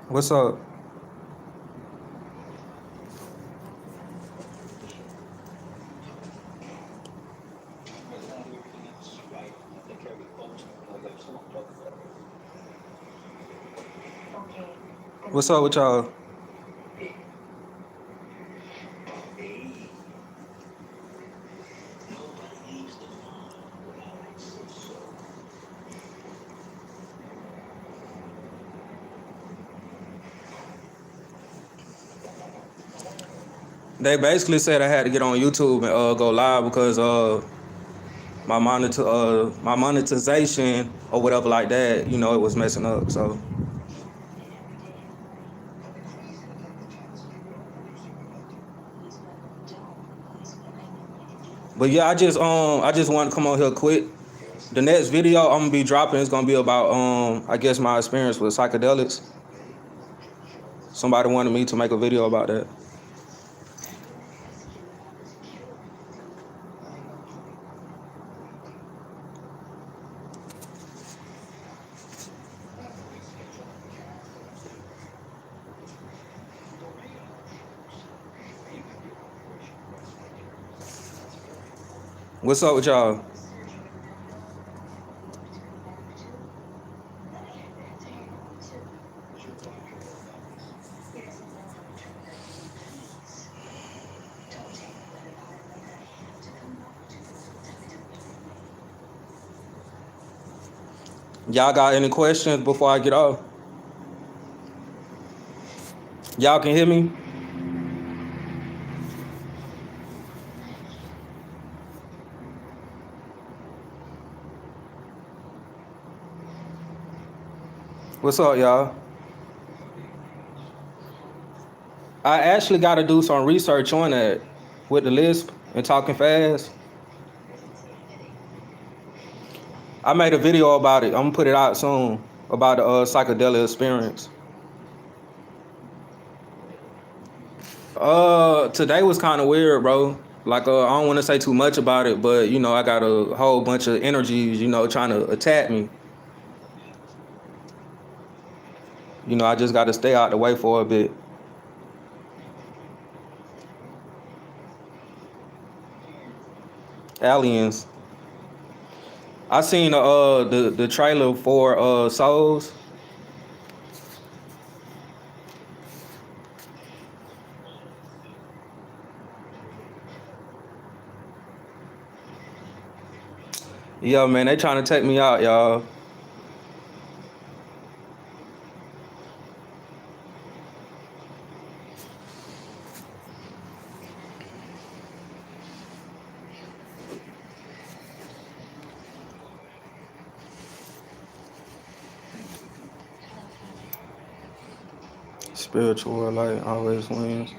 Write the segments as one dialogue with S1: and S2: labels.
S1: What's up? What's up with y'all? They basically said I had to get on YouTube and go live because my monetization or whatever like that, it was messing up. So, but yeah, I just want to come on here quick. The next video I'm gonna be dropping is gonna be about I guess my experience with psychedelics. Somebody wanted me to make a video about that. What's up with y'all? Y'all got any questions before I get off? Y'all can hear me? What's up, y'all? I actually got to do some research on that with the Lisp and talking fast. I made a video about it. I'm gonna put it out soon about the psychedelic experience. Today was kind of weird, bro. Like, I don't want to say too much about it, but I got a whole bunch of energies, trying to attack me. I just got to stay out the way for a bit. Aliens. I seen the trailer for Souls. Yeah, man, they trying to take me out, y'all. Spiritual light always wins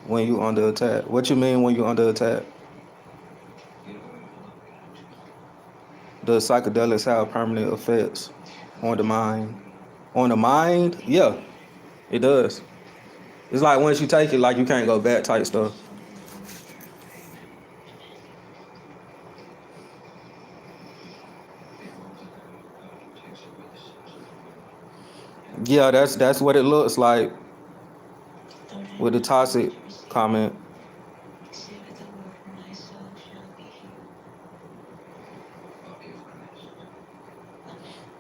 S1: when you under attack. What you mean when you under attack? The psychedelics have permanent effects on the mind. On the mind, yeah, it does. It's like once you take it, like you can't go back type stuff. Yeah, that's what it looks like with the toxic comment.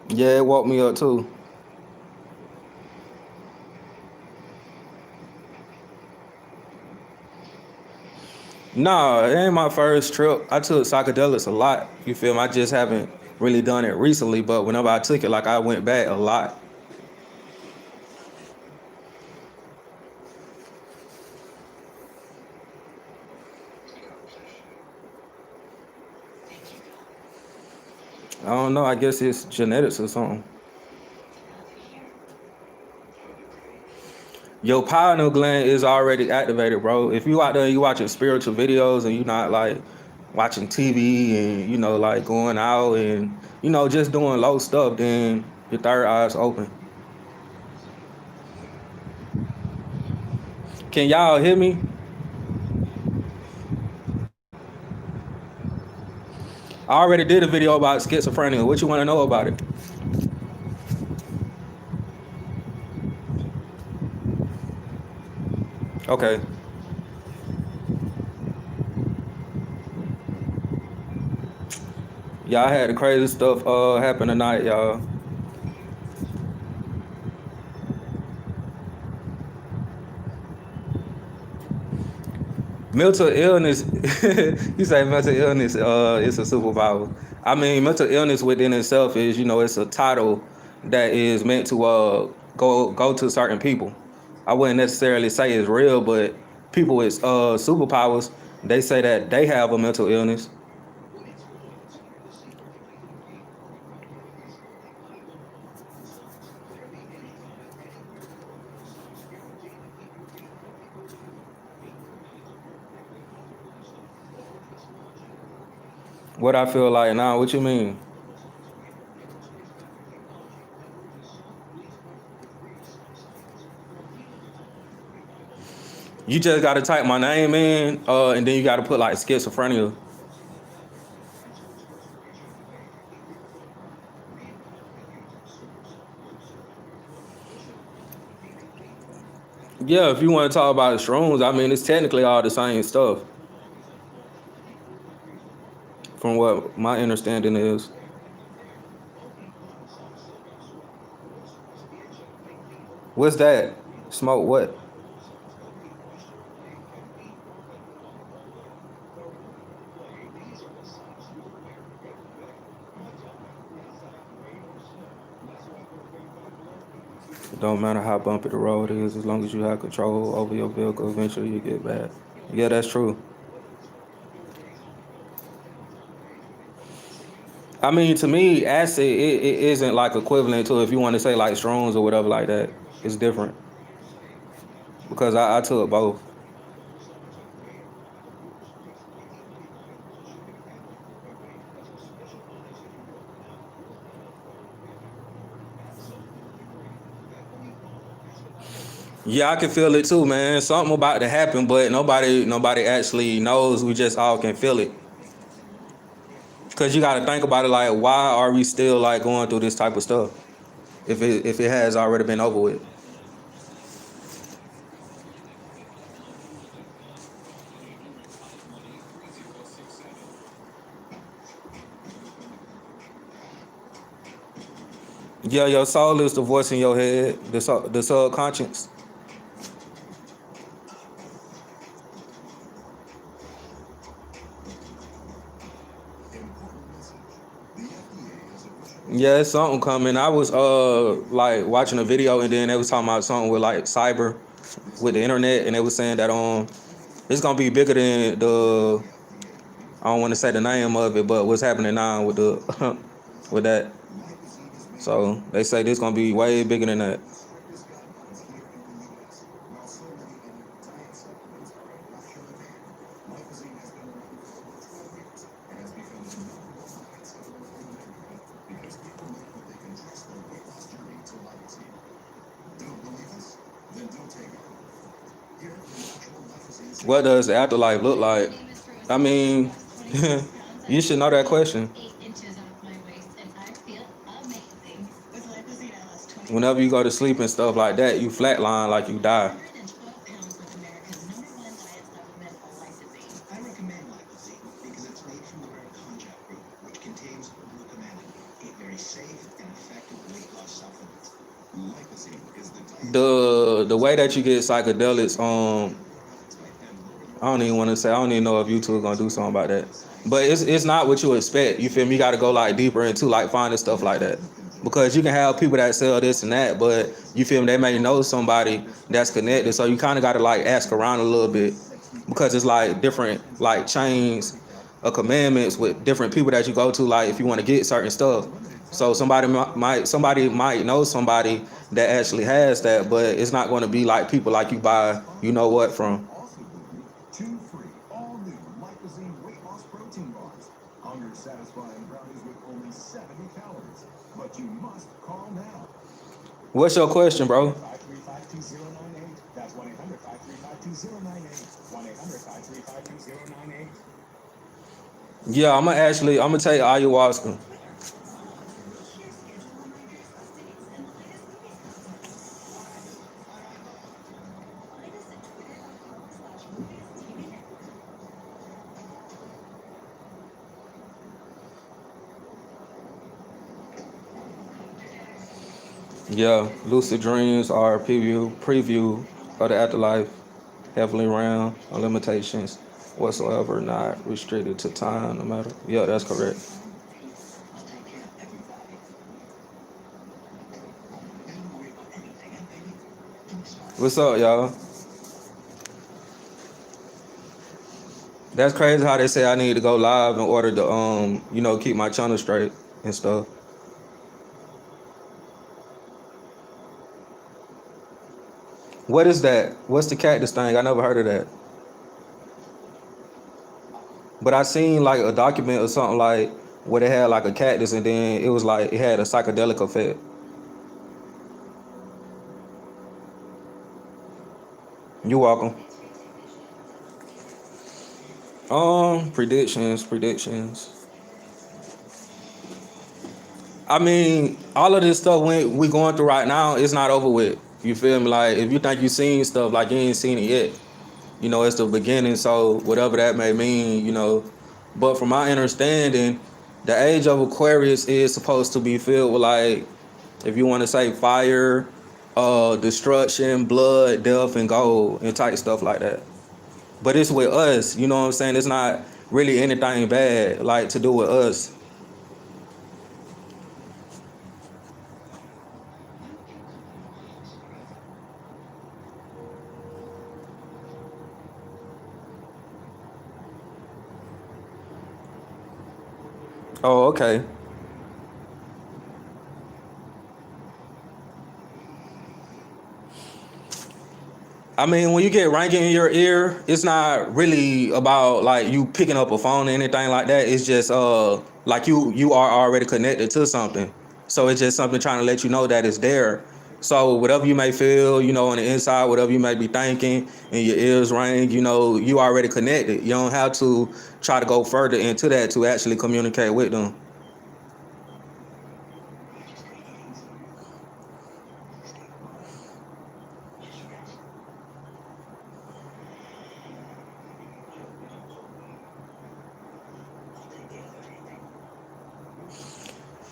S1: Yeah, it woke me up too. Nah, it ain't my first trip. I took psychedelics a lot. You feel me? I just haven't really done it recently, but whenever I took it, like I went back a lot. I don't know. I guess it's genetics or something. Your pineal gland is already activated, bro. If you out there, you watching spiritual videos and you not like watching TV and like going out and just doing low stuff, then your third eye's open. Can y'all hear me? I already did a video about schizophrenia. What you want to know about it? Okay. Y'all had the crazy stuff happen tonight, y'all. Mental illness, you say mental illness is a superpower. I mean, mental illness within itself is, it's a title that is meant to go to certain people. I wouldn't necessarily say it's real, but people with superpowers, they say that they have a mental illness. What I feel like now, what you mean? You just gotta type my name in, and then you gotta put like schizophrenia. Yeah, if you want to talk about shrooms, I mean, it's technically all the same stuff, from what my understanding is. What's that? Smoke what? It don't matter how bumpy the road is, as long as you have control over your vehicle, eventually you get back. Yeah, that's true. I mean, to me, acid it isn't like equivalent to if you want to say like shrooms or whatever like that. It's different because I took both. Yeah, I can feel it too, man. Something about to happen, but nobody actually knows. We just all can feel it. Cause you got to think about it, like why are we still like going through this type of stuff if it has already been over with? Yeah, your soul is the voice in your head, the subconscious. Yeah, it's something coming. I was like watching a video and then they was talking about something with like cyber with the internet and they was saying that it's gonna be bigger than the I don't want to say the name of it, but what's happening now with the with that. So they say this gonna be way bigger than that. What does the afterlife look like? I mean, you should know that question. Whenever you go to sleep and stuff like that, you flatline like you die. The way that you get psychedelics, I don't even want to say. I don't even know if YouTube gonna do something about that. But it's not what you expect. You feel me? You got to go like deeper into like finding stuff like that because you can have people that sell this and that, but you feel me? They may know somebody that's connected, so you kind of got to like ask around a little bit because it's like different like chains of commandments with different people that you go to. Like if you want to get certain stuff, so somebody might know somebody that actually has that, but it's not going to be like people like you buy you know what from. What's your question, bro? Yeah, I'm gonna take ayahuasca. Yeah, lucid dreams are a preview of the afterlife, heavenly realm, no limitations whatsoever, not restricted to time, no matter. Yeah, that's correct. What's up, y'all? That's crazy how they say I need to go live in order to keep my channel straight and stuff. What is that? What's the cactus thing? I never heard of that. But I seen like a document or something like where they had like a cactus and then it was like it had a psychedelic effect. You welcome. Predictions. I mean, all of this stuff we going through right now, it's not over with. You feel me? Like if you think you seen stuff, like you ain't seen it yet. It's the beginning, so whatever that may mean. But from my understanding, the age of Aquarius is supposed to be filled with like, if you want to say fire, destruction, blood, death, and gold, and type stuff like that. But it's with us, you know what I'm saying? It's not really anything bad like to do with us. Oh, okay. I mean, when you get ranking in your ear, it's not really about like you picking up a phone or anything like that. It's just like you are already connected to something. So it's just something trying to let you know that it's there. So whatever you may feel, on the inside, whatever you may be thinking, and your ears ring, you already connected. You don't have to try to go further into that to actually communicate with them.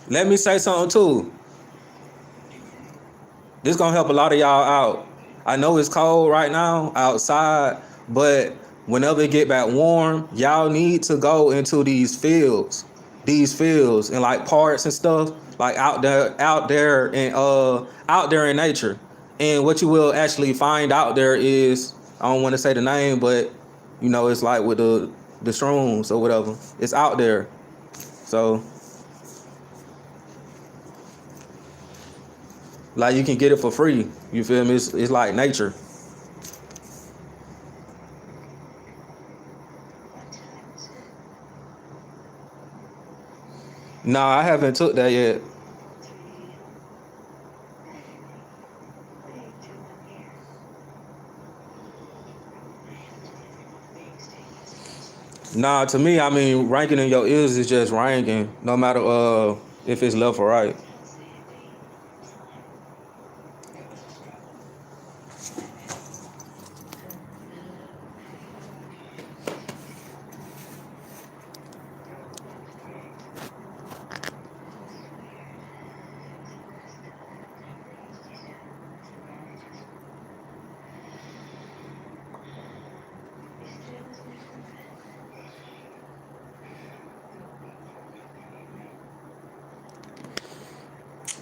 S1: Let me say something too. This gonna help a lot of y'all out. I know it's cold right now outside, but whenever it get back warm, y'all need to go into these fields and like parks and stuff, like out there in nature. And what you will actually find out there is, I don't want to say the name, but it's like with the shrooms or whatever. It's out there. So like you can get it for free. You feel me? It's like nature. Nah, I haven't took that yet. Nah, to me, I mean, ranking in your ears is just ranking, no matter if it's left or right.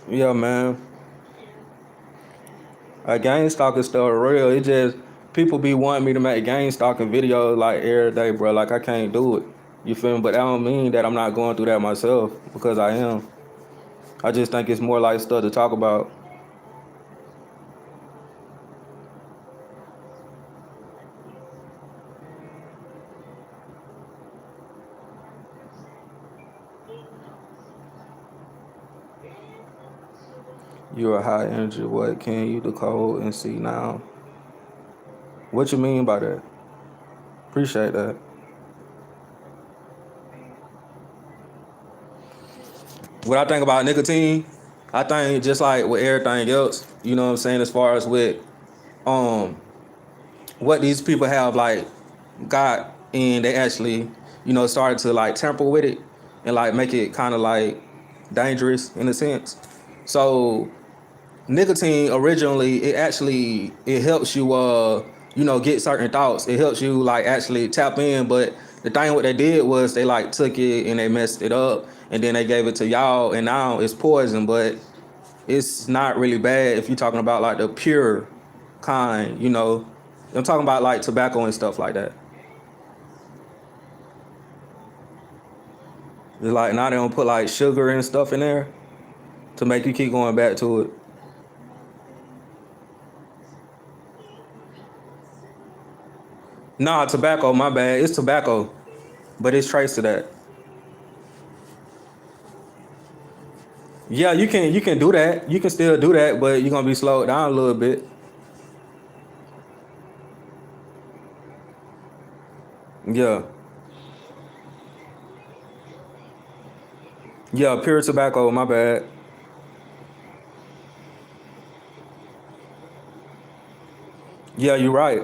S1: Yeah, man. A game stalking still real. It just people be wanting me to make game stalking videos like every day, bro. Like I can't do it. You feel me? But that don't mean that I'm not going through that myself because I am. I just think it's more like stuff to talk about. You're a high energy. What can you decode and see now? What you mean by that? Appreciate that. What I think about nicotine, I think just like with everything else, you know what I'm saying, as far as with um what these people have like got and they actually, started to like tamper with it and like make it kind of like dangerous in a sense. So nicotine originally it helps you get certain thoughts. It helps you like actually tap in, but the thing what they did was they like took it and they messed it up and then they gave it to y'all and now it's poison, but it's not really bad if you're talking about like the pure kind, I'm talking about like tobacco and stuff like that. It's like now they don't put like sugar and stuff in there to make you keep going back to it. Nah, tobacco, my bad. It's tobacco, but it's traced to that. Yeah, you can do that. You can still do that, but you're gonna be slowed down a little bit. Yeah. Yeah, pure tobacco, my bad. Yeah, you're right.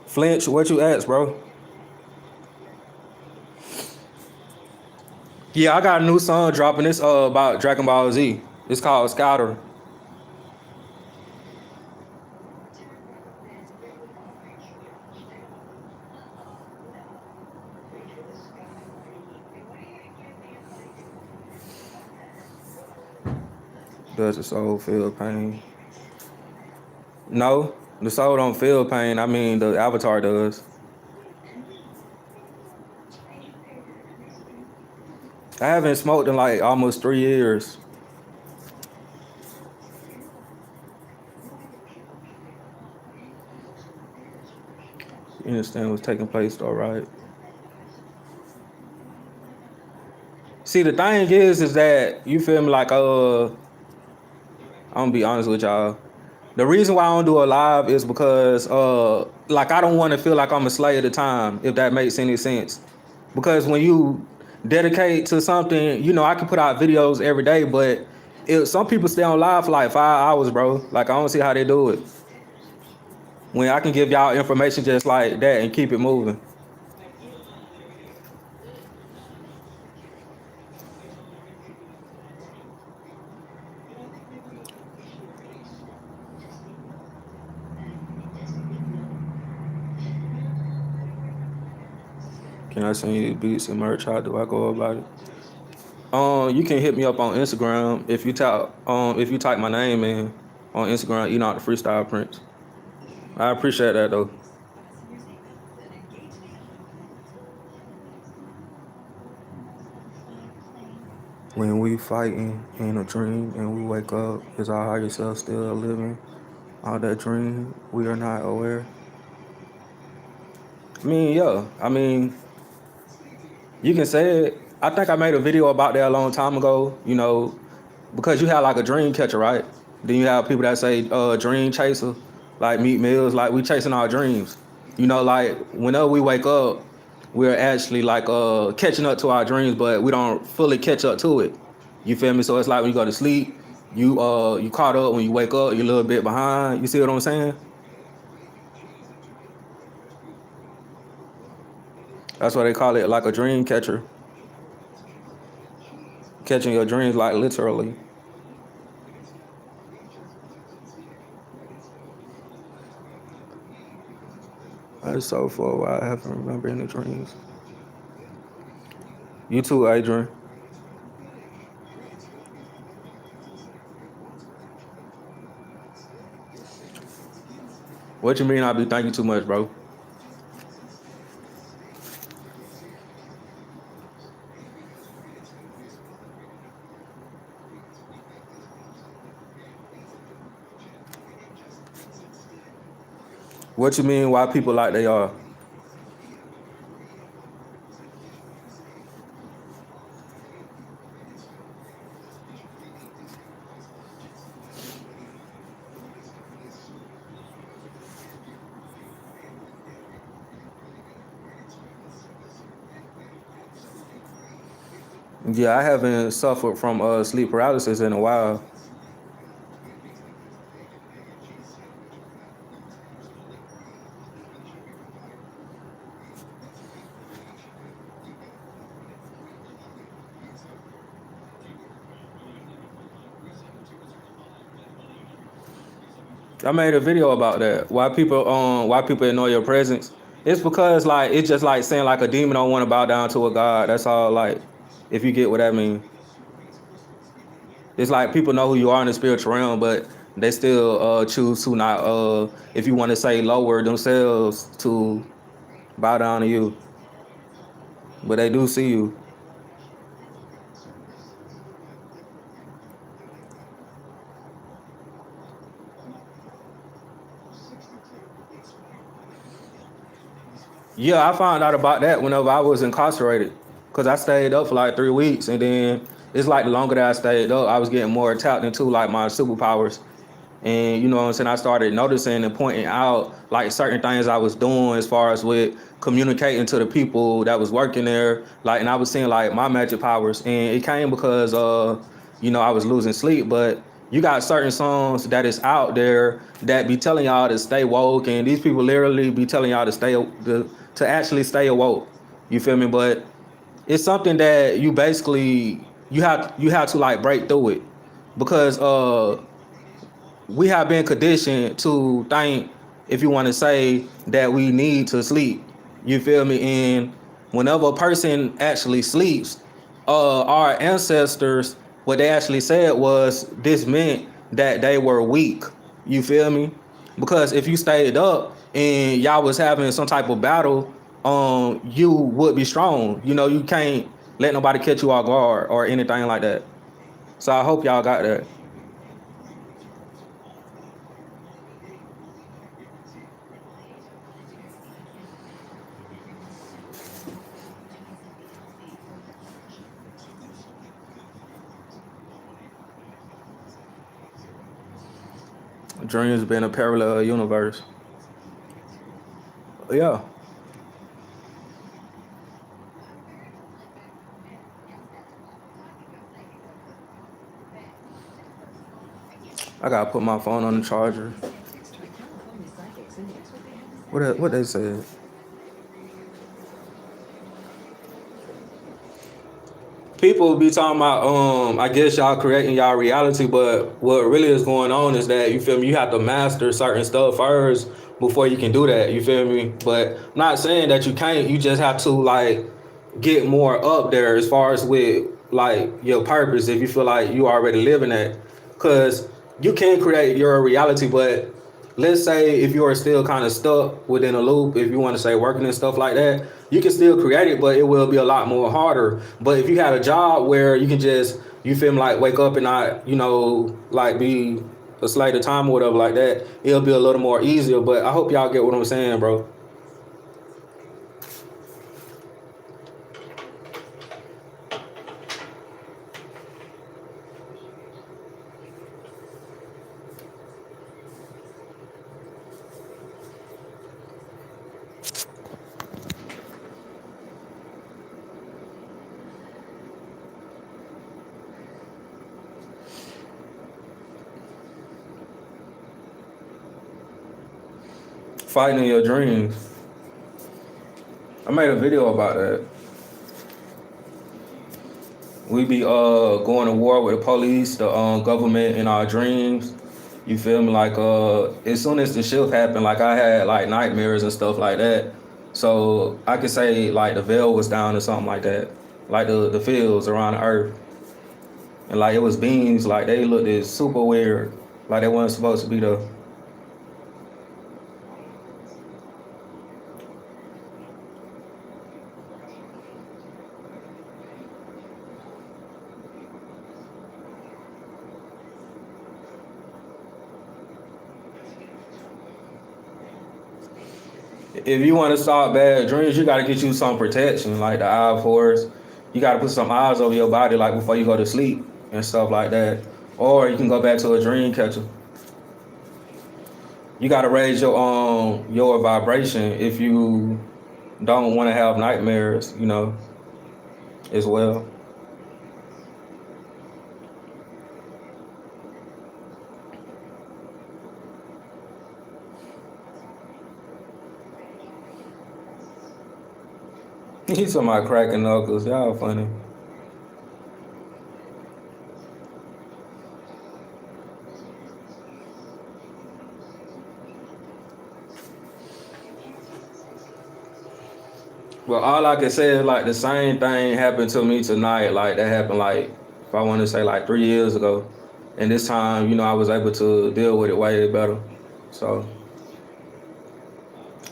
S1: Flinch, what you asked, bro? Yeah, I got a new song dropping. This about Dragon Ball Z. It's called Scouter. Does the soul feel pain? No, the soul don't feel pain. I mean, the avatar does. I haven't smoked in like almost 3 years. You understand what's taking place, though, right? See, the thing is that you feel me, like I'm gonna be honest with y'all. The reason why I don't do a live is because like I don't want to feel like I'm a slave of the time, if that makes any sense. Because when you dedicate to something, I can put out videos every day, but some people stay on live for like 5 hours, bro. Like I don't see how they do it. When I can give y'all information just like that and keep it moving. Can I send you beats and merch? How do I go about it? You can hit me up on Instagram if you type my name in on Instagram, the Freestyle Prince. I appreciate that though. When we fighting in a dream and we wake up, is our higher self still living? All that dream, we are not aware. I mean, yeah. I mean, you can say it. I think I made a video about that a long time ago. Because you have like a dream catcher, right? Then you have people that say dream chaser, like Meat Mills, like we chasing our dreams. Like whenever we wake up, we're actually like catching up to our dreams, but we don't fully catch up to it. You feel me? So it's like when you go to sleep, you caught up. When you wake up, you're a little bit behind. You see what I'm saying? That's why they call it like a dream catcher, catching your dreams like literally. I just so for a while I haven't remembered any dreams. You too, Adrian. What you mean I be thinking too much, bro? What you mean why people like they are? Yeah, I haven't suffered from sleep paralysis in a while. I made a video about that. Why people ignore your presence. It's because like it's just like saying like a demon don't want to bow down to a god. That's all like if you get what I mean. It's like people know who you are in the spiritual realm, but they still choose to not if you want to say lower themselves to bow down to you. But they do see you. Yeah, I found out about that whenever I was incarcerated, cause I stayed up for like 3 weeks, and then it's like the longer that I stayed up, I was getting more tapped into like my superpowers, and you know what I'm saying. I started noticing and pointing out like certain things I was doing as far as with communicating to the people that was working there, like, and I was seeing like my magic powers, and it came because I was losing sleep, but. You got certain songs that is out there that be telling y'all to stay woke, and these people literally be telling y'all to to actually stay awoke. You feel me? But it's something that you have to like break through it because we have been conditioned to think, if you want to say, that we need to sleep. You feel me? And whenever a person actually sleeps, our ancestors, what they actually said was this meant that they were weak. You feel me? Because if you stayed up and y'all was having some type of battle, you would be strong. You know, you can't let nobody catch you off guard or anything like that. So I hope y'all got that. Dreams being a parallel universe. Yeah, I gotta put my phone on the charger. What they said? People be talking about I guess y'all creating y'all reality, but what really is going on is that, you feel me, you have to master certain stuff first before you can do that. You feel me? But I'm not saying that you can't. You just have to like get more up there as far as with like your purpose, if you feel like you already living that, because you can create your reality. But let's say if you are still kind of stuck within a loop, if you want to say working and stuff like that, you can still create it, but it will be a lot more harder. But if you had a job where you can just, you feel me, like wake up and not, like be a slave to time or whatever like that, it'll be a little more easier. But I hope y'all get what I'm saying, bro. Fighting in your dreams. I made a video about that. We be going to war with the police, the government in our dreams. You feel me? Like as soon as the shift happened, like I had like nightmares and stuff like that. So I could say like the veil was down or something like that. Like the fields around the earth. And like it was beings, like they looked super weird. Like they weren't supposed to be there. If you want to stop bad dreams, you gotta get you some protection, like the eye of horse. You gotta put some eyes over your body, like before you go to sleep and stuff like that. Or you can go back to a dream catcher. You gotta raise your vibration if you don't want to have nightmares, as well. He's talking about cracking knuckles. Y'all funny. Well, all I can say is like the same thing happened to me tonight. Like that happened like if I want to say like 3 years ago, and this time I was able to deal with it way better. So,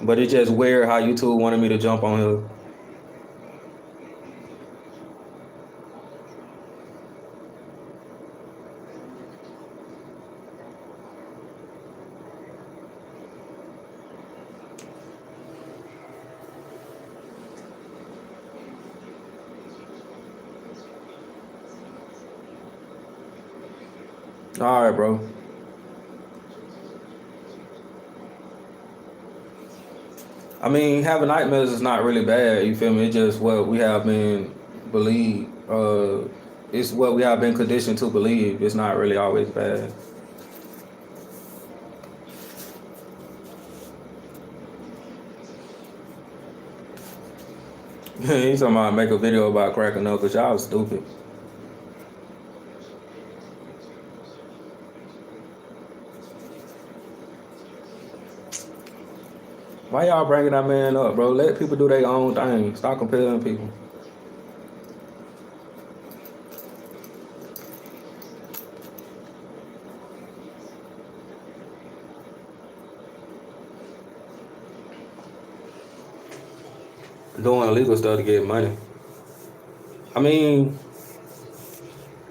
S1: but it's just weird how YouTube wanted me to jump on here. All right, bro. I mean, having nightmares is not really bad. You feel me? It's just what we have been believed. It's what we have been conditioned to believe. It's not really always bad. He's talking about make a video about cracking up, cause y'all stupid. Why y'all bringing that man up, bro? Let people do their own thing. Stop comparing people. Doing illegal stuff to get money. I mean,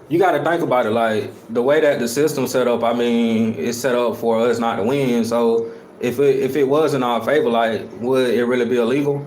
S1: you got to think about it. Like the way that the system set up. I mean, it's set up for us not to win. So if it was in our favor, like would it really be illegal?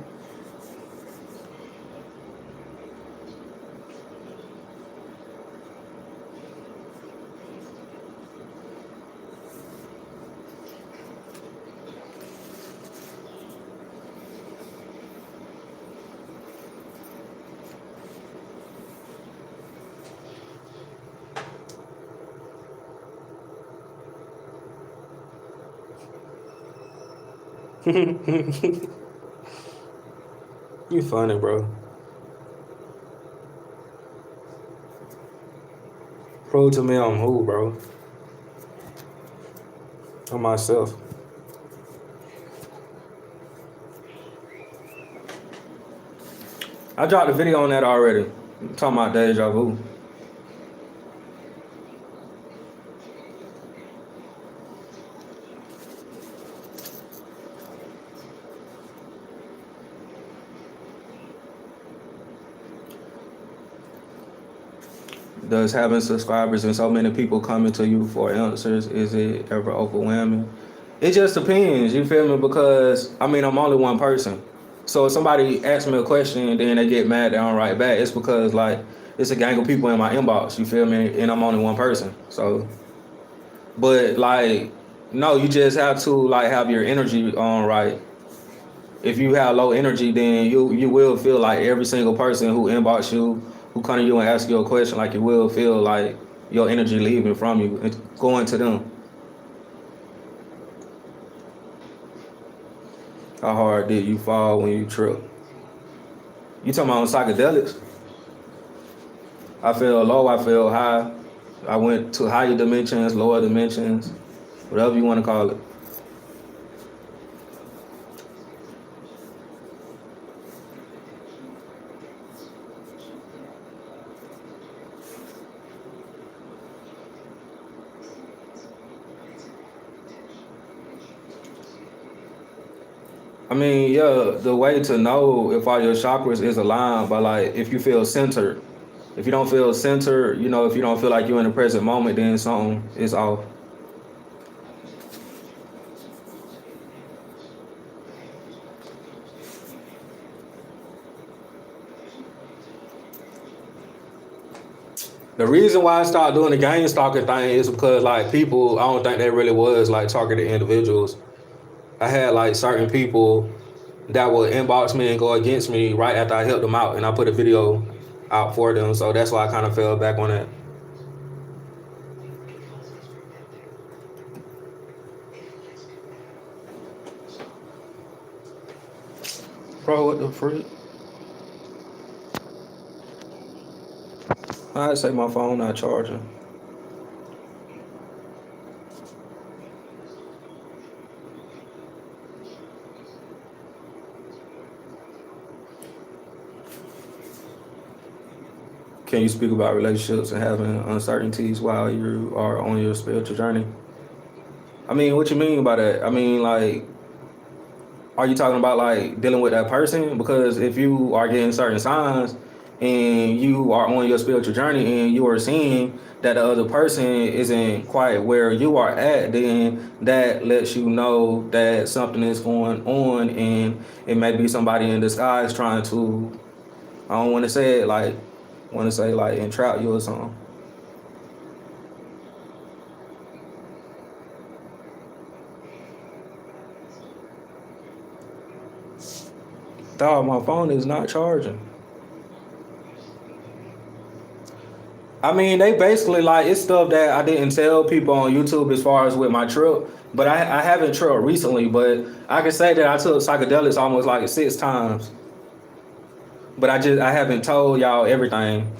S1: You funny, bro. Prove to me I'm who, bro. I'm myself. I dropped a video on that already. I'm talking about deja vu. Does having subscribers and so many people coming to you for answers, is it ever overwhelming? It just depends, you feel me? Because I mean I'm only one person. So if somebody asks me a question and then they get mad they don't write back, it's because like it's a gang of people in my inbox, you feel me? And I'm only one person. So but like no, you just have to like have your energy on right. If you have low energy, then you will feel like every single person who inbox you, who come to you and ask you a question, like you will feel like your energy leaving from you and going to them. How hard did you fall when you tripped? You talking about psychedelics? I feel low, I feel high. I went to higher dimensions, lower dimensions, whatever you want to call it. I mean, yeah, the way to know if all your chakras is aligned, but like if you feel centered. If you don't feel centered, if you don't feel like you're in the present moment, then something is off. The reason why I started doing the gang stalking thing is because like people, I don't think they really was like targeted individuals. I had like certain people that would inbox me and go against me right after I helped them out, and I put a video out for them. So that's why I kind of fell back on that. Bro, what the freak? I'd say my phone not charging. Can you speak about relationships and having uncertainties while you are on your spiritual journey? I mean, what you mean by that? I mean, like, are you talking about like dealing with that person? Because if you are getting certain signs and you are on your spiritual journey and you are seeing that the other person isn't quite where you are at, then that lets you know that something is going on and it may be somebody in disguise trying to, I don't want to say it like, want to say like entrap you or something. Dog, my phone is not charging. I mean, they basically like it's stuff that I didn't tell people on YouTube as far as with my trip, but I haven't tripped recently. But I can say that I took psychedelics almost like 6 times, but I haven't told y'all everything.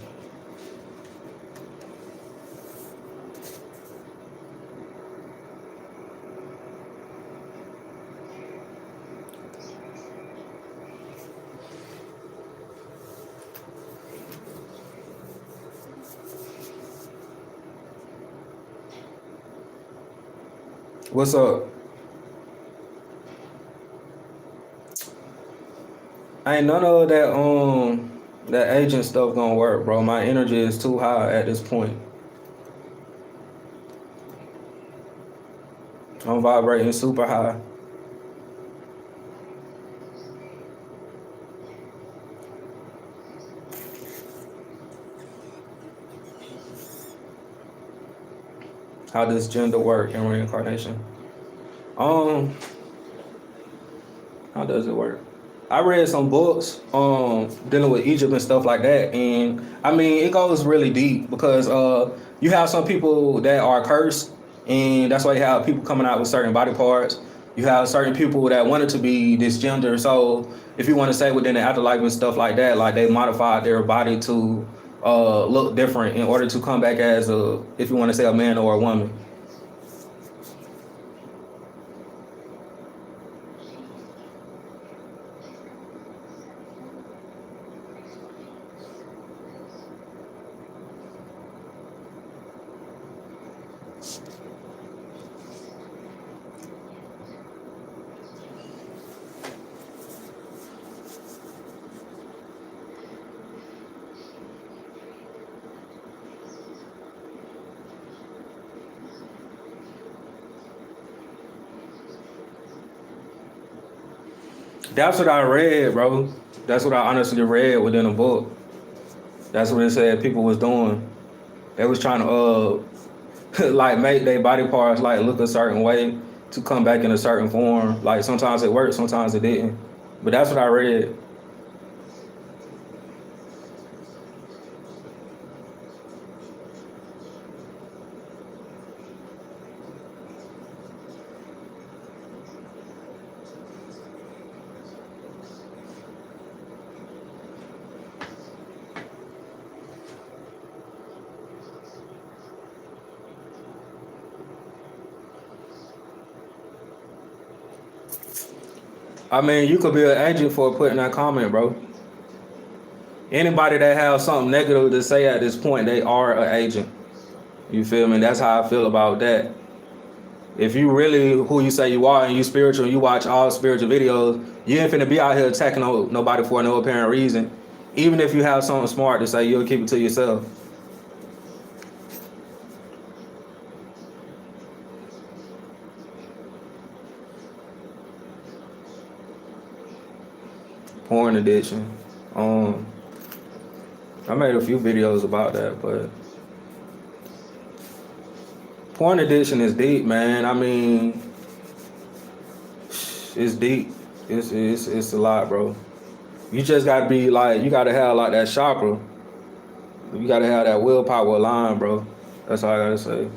S1: What's up? Ain't none of that agent stuff gonna work, bro. My energy is too high at this point. I'm vibrating super high. How does gender work in reincarnation? Um, how does it work? I read some books dealing with Egypt and stuff like that, and I mean it goes really deep because you have some people that are cursed, and that's why you have people coming out with certain body parts. You have certain people that wanted to be this gender, so if you want to say within the afterlife and stuff like that, like they modified their body to look different in order to come back as a, if you want to say a man or a woman. That's what I read, bro. That's what I honestly read within a book. That's what it said people was doing. They was trying to like make their body parts like look a certain way to come back in a certain form. Like sometimes it worked, sometimes it didn't. But that's what I read. I mean, you could be an agent for putting that comment, bro. Anybody that has something negative to say at this point, they are an agent. You feel me? That's how I feel about that. If you really who you say you are and you spiritual, you watch all spiritual videos, you ain't finna be out here attacking nobody for no apparent reason. Even if you have something smart to say, you'll keep it to yourself. Porn addiction. Um, I made a few videos about that, but porn addiction is deep, man. I mean, it's deep. It's a lot, bro. You just gotta be like, you gotta have like that chakra. You gotta have that willpower line, bro. That's all I gotta say.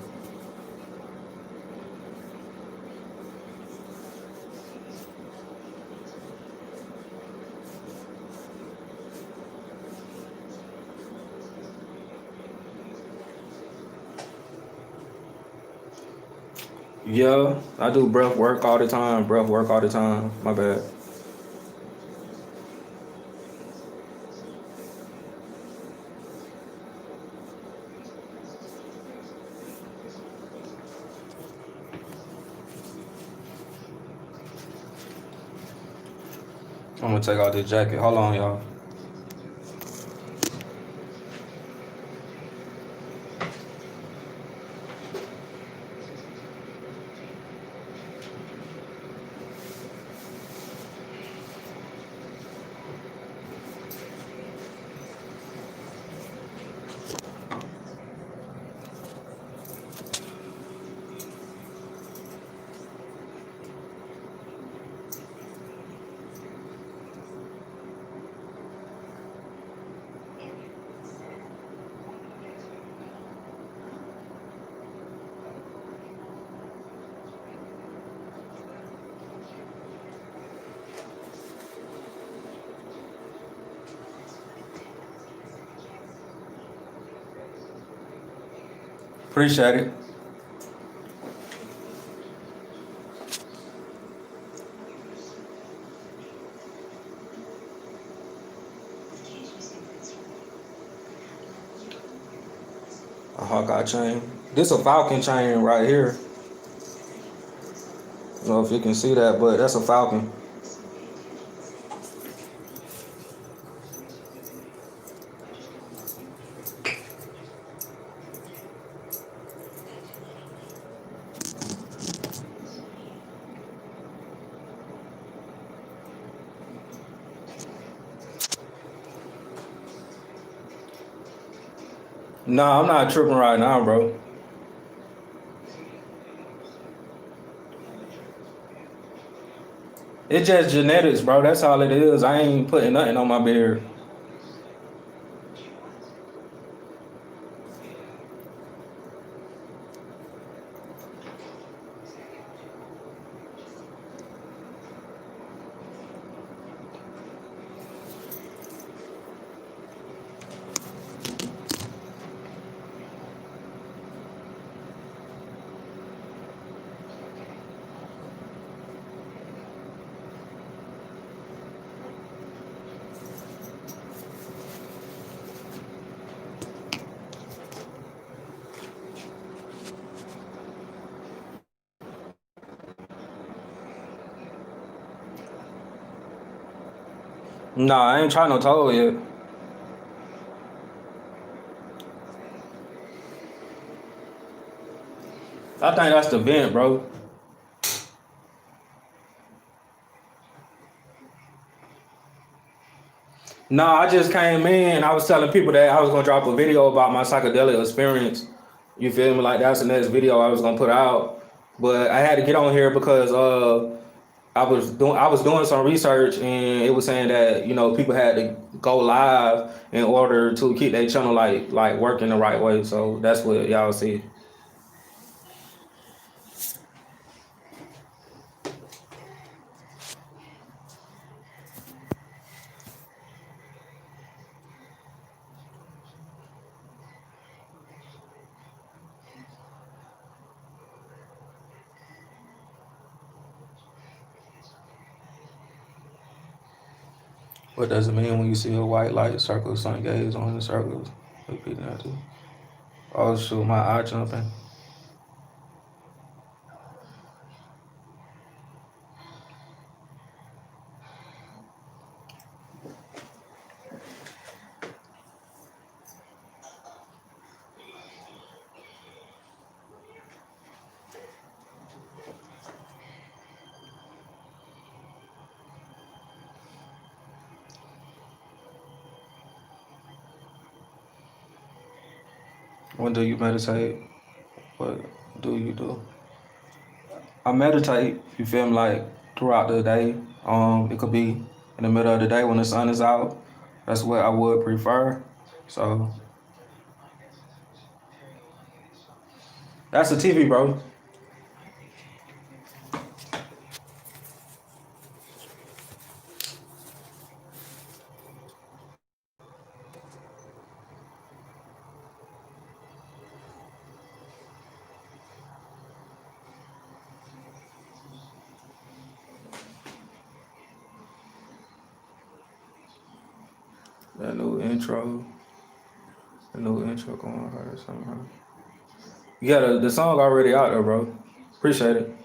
S1: Yeah, I do breath work all the time. Breath work all the time. My bad. I'm gonna take out this jacket. Hold on, y'all. Appreciate it. A Hawkeye chain. This a Falcon chain right here. I don't know if you can see that, but that's a Falcon. Nah, I'm not tripping right now, bro. It's just genetics, bro. That's all it is. I ain't putting nothing on my beard. Nah, I ain't trying no toe yet. I think that's the vent, bro. Nah, I just came in. I was telling people that I was gonna drop a video about my psychedelic experience. You feel me? Like that's the next video I was gonna put out. But I had to get on here because I was doing some research and it was saying that people had to go live in order to keep their channel like working the right way. So that's what y'all see. What does it mean when you see a white light circle, sun gaze on the circles? Repeating that too. Oh shoot, my eye jumping. When do you meditate? What do you do? I meditate, you feel me, like throughout the day. It could be in the middle of the day when the sun is out. That's what I would prefer. So that's the TV, bro. That new intro, the new intro going hard somehow. Yeah, the song already out there, bro. Appreciate it.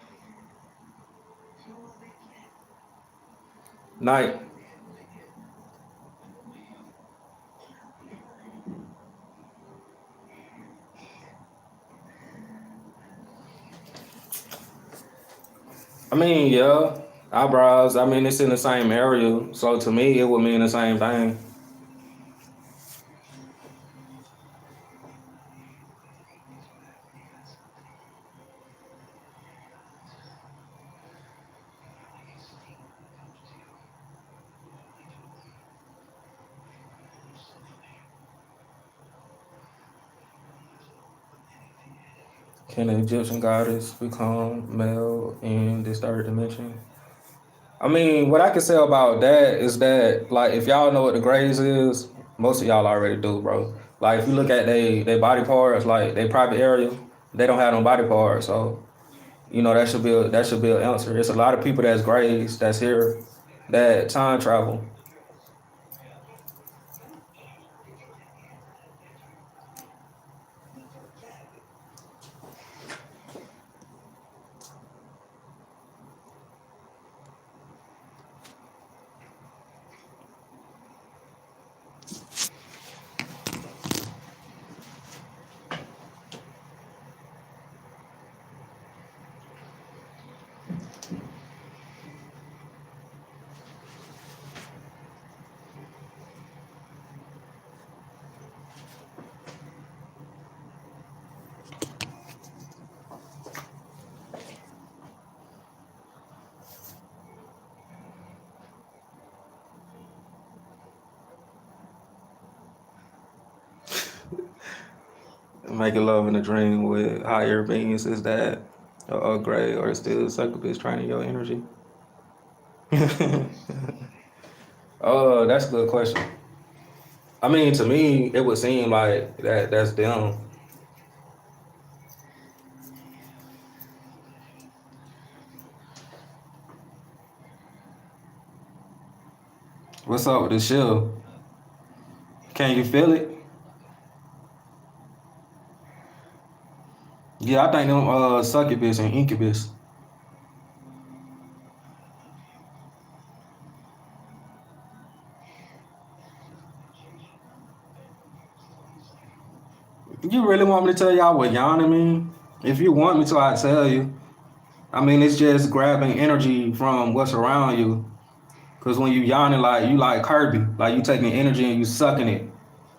S1: Night. I mean, yeah, eyebrows. I mean, it's in the same area, so to me, it would mean the same thing. Can an Egyptian goddess become male in this third dimension? I mean, what I can say about that is that, like, if y'all know what the grays is, most of y'all already do, bro. Like, if you look at they body parts, like they private area, they don't have no body parts, so that should be an answer. It's a lot of people that's grays that's here that time travel. Making love in a dream with higher beings is that a gray or still succubus training your energy? Oh, that's a good question. I mean, to me, it would seem like that's them. What's up with the shield? Can you feel it? Yeah, I think them succubus and incubus. You really want me to tell y'all what yawning mean? If you want me to, I tell you. I mean, it's just grabbing energy from what's around you. Cause when you yawning, like you like Kirby, like you taking energy and you sucking it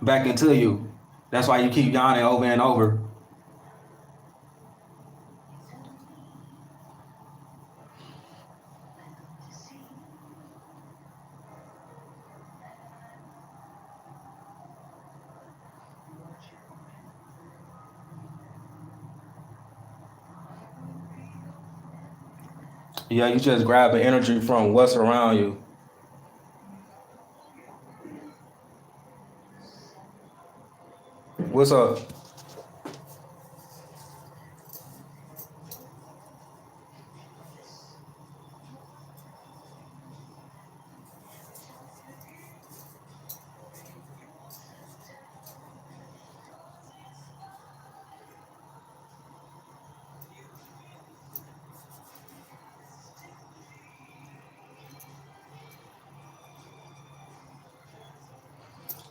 S1: back into you. That's why you keep yawning over and over. Yeah, you just grabbing energy from what's around you. What's up?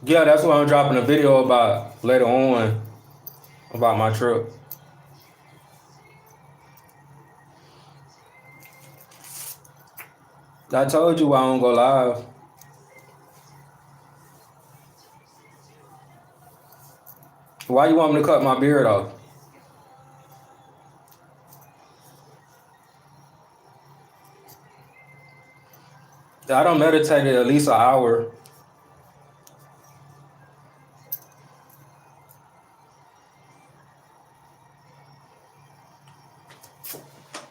S1: Yeah, that's what I'm dropping a video about later on about my trip. I told you I don't go live. Why you want me to cut my beard off? I don't meditate at least an hour.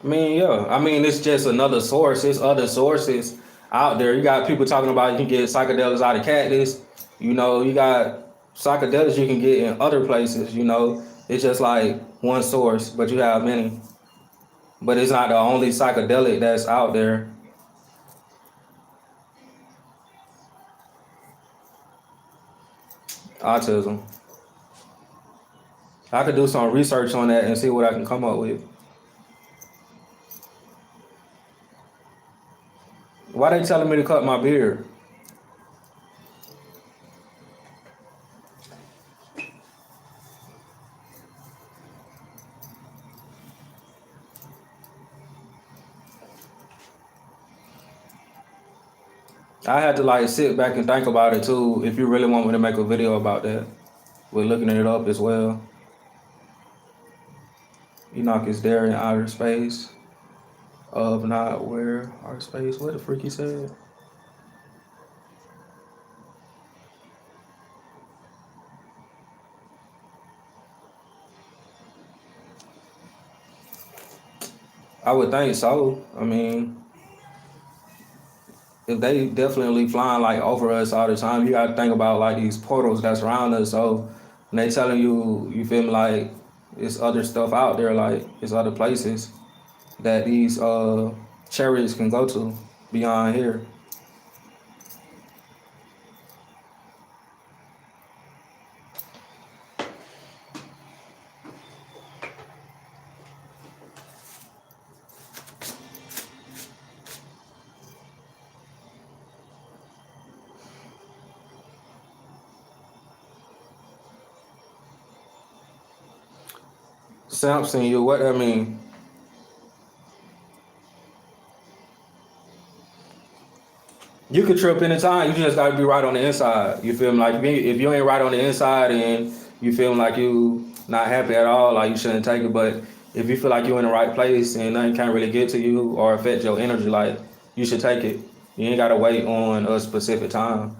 S1: I mean, yeah. I mean, it's just another source. There's other sources out there. You got people talking about you can get psychedelics out of cactus. You got psychedelics you can get in other places. It's just like one source, but you have many. But it's not the only psychedelic that's out there. Autism. I could do some research on that and see what I can come up with. Why they telling me to cut my beard? I had to like sit back and think about it too. If you really want me to make a video about that, we're looking it up as well. Enoch is there in outer space of not where outer space. What the freak he said? I would think so. I mean, if they definitely flying like over us all the time, you gotta think about like these portals that's around us. So when they telling you, you feel me, like it's other stuff out there, like it's other places that these chariots can go to beyond here. Samson, you what that mean? You could trip anytime. You just gotta be right on the inside. You feel me? Like if you ain't right on the inside and you feel like you not happy at all, like you shouldn't take it. But if you feel like you're in the right place and nothing can't really get to you or affect your energy, like you should take it. You ain't gotta wait on a specific time.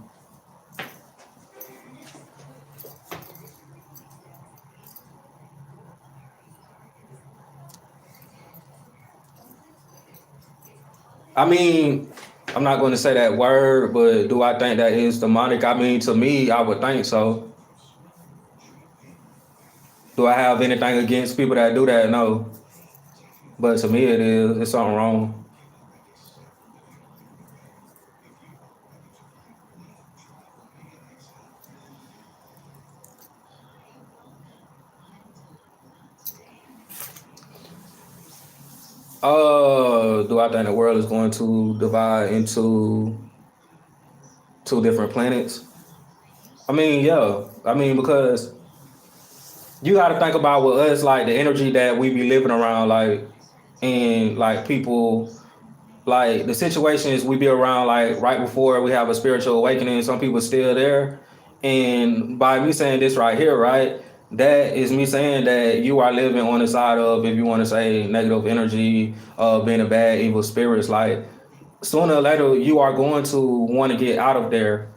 S1: I mean, I'm not going to say that word, but do I think that is demonic? I mean, to me, I would think so. Do I have anything against people that do that? No. But to me, it is. It's something wrong. Do I think the world is going to divide into two different planets? I mean, yeah. I mean, because you got to think about with us, like the energy that we be living around, like, and like people, like the situations we be around, like right before we have a spiritual awakening, some people still there. And by me saying this right here, right, that is me saying that you are living on the side of, if you want to say, negative energy, being a bad, evil spirits. Like sooner or later, you are going to want to get out of there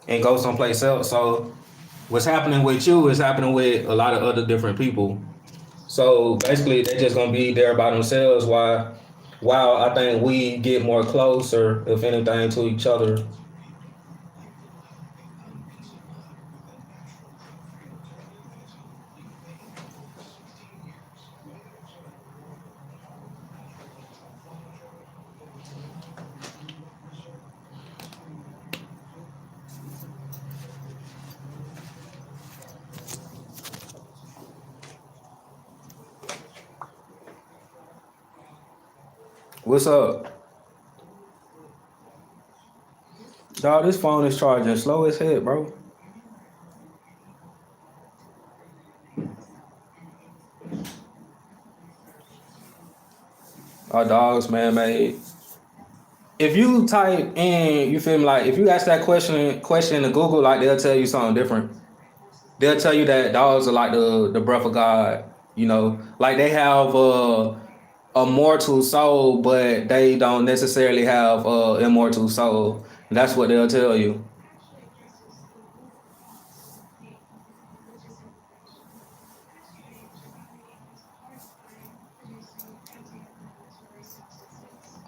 S1: and go someplace else. So what's happening with you is happening with a lot of other different people. So basically, they're just gonna be there by themselves. While I think we get more closer, if anything, to each other. What's up, dog? This phone is charging slow as heck, bro. Our dogs, man, made. If you type in, you feel me? Like if you ask that question to Google, like they'll tell you something different. They'll tell you that dogs are like the breath of God. You know, like they have a mortal soul, but they don't necessarily have a immortal soul. That's what they'll tell you.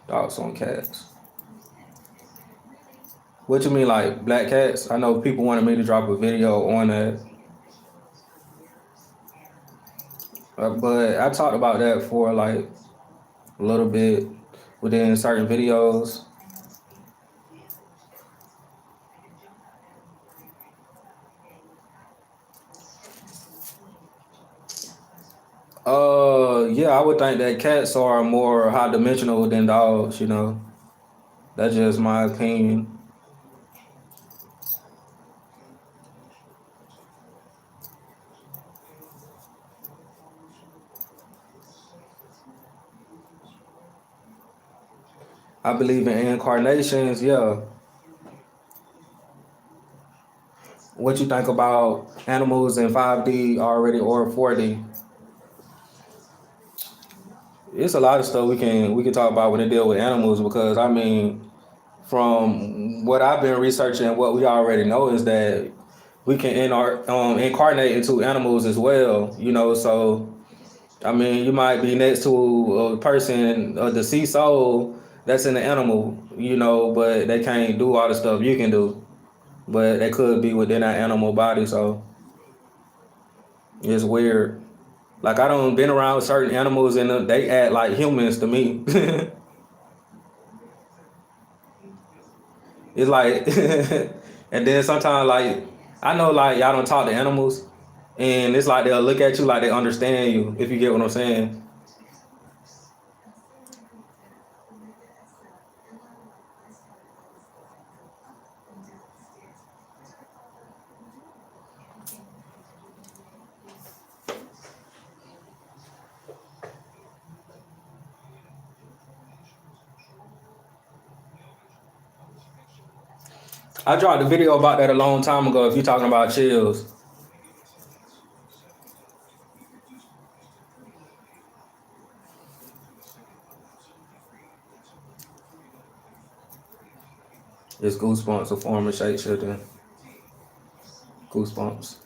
S1: Dogs on cats. What you mean, like black cats? I know people wanted me to drop a video on that, but I talked about that for like a little bit within certain videos. Yeah, I would think that cats are more high dimensional than dogs. You know, that's just my opinion. I believe in incarnations. Yeah. What you think about animals in 5D already or 4D? It's a lot of stuff we can talk about when it deal with animals because I mean, from what I've been researching, what we already know is that we can incarnate into animals as well. So I mean, you might be next to a person, a deceased soul that's in the animal, but they can't do all the stuff you can do, but they could be within that animal body. So it's weird. Like I don't been around certain animals and they act like humans to me. It's like, and then sometimes like I know like y'all don't talk to animals, and it's like they'll look at you like they understand you if you get what I'm saying. I dropped a video about that a long time ago. If you're talking about chills, it's goosebumps, a form of shape shifting. Goosebumps.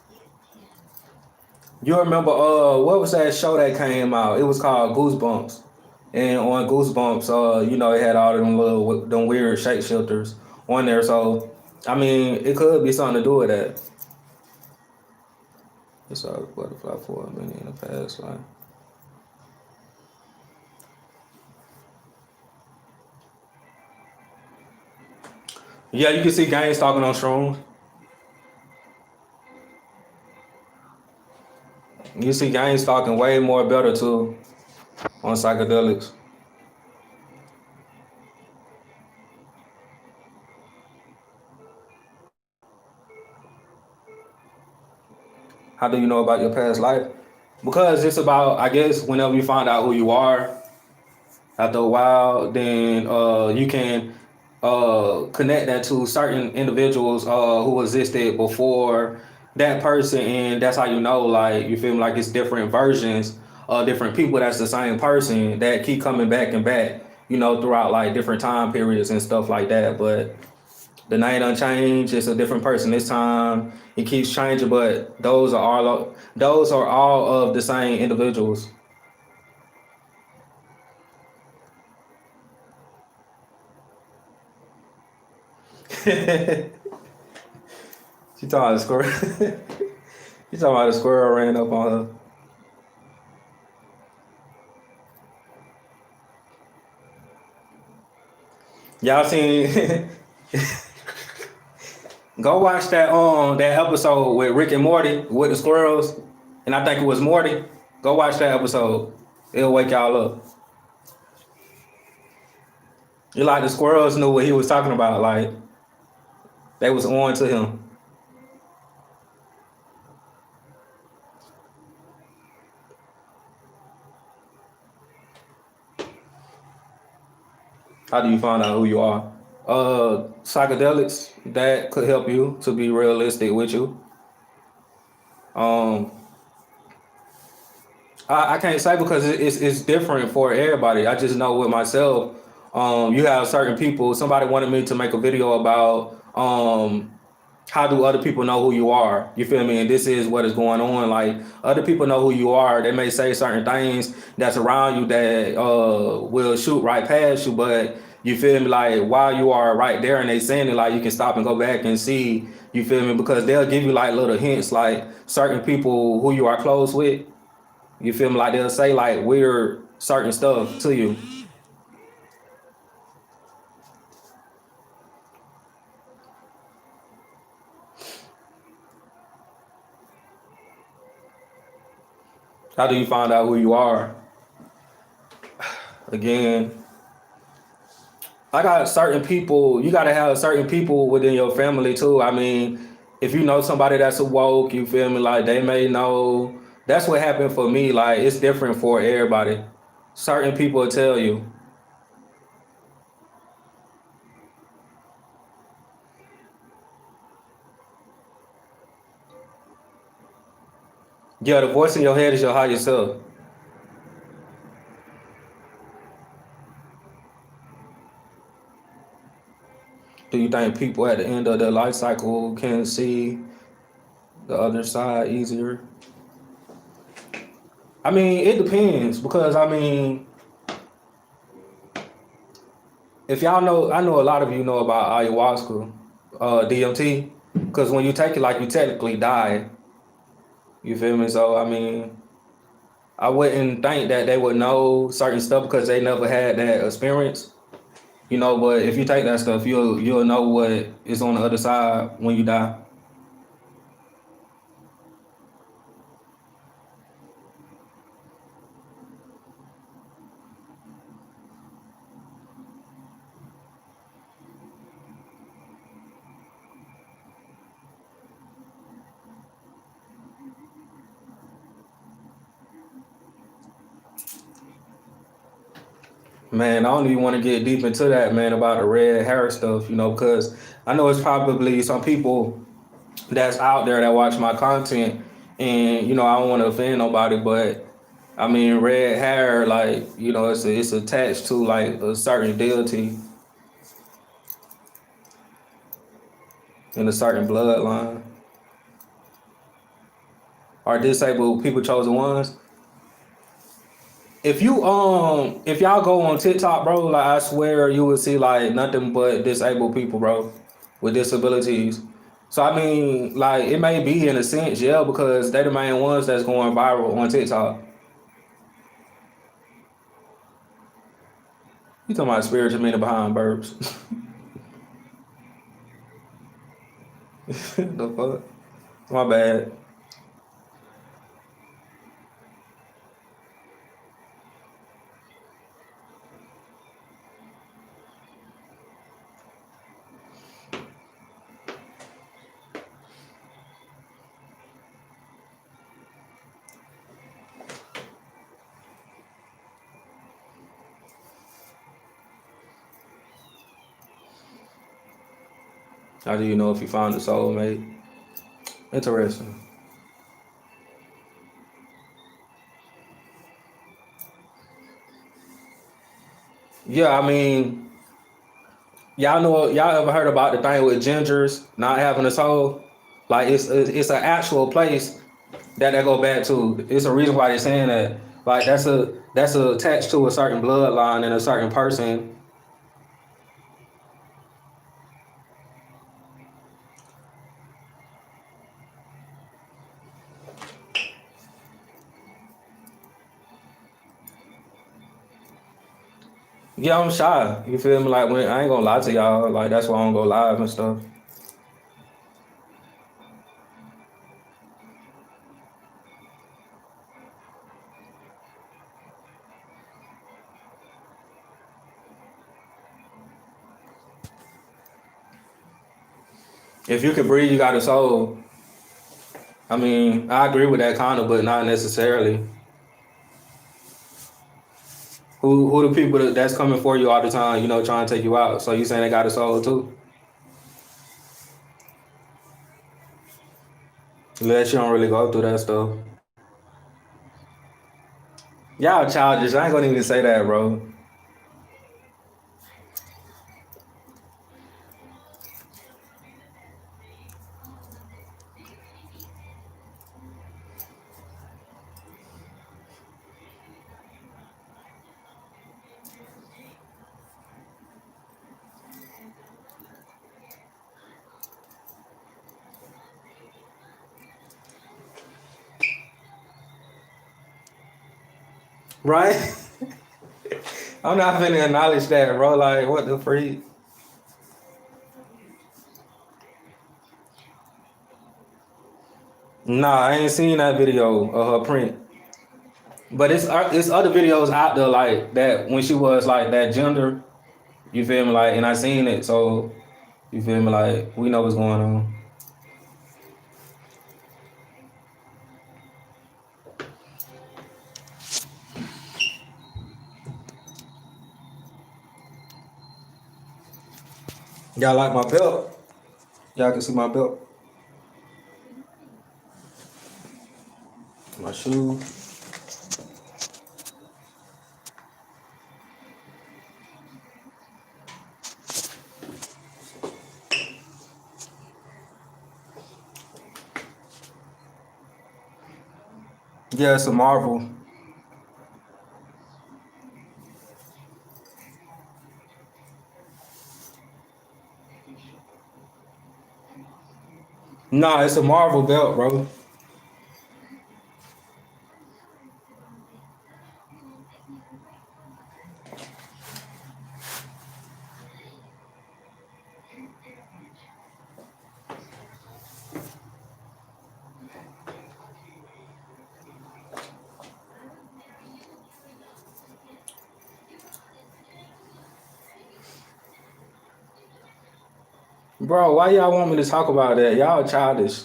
S1: You remember what was that show that came out? It was called Goosebumps. And on Goosebumps, it had all of them weird shapeshifters on there. So I mean, it could be something to do with that. It's a butterfly for a minute in the past life. Yeah, you can see Gaines talking on shrooms. You see Gaines talking way more better too on psychedelics. How do you know about your past life? Because it's about, I guess, whenever you find out who you are, after a while, then you can connect that to certain individuals who existed before that person, and that's how you know, like you feel me, like it's different versions of different people that's the same person that keep coming back and back, throughout like different time periods and stuff like that. But the name unchanged, it's a different person this time. It keeps changing, but those are all of the same individuals. She talking about the squirrel. She talking about the squirrel ran up on her. Y'all seen? Go watch that episode with Rick and Morty with the squirrels, and I think it was Morty. Go watch that episode. It'll wake y'all up. You like the squirrels knew what he was talking about. Like they was on to him. How do you find out who you are? Psychedelics that could help you to be realistic with you. Um, I can't say because it's different for everybody. I just know with myself, you have certain people. Somebody wanted me to make a video about how do other people know who you are? You feel me? And this is what is going on. Like other people know who you are. They may say certain things that's around you that will shoot right past you, but you feel me? Like while you are right there and they saying it, like you can stop and go back and see. You feel me? Because they'll give you like little hints, like certain people who you are close with. You feel me? Like they'll say like weird certain stuff to you. How do you find out who you are? Again, I got certain people. You gotta have certain people within your family too. I mean, if you know somebody that's awoke, you feel me? Like they may know. That's what happened for me. Like it's different for everybody. Certain people will tell you. Yeah, the voice in your head is your higher self. Do you think people at the end of their life cycle can see the other side easier? I mean, it depends because I mean, if y'all know, I know a lot of you know about ayahuasca, DMT, because when you take it, like you technically die. You feel me? So I mean, I wouldn't think that they would know certain stuff because they never had that experience. You know, but if you take that stuff, you'll know what is on the other side when you die. Man, I don't even want to get deep into that, man, about the red hair stuff, you know, because I know it's probably some people that's out there that watch my content, and you know, I don't want to offend nobody, but I mean, red hair, like you know, it's attached to like a certain deity in a certain bloodline. Are disabled people chosen ones? If y'all go on TikTok, bro, like I swear you would see like nothing but disabled people, bro, with disabilities. So I mean, like it may be in a sense, yeah, because they're the main ones that's going viral on TikTok. You talking about spiritual meaning behind burps? The fuck? My bad. How do you know if you found a soulmate? Interesting. Yeah, I mean, y'all ever heard about the thing with gingers not having a soul? Like it's an actual place that they go back to. It's a reason why they're saying that. Like that's attached to a certain bloodline and a certain person. Yeah, I'm shy. You feel me? Like when I ain't gonna lie to y'all. Like that's why I don't go live and stuff. If you can breathe, you got a soul. I mean, I agree with that kind of, but not necessarily. Who the people that's coming for you all the time? You know, trying to take you out. So you saying they got a soul too? Unless you don't really go through that stuff. Y'all childish. I ain't gonna even say that, bro. Right? I'm not finna acknowledge that, bro. Like, what the freak? Nah, I ain't seen that video of her print. But it's other videos out there like that when she was like that gender. You feel me? Like, and I seen it, so you feel me? Like, we know what's going on. Y'all like my belt? Y'all can see my belt. My shoe. Yeah, it's a Marvel. Nah, it's a Marvel belt, bro. Bro, why y'all want me to talk about that? Y'all childish.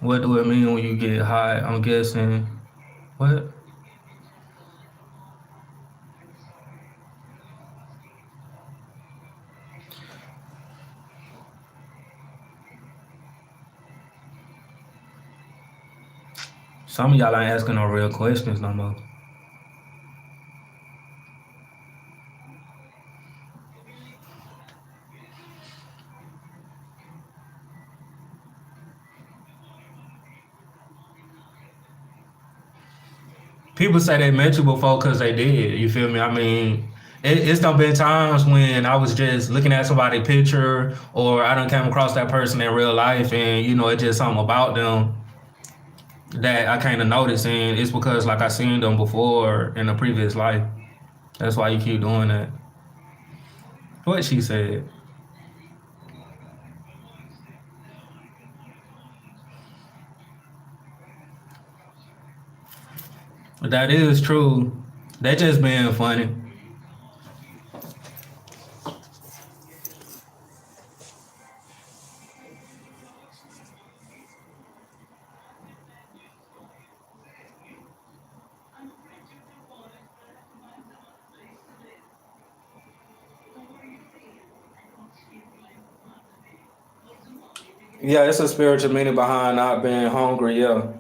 S1: What do it mean when you get high? I'm guessing. What? Some of y'all ain't asking no real questions no more. People say they met you before because they did. You feel me? I mean, it's done been times when I was just looking at somebody's picture or I done came across that person in real life and, it's just something about them that I kind of noticed. And it's because, like, I seen them before in a previous life. That's why you keep doing that. What she said. That is true. They just being funny. Yeah, it's a spiritual meaning behind not being hungry. Yeah.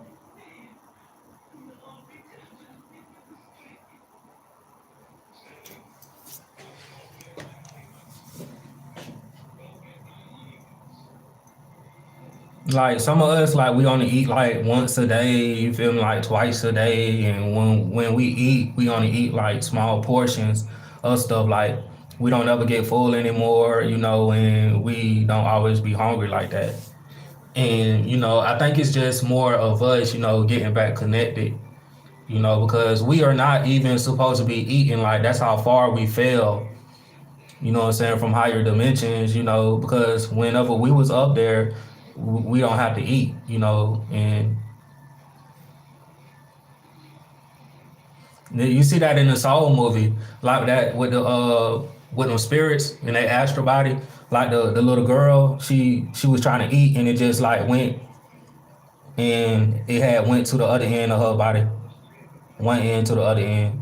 S1: Like some of us, like we only eat like once a day. You feel me? Like twice a day, and when we eat, we only eat like small portions of stuff. Like we don't ever get full anymore, and we don't always be hungry like that. And I think it's just more of us, getting back connected. Because we are not even supposed to be eating. Like that's how far we fell. You know what I'm saying, from higher dimensions, because whenever we was up there, we don't have to eat, and you see that in the Soul movie, like that with them spirits in their astral body, like the little girl, she was trying to eat and it just like went and it had went to the other end of her body, one end to the other end.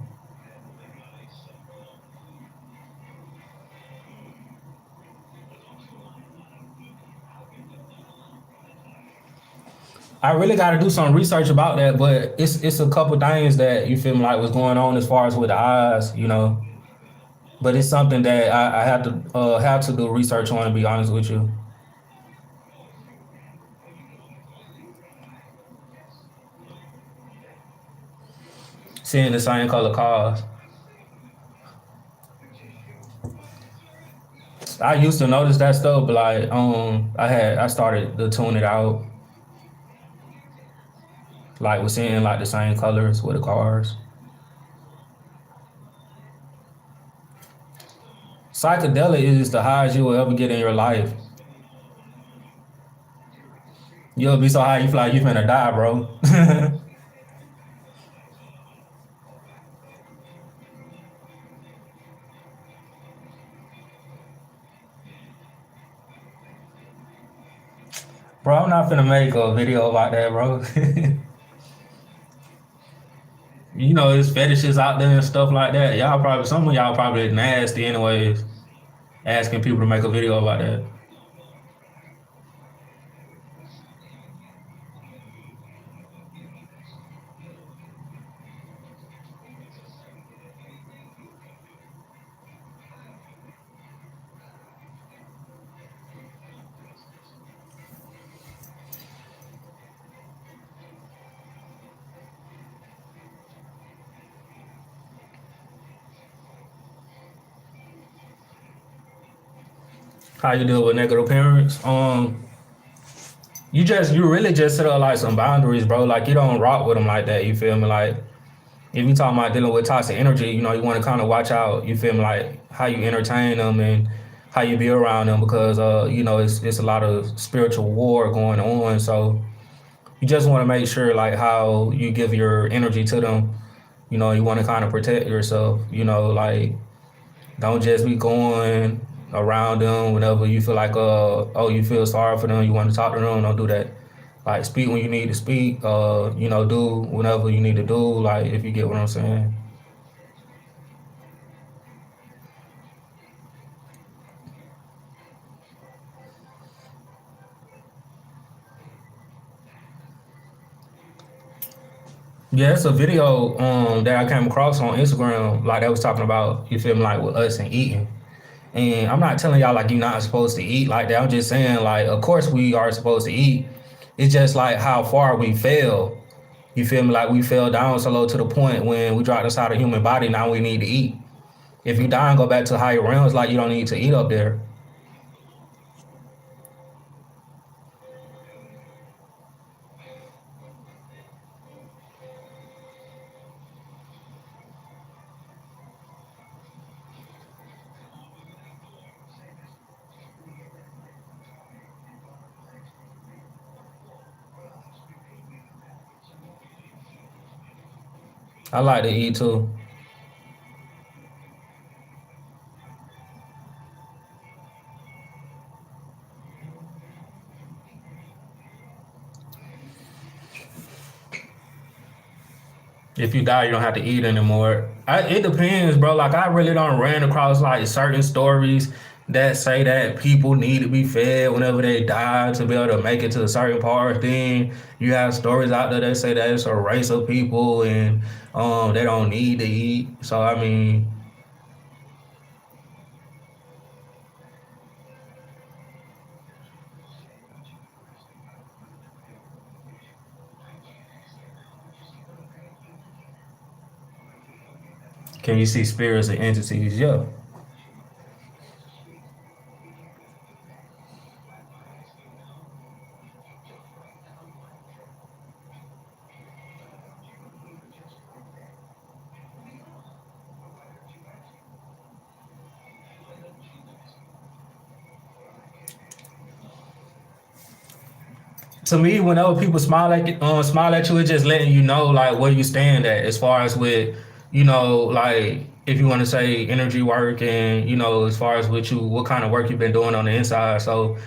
S1: I really got to do some research about that, but it's a couple things that you feel me like was going on as far as with the eyes, but it's something that I have to do research on, to be honest with you. Seeing the same color cars. I used to notice that stuff, but like I started to tune it out. Like we're seeing like the same colors with the cars. Psychedelic is the highest you will ever get in your life. You'll be so high you feel like you finna die, bro. Bro, I'm not finna make a video about that, bro. You know, there's fetishes out there and stuff like that. Y'all probably, some of y'all probably nasty anyways, asking people to make a video about that. How you deal with negative parents? You really just set up like some boundaries, bro. Like you don't rock with them like that. You feel me? Like if you talking about dealing with toxic energy, you know, you want to kind of watch out. You feel me? Like how you entertain them and how you be around them because you know, it's a lot of spiritual war going on. So you just want to make sure like how you give your energy to them. You know, you want to kind of protect yourself. You know, like don't just be going around them whenever you feel like oh you feel sorry for them, you want to talk to them, don't do that. Like speak when you need to speak, you know, do whenever you need to do, like if you get what I'm saying. Yeah, it's a video that I came across on Instagram, like they was talking about, you feel me, like with us and eating. And I'm not telling y'all like you're not supposed to eat like that. I'm just saying like of course we are supposed to eat. It's just like how far we fell. You feel me? Like we fell down so low to the point when we dropped inside a human body, now we need to eat. If you die and go back to higher realms, like you don't need to eat up there. I like to eat too. If you die, you don't have to eat anymore. It depends, bro. Like I really don't ran across like certain stories that say that people need to be fed whenever they die to be able to make it to a certain part. Then you have stories out there that say that it's a race of people and they don't need to eat. So I mean, can you see spirits and entities? Yeah. To me, whenever people smile at you, it's just letting you know like where you stand at as far as with, you know, like if you want to say energy work and you know as far as what kind of work you've been doing on the inside. So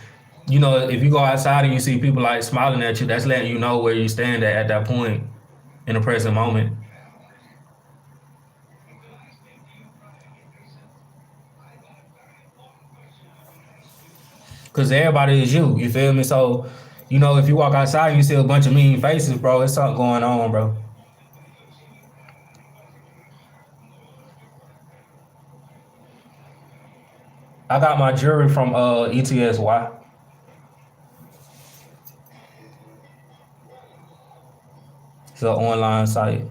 S1: you know if you go outside and you see people like smiling at you, that's letting you know where you stand at that point in the present moment. Because everybody is you. You feel me? So you know if you walk outside and you see a bunch of mean faces, bro, it's something going on, bro. I got my jewelry from ETSY. It's an online site.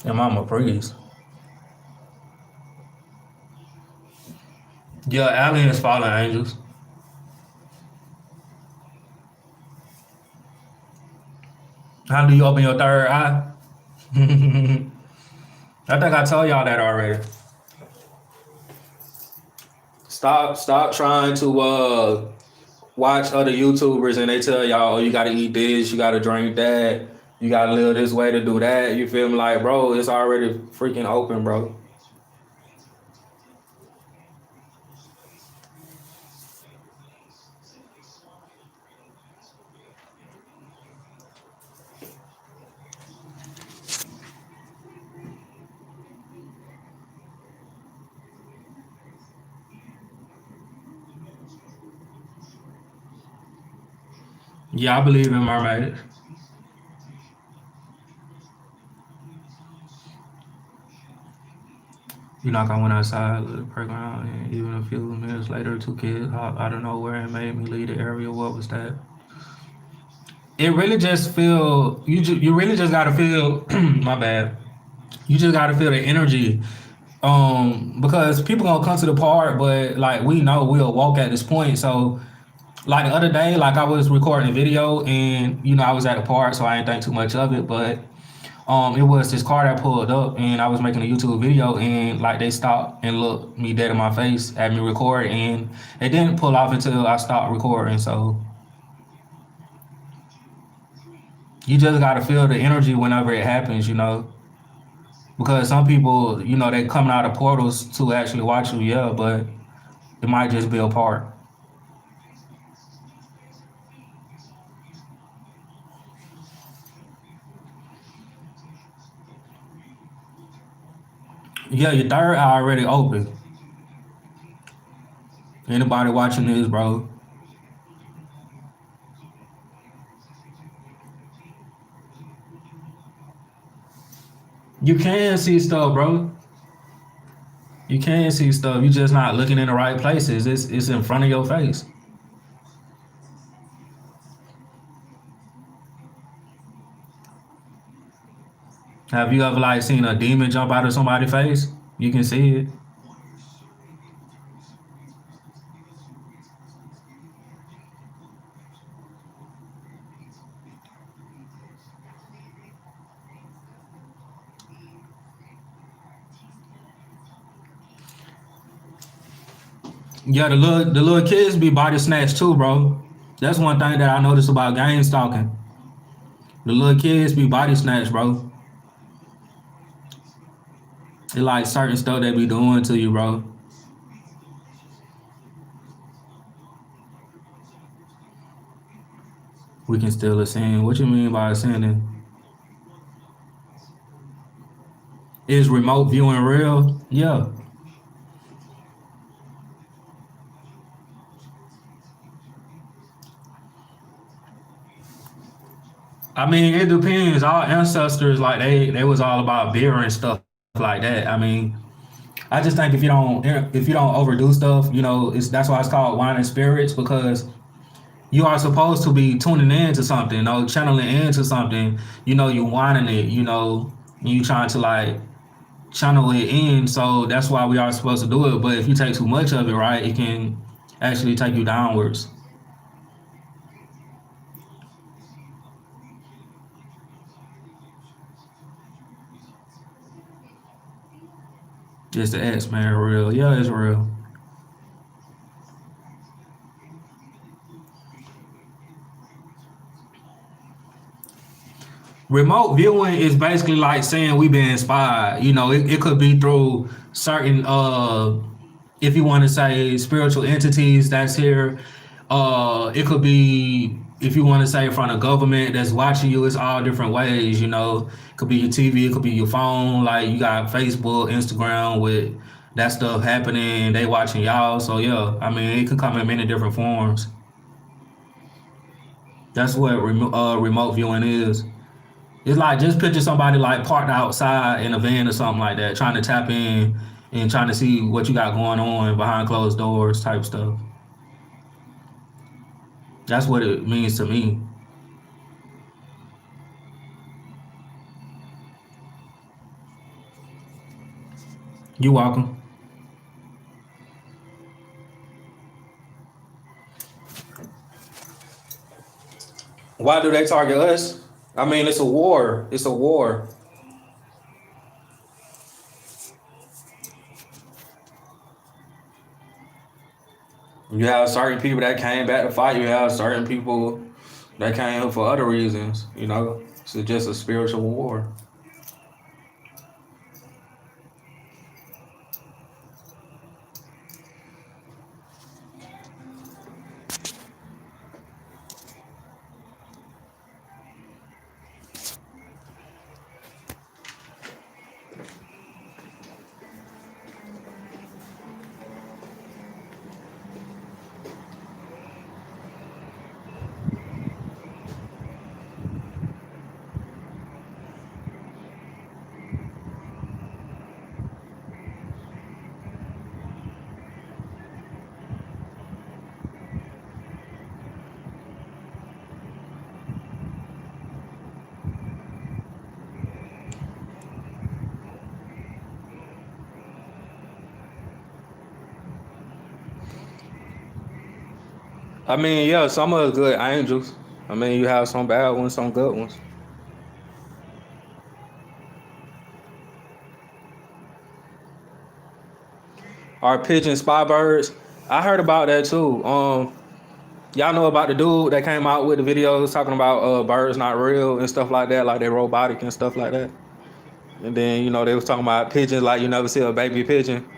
S1: And I'm a priest. Yeah, aliens, fallen angels. How do you open your third eye? I think I told y'all that already. Stop trying to watch other YouTubers and they tell y'all, oh, you gotta eat this, you gotta drink that, you gotta live this way to do that. You feel me? Like, bro, it's already freaking open, bro. Yeah, I believe in mermaids. You know, like I went outside of the playground, and even a few minutes later, two kids hopped out of nowhere and made me leave the area. What was that? It really just feel you really just gotta feel my bad. You just gotta feel the energy. Because people gonna come to the park, but like we know we'll walk at this point. So like the other day, like I was recording a video and I was at the park, so I didn't think too much of it. But it was this car that pulled up and I was making a YouTube video and like they stopped and looked me dead in my face at me record and they didn't pull off until I stopped recording. So you just gotta feel the energy whenever it happens. Because some people, they coming out of portals to actually watch you, yeah, but it might just be a part. Yeah, your third eye already open. Anybody watching this, bro? You can see stuff, bro. You can see stuff. You just not looking in the right places. It's in front of your face. Have you ever like seen a demon jump out of somebody's face? You can see it. Yeah, the little kids be body snatched too, bro. That's one thing that I noticed about game stalking. The little kids be body snatched, bro. It like certain stuff they be doing to you, bro. We can still ascend. What you mean by ascending? Is remote viewing real? Yeah. I mean, it depends. Our ancestors, like they was all about beer and stuff like that. I mean, I just think if you don't overdo stuff, it's that's why it's called wine and spirits because you are supposed to be tuning in to something, channeling into something. You whining it, you trying to like channel it in. So that's why we are supposed to do it. But if you take too much of it, right, it can actually take you downwards. Just the X man, real. Yeah, it's real. Remote viewing is basically like saying we've been inspired. It could be through certain if you want to say spiritual entities that's here. It could be if you want to say from the government that's watching you. It's all different ways. It could be your TV, it could be your phone. Like you got Facebook, Instagram with that stuff happening. They watching y'all. So yeah, I mean it could come in many different forms. That's what remote viewing is. It's like just picture somebody like parked outside in a van or something like that, trying to tap in and trying to see what you got going on behind closed doors type stuff. That's what it means to me. You welcome. Why do they target us? I mean, it's a war. It's a war. You have certain people that came back to fight. You have certain people that came for other reasons. It's just a spiritual war. I mean, yeah, some are good angels. I mean, you have some bad ones, some good ones. Are pigeons spy birds? I heard about that too. Y'all know about the dude that came out with the videos talking about birds not real and stuff like that, like they're robotic and stuff like that. And then they was talking about pigeons like you never see a baby pigeon.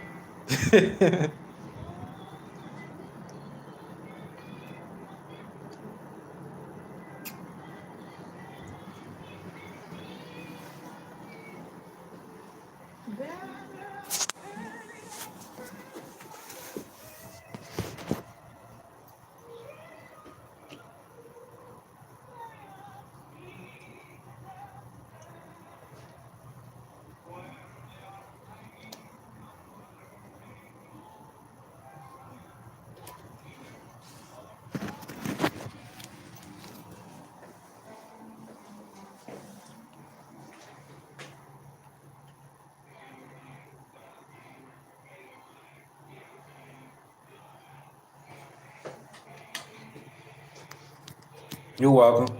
S1: You're welcome.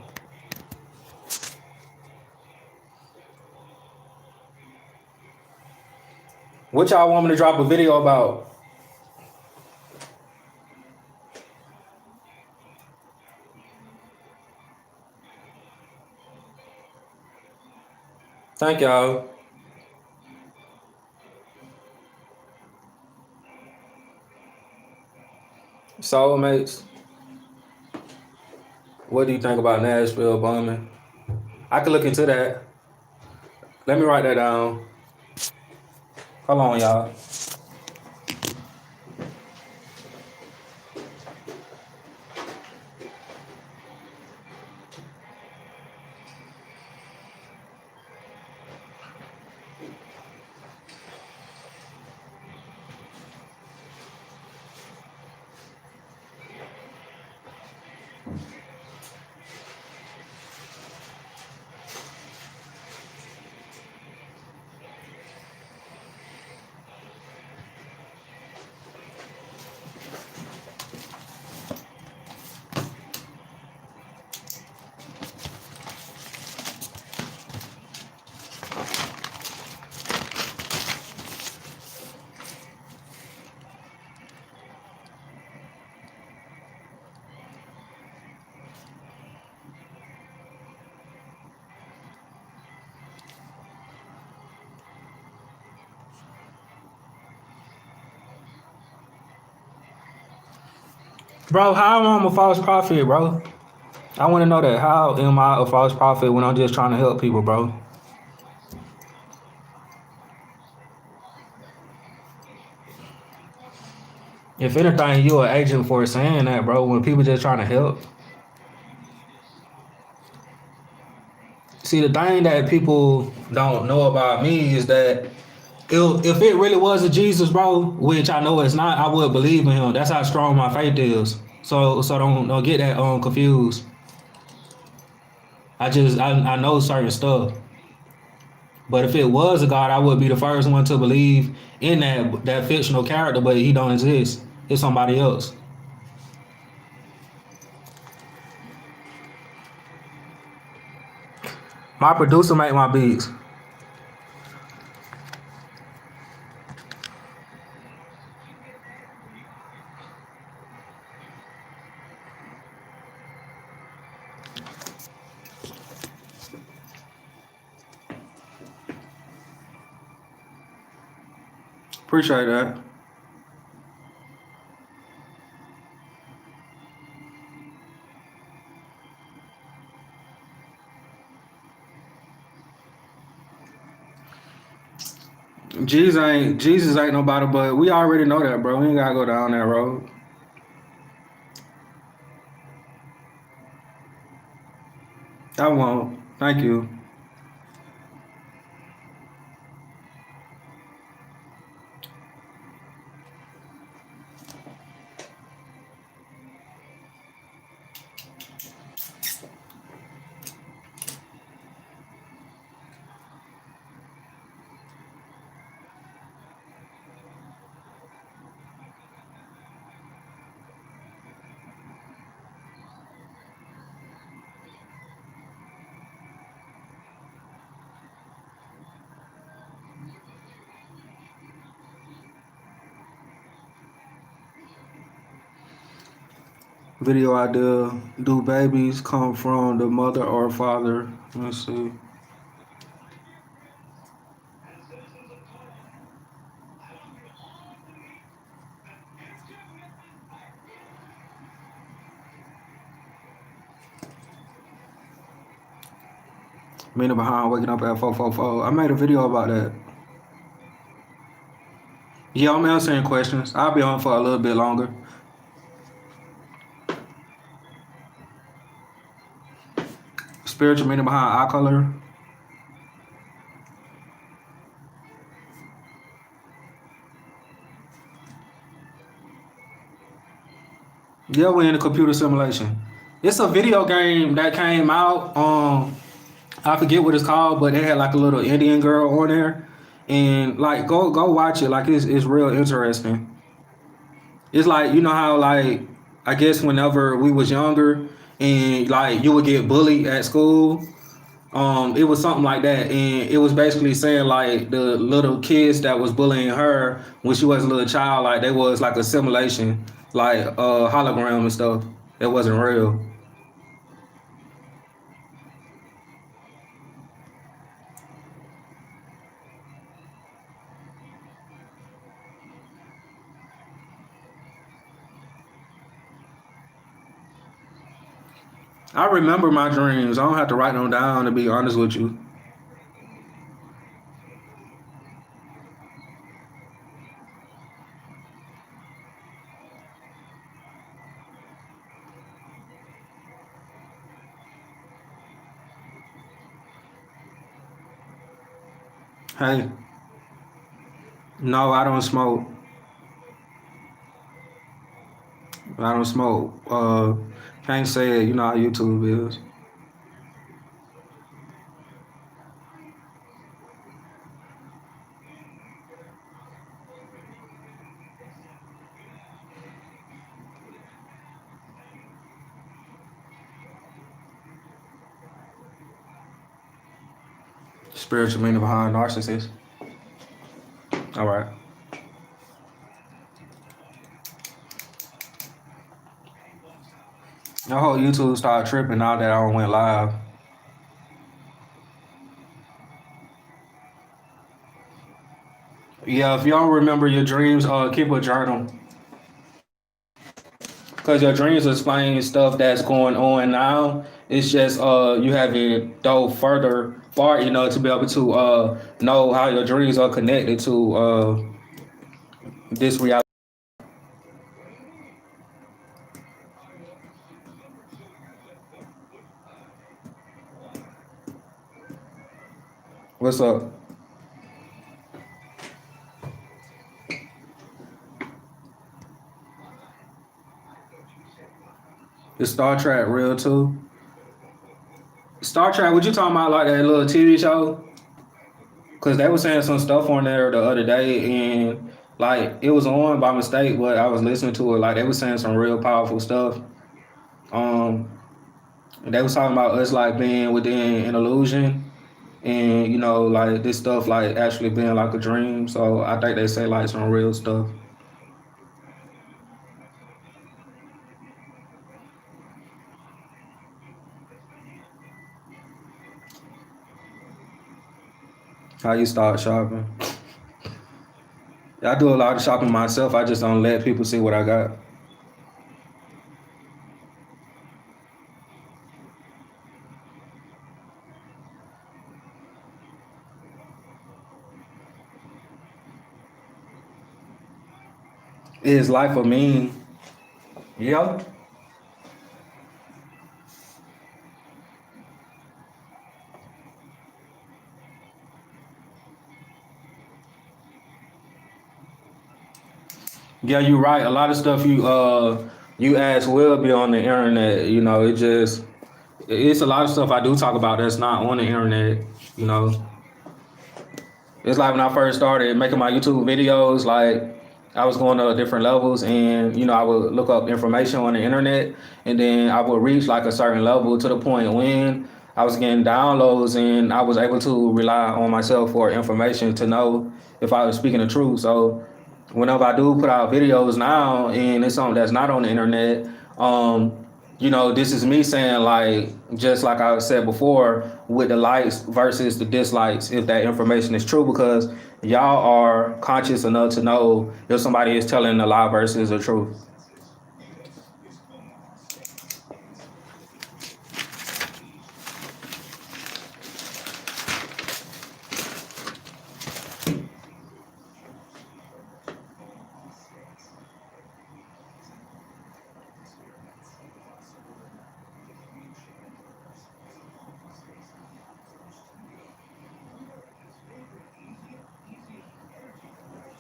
S1: What y'all want me to drop a video about? Thank y'all. Soulmates. What do you think about Nashville bombing? I could look into that. Let me write that down. Hold on, y'all. Bro, how am I a false prophet, bro? I want to know that. How am I a false prophet when I'm just trying to help people, bro? If anything, you an agent for saying that, bro. When people just trying to help. See, the thing that people don't know about me is that if it really was a Jesus, bro, which I know it's not, I would believe in him. That's how strong my faith is. So don't get that confused. I know certain stuff. But if it was a God, I would be the first one to believe in that fictional character, but he don't exist. It's somebody else. My producer make my beats. Appreciate that. Jesus ain't nobody, but we already know that, bro. We ain't gotta go down that road. I won't. Thank you. Video idea: do babies come from the mother or father? Let's see. Meaning behind waking up at 4:44. I made a video about that. Yeah, I'm answering questions. I'll be on for a little bit longer. Spiritual meaning behind eye color. Yeah, we're in a computer simulation. It's a video game that came out. I forget what it's called, but it had like a little Indian girl on there, and like go watch it. Like it's real interesting. It's like, you know how, like, I guess whenever we was younger and like you would get bullied at school. It was something like that, and it was basically saying like the little kids that was bullying her when she was a little child, like they was like a simulation, like hologram and stuff. It wasn't real. I remember my dreams. I don't have to write them down, to be honest with you. Hey, no, I don't smoke. I don't smoke. Can't say it. You know how YouTube is. Spiritual meaning behind narcissist. All right. The whole YouTube started tripping now that I went live. Yeah, if y'all remember your dreams, keep a journal. Because your dreams explain stuff that's going on now. It's just you haven't dove far enough to be able to know how your dreams are connected to this reality. What's up? Is Star Trek real too? Star Trek, what you talking about, like that little TV show? Because they were saying some stuff on there the other day, and like it was on by mistake, but I was listening to it. Like they were saying some real powerful stuff. Um, they was talking about us like being within an illusion, and like this stuff like actually being like a dream. So I think they say like some real stuff. How you start shopping? I do a lot of shopping myself. I just don't let people see what I got. Is life a mean? Yeah. Yeah, you're right. A lot of stuff you ask will be on the internet. It's a lot of stuff I do talk about that's not on the internet. You know, it's like when I first started making my YouTube videos, like I was going to different levels, and I would look up information on the internet, and then I would reach like a certain level to the point when I was getting downloads, and I was able to rely on myself for information to know if I was speaking the truth. So whenever I do put out videos now, and it's something that's not on the internet, Um, this is me saying like just like I said before with the likes versus the dislikes, if that information is true, because y'all are conscious enough to know if somebody is telling a lie versus the truth.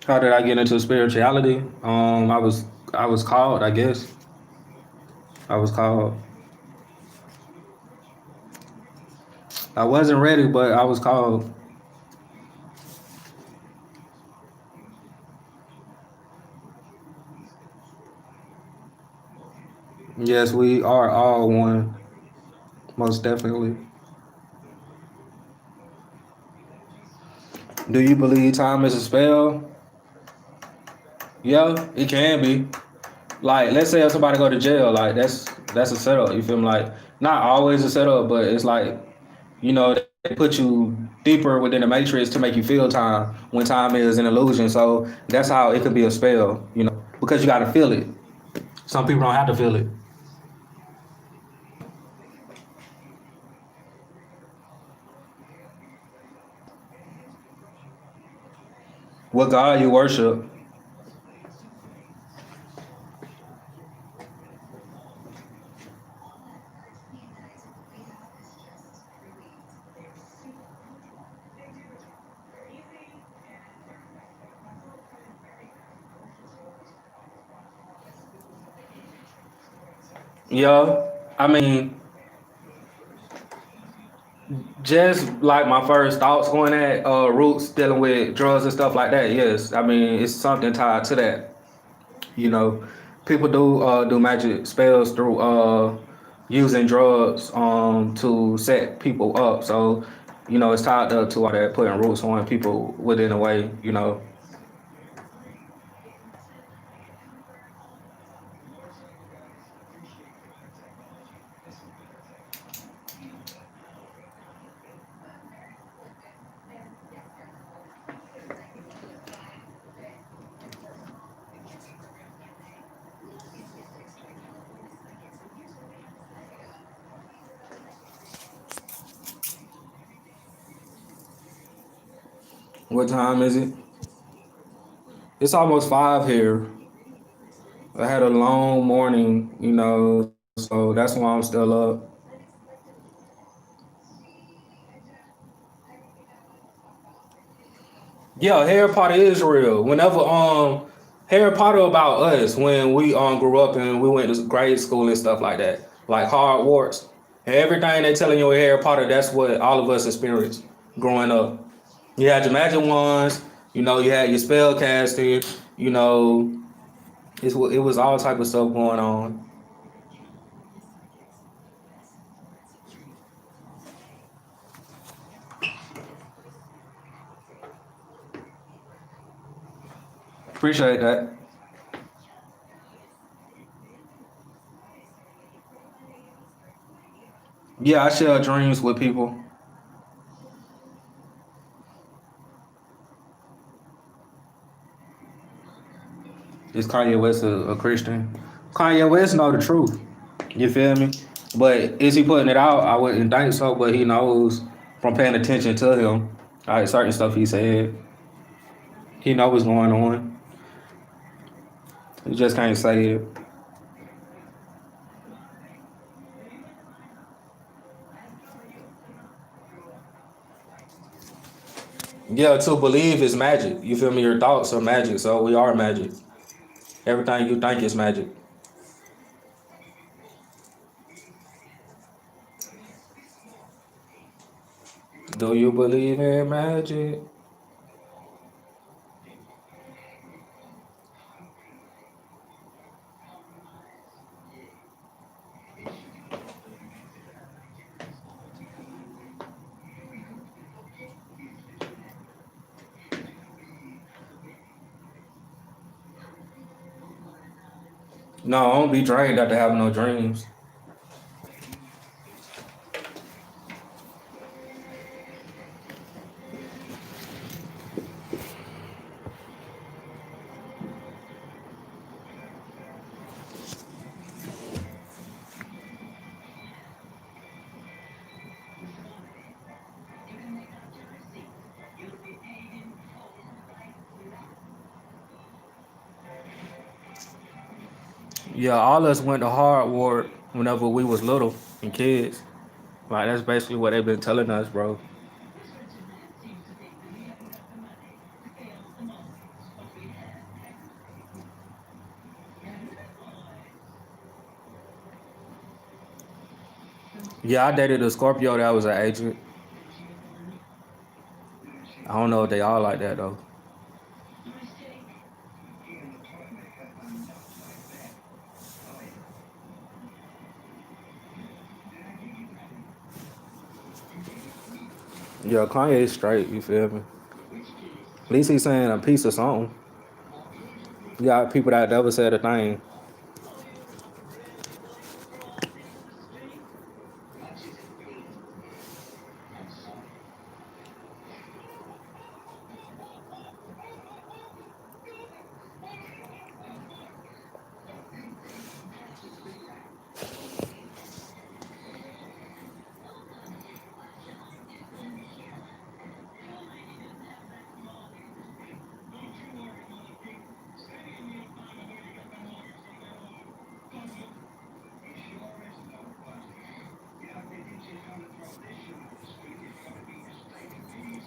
S1: How did I get into spirituality? I was called, I guess. I was called. I wasn't ready, but I was called. Yes, we are all one, most definitely. Do you believe time is a spell? Yeah, it can be. Like, let's say if somebody go to jail, like that's a setup. You feel me? Like, not always a setup, but it's like, they put you deeper within the matrix to make you feel time when time is an illusion. So that's how it could be a spell, because you got to feel it. Some people don't have to feel it. What God you worship? Yeah, I mean, just like my first thoughts going at roots dealing with drugs and stuff like that. Yes, I mean it's something tied to that. You know, people do magic spells through using drugs to set people up. So it's tied up to all that, putting roots on people within a way. What time is it? It's almost 5 here. I had a long morning, so that's why I'm still up. Yeah, Harry Potter is real. Whenever Harry Potter about us when we grew up and we went to grade school and stuff like that, like Hogwarts. Everything they telling you in Harry Potter, that's what all of us experienced growing up. You had your magic wands, you had your spell casting, you know, it was all type of stuff going on. Appreciate that. Yeah, I share dreams with people. Is Kanye West a Christian? Kanye West know the truth. You feel me? But is he putting it out? I wouldn't think so, but he knows from paying attention to him. Like certain stuff he said. He know what's going on. He just can't say it. Yeah, to believe is magic. You feel me? Your thoughts are magic, so we are magic. Everything you think is magic. Do you believe in magic? No, I don't be drained after having no dreams. Yeah, all us went to hard ward whenever we was little and kids. Like that's basically what they've been telling us, bro. Yeah, I dated a Scorpio that was an agent. I don't know if they all like that though. Yeah, Kanye is straight, you feel me? At least he's saying a piece of something. You got people that never said a thing.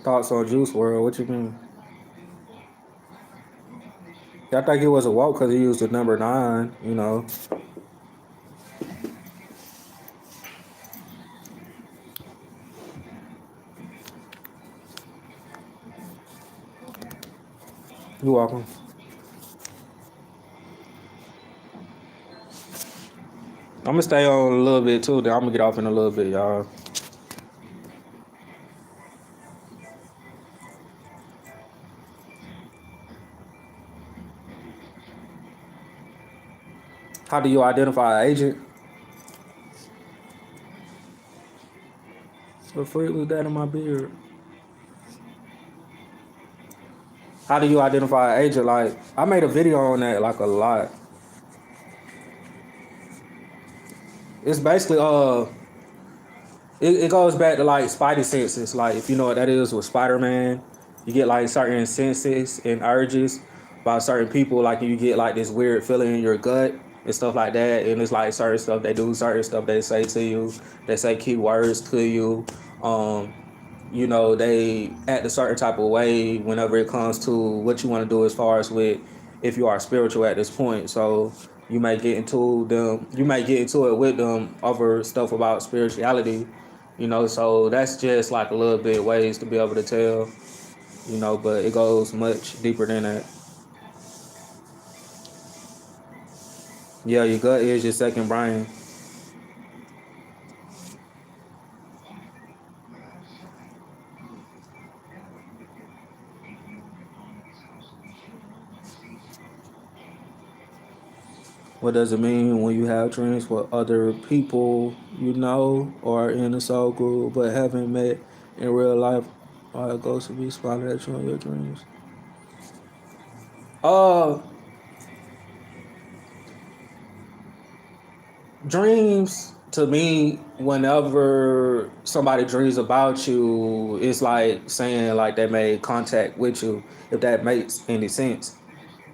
S1: Thoughts on Juice World, what you mean? I think it was a walk because he used the number 9, you know. You welcome. I'm gonna stay on a little bit too, then I'm gonna get off in a little bit, y'all. How do you identify an agent? What fruit was that in my beard? How do you identify an agent? Like, I made a video on that like a lot. It's basically it goes back to like spidey senses. Like if you know what that is with Spider-Man, you get like certain senses and urges by certain people. Like you get like this weird feeling in your gut and stuff like that. And it's like certain stuff they do, certain stuff they say to you. They say key words to you. Um, you know, they act a certain type of way whenever it comes to what you want to do as far as with if you are spiritual at this point. So you might get into it with them over stuff about spirituality, you know, so that's just like a little bit ways to be able to tell, you know, but it goes much deeper than that. Yeah, your gut is your second brain. What does it mean when you have dreams with other people you know or in a soul group but haven't met in real life? Or a ghost will be spotted at you in your dreams. Uh, Dreams to me, whenever somebody dreams about you, it's like saying like they made contact with you, if that makes any sense.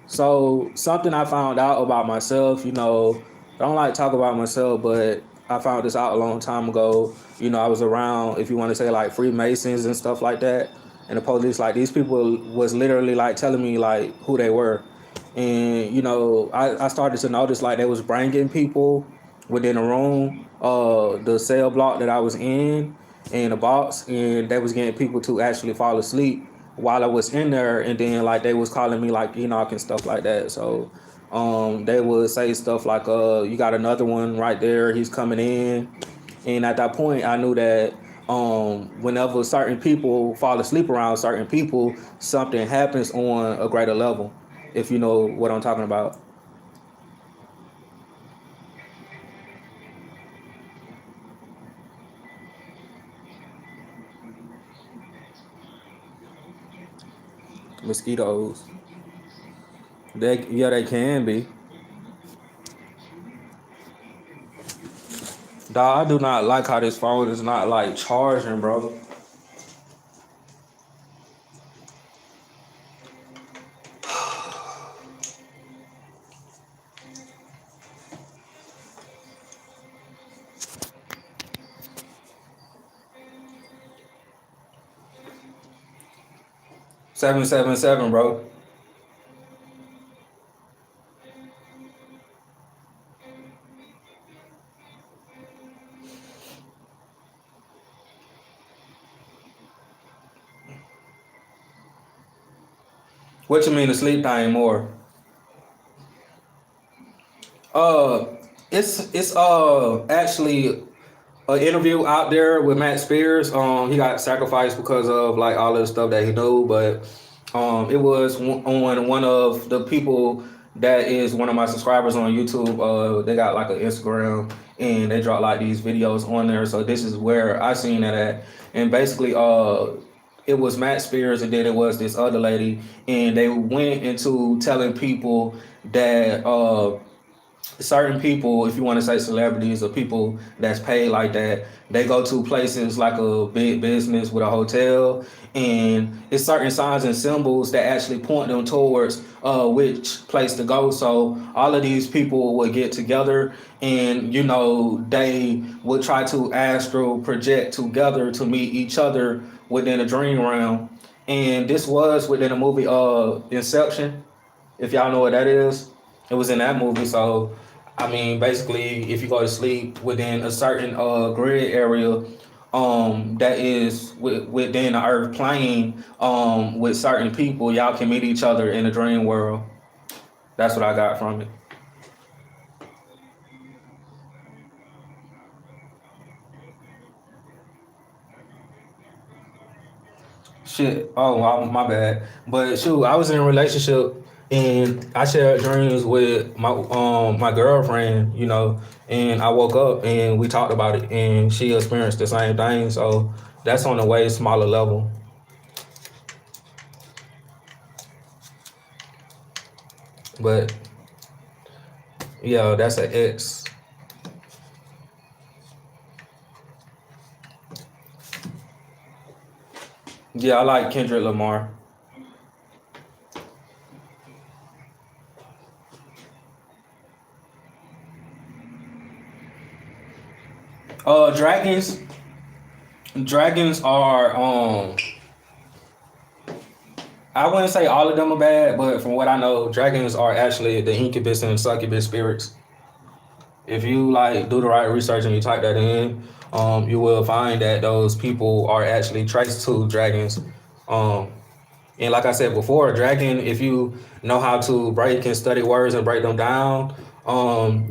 S1: So something I found out about myself, you know, I don't like to talk about myself, but I found this out a long time ago. You know, I was around, if you want to say like Freemasons and stuff like that, and the police, like these people was literally like telling me like who they were, and you know, I started to notice like they was bringing people within a room, the cell block that I was in a box, and they was getting people to actually fall asleep while I was in there, and then like they was calling me like Enoch and stuff like that. So they would say stuff like you got another one right there, he's coming in. And at that point I knew that whenever certain people fall asleep around certain people, something happens on a greater level, if you know what I'm talking about. Mosquitoes. They can be. Dog, I do not like how this phone is not like charging, bro. 777, bro. What you mean the sleep time more? Uh, it's actually an interview out there with Matt Spears. He got sacrificed because of like all of the stuff that he knew, but it was on one of the people that is one of my subscribers on YouTube. They got like an Instagram and they drop like these videos on there. So this is where I seen that at, and basically, it was Matt Spears and then it was this other lady, and they went into telling people that certain people, if you want to say celebrities or people that's paid like that, they go to places like a big business with a hotel, and it's certain signs and symbols that actually point them towards which place to go. So all of these people would get together, and they would try to astral project together to meet each other within a dream realm. And this was within the movie Inception, if y'all know what that is. It was in that movie. So I mean, basically, if you go to sleep within a certain grid area, that is within the earth plane, with certain people, y'all can meet each other in the dream world. That's what I got from it. Shit. Oh, wow, my bad. But shoot, I was in a relationship and I shared dreams with my girlfriend, and I woke up and we talked about it and she experienced the same thing. So that's on a way smaller level. But yeah, that's an X. Yeah, I like Kendrick Lamar. Dragons. Dragons are I wouldn't say all of them are bad, but from what I know, dragons are actually the incubus and succubus spirits. If you like do the right research and you type that in, you will find that those people are actually traced to dragons. Um, And like I said before, dragon, if you know how to break and study words and break them down,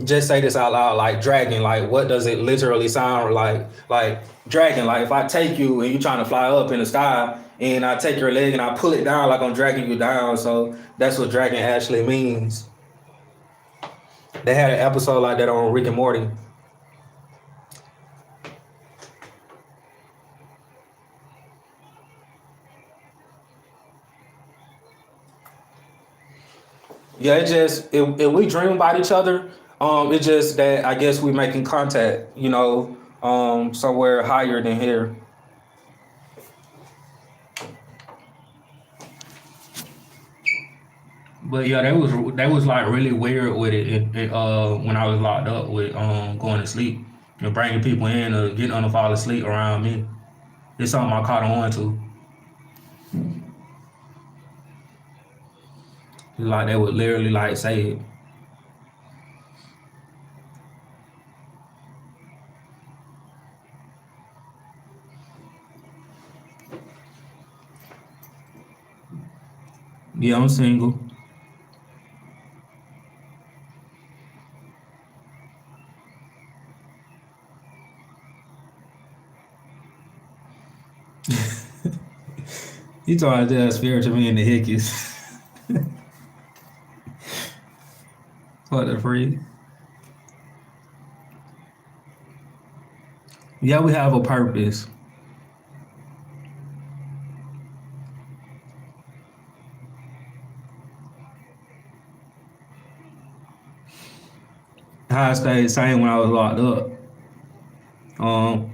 S1: just say this out loud, like dragon, like what does it literally sound like? Like dragon, like if I take you and you trying to fly up in the sky and I take your leg and I pull it down like I'm dragging you down. So that's what dragon actually means. They had an episode like that on Rick and Morty. Yeah, if we dream about each other, it's just that I guess we making contact, somewhere higher than here. But yeah, that was like really weird with when I was locked up with going to sleep and bringing people in or getting them to fall asleep around me. It's something I caught on to. Like they would literally like say it. Yeah, I'm single. You talking about spirit to me in the hickeys. What the freak? Yeah, we have a purpose. how I stayed the same when I was locked up. Um,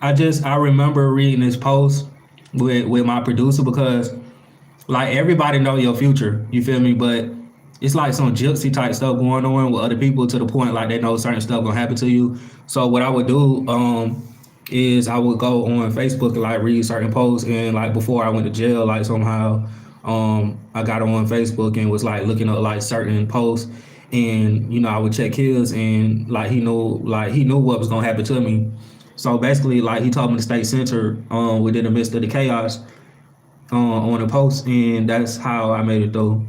S1: I remember reading this post with my producer because like everybody know your future, you feel me? But it's like some gypsy type stuff going on with other people to the point like they know certain stuff gonna happen to you. So what I would do is I would go on Facebook and like read certain posts, and like before I went to jail, like somehow I got on Facebook and was like looking up like certain posts, and I would check his, and like he knew what was gonna happen to me. So basically like he told me to stay centered within the midst of the chaos on a post, and that's how I made it through.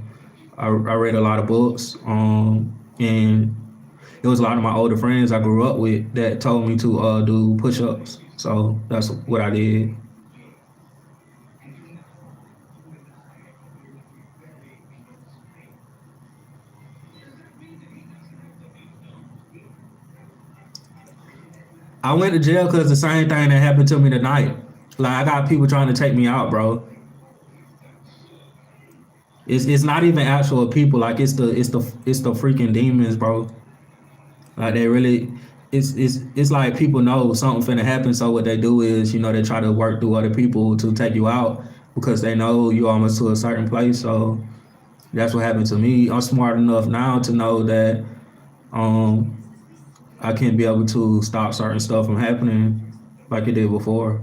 S1: I read a lot of books, and it was a lot of my older friends I grew up with that told me to do push-ups. So that's what I did. I went to jail because the same thing that happened to me tonight. Like I got people trying to take me out, bro. It's not even actual people. Like it's the freaking demons, bro. Like they really, it's like people know something finna happen. So what they do is, they try to work through other people to take you out because they know you almost to a certain place. So that's what happened to me. I'm smart enough now to know that um I can't be able to stop certain stuff from happening like it did before.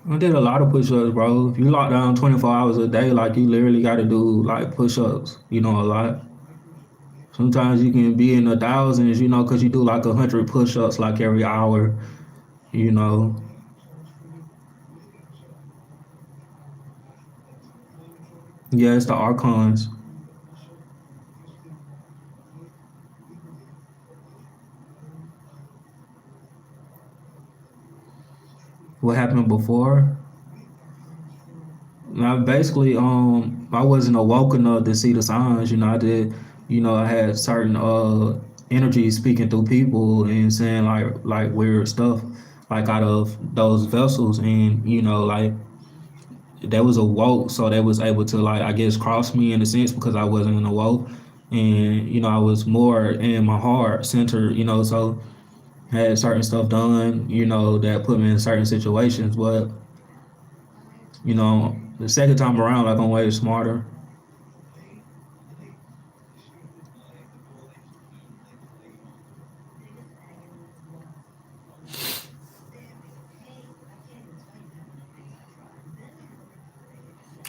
S1: I did a lot of push-ups, bro. If you lock down 24 hours a day, like you literally got to do like push-ups, a lot. Sometimes you can be in the thousands, because you do like 100 push-ups like every hour, you know. Yeah, it's the archons. What happened before? Now, basically, I wasn't awoke enough to see the signs. I did, I had certain energies speaking through people and saying like weird stuff, like out of those vessels, and like that was awoke, so they was able to like I guess cross me in a sense because I wasn't awoke, and I was more in my heart center, so had certain stuff done, that put me in certain situations, but the second time around, like I'm way smarter.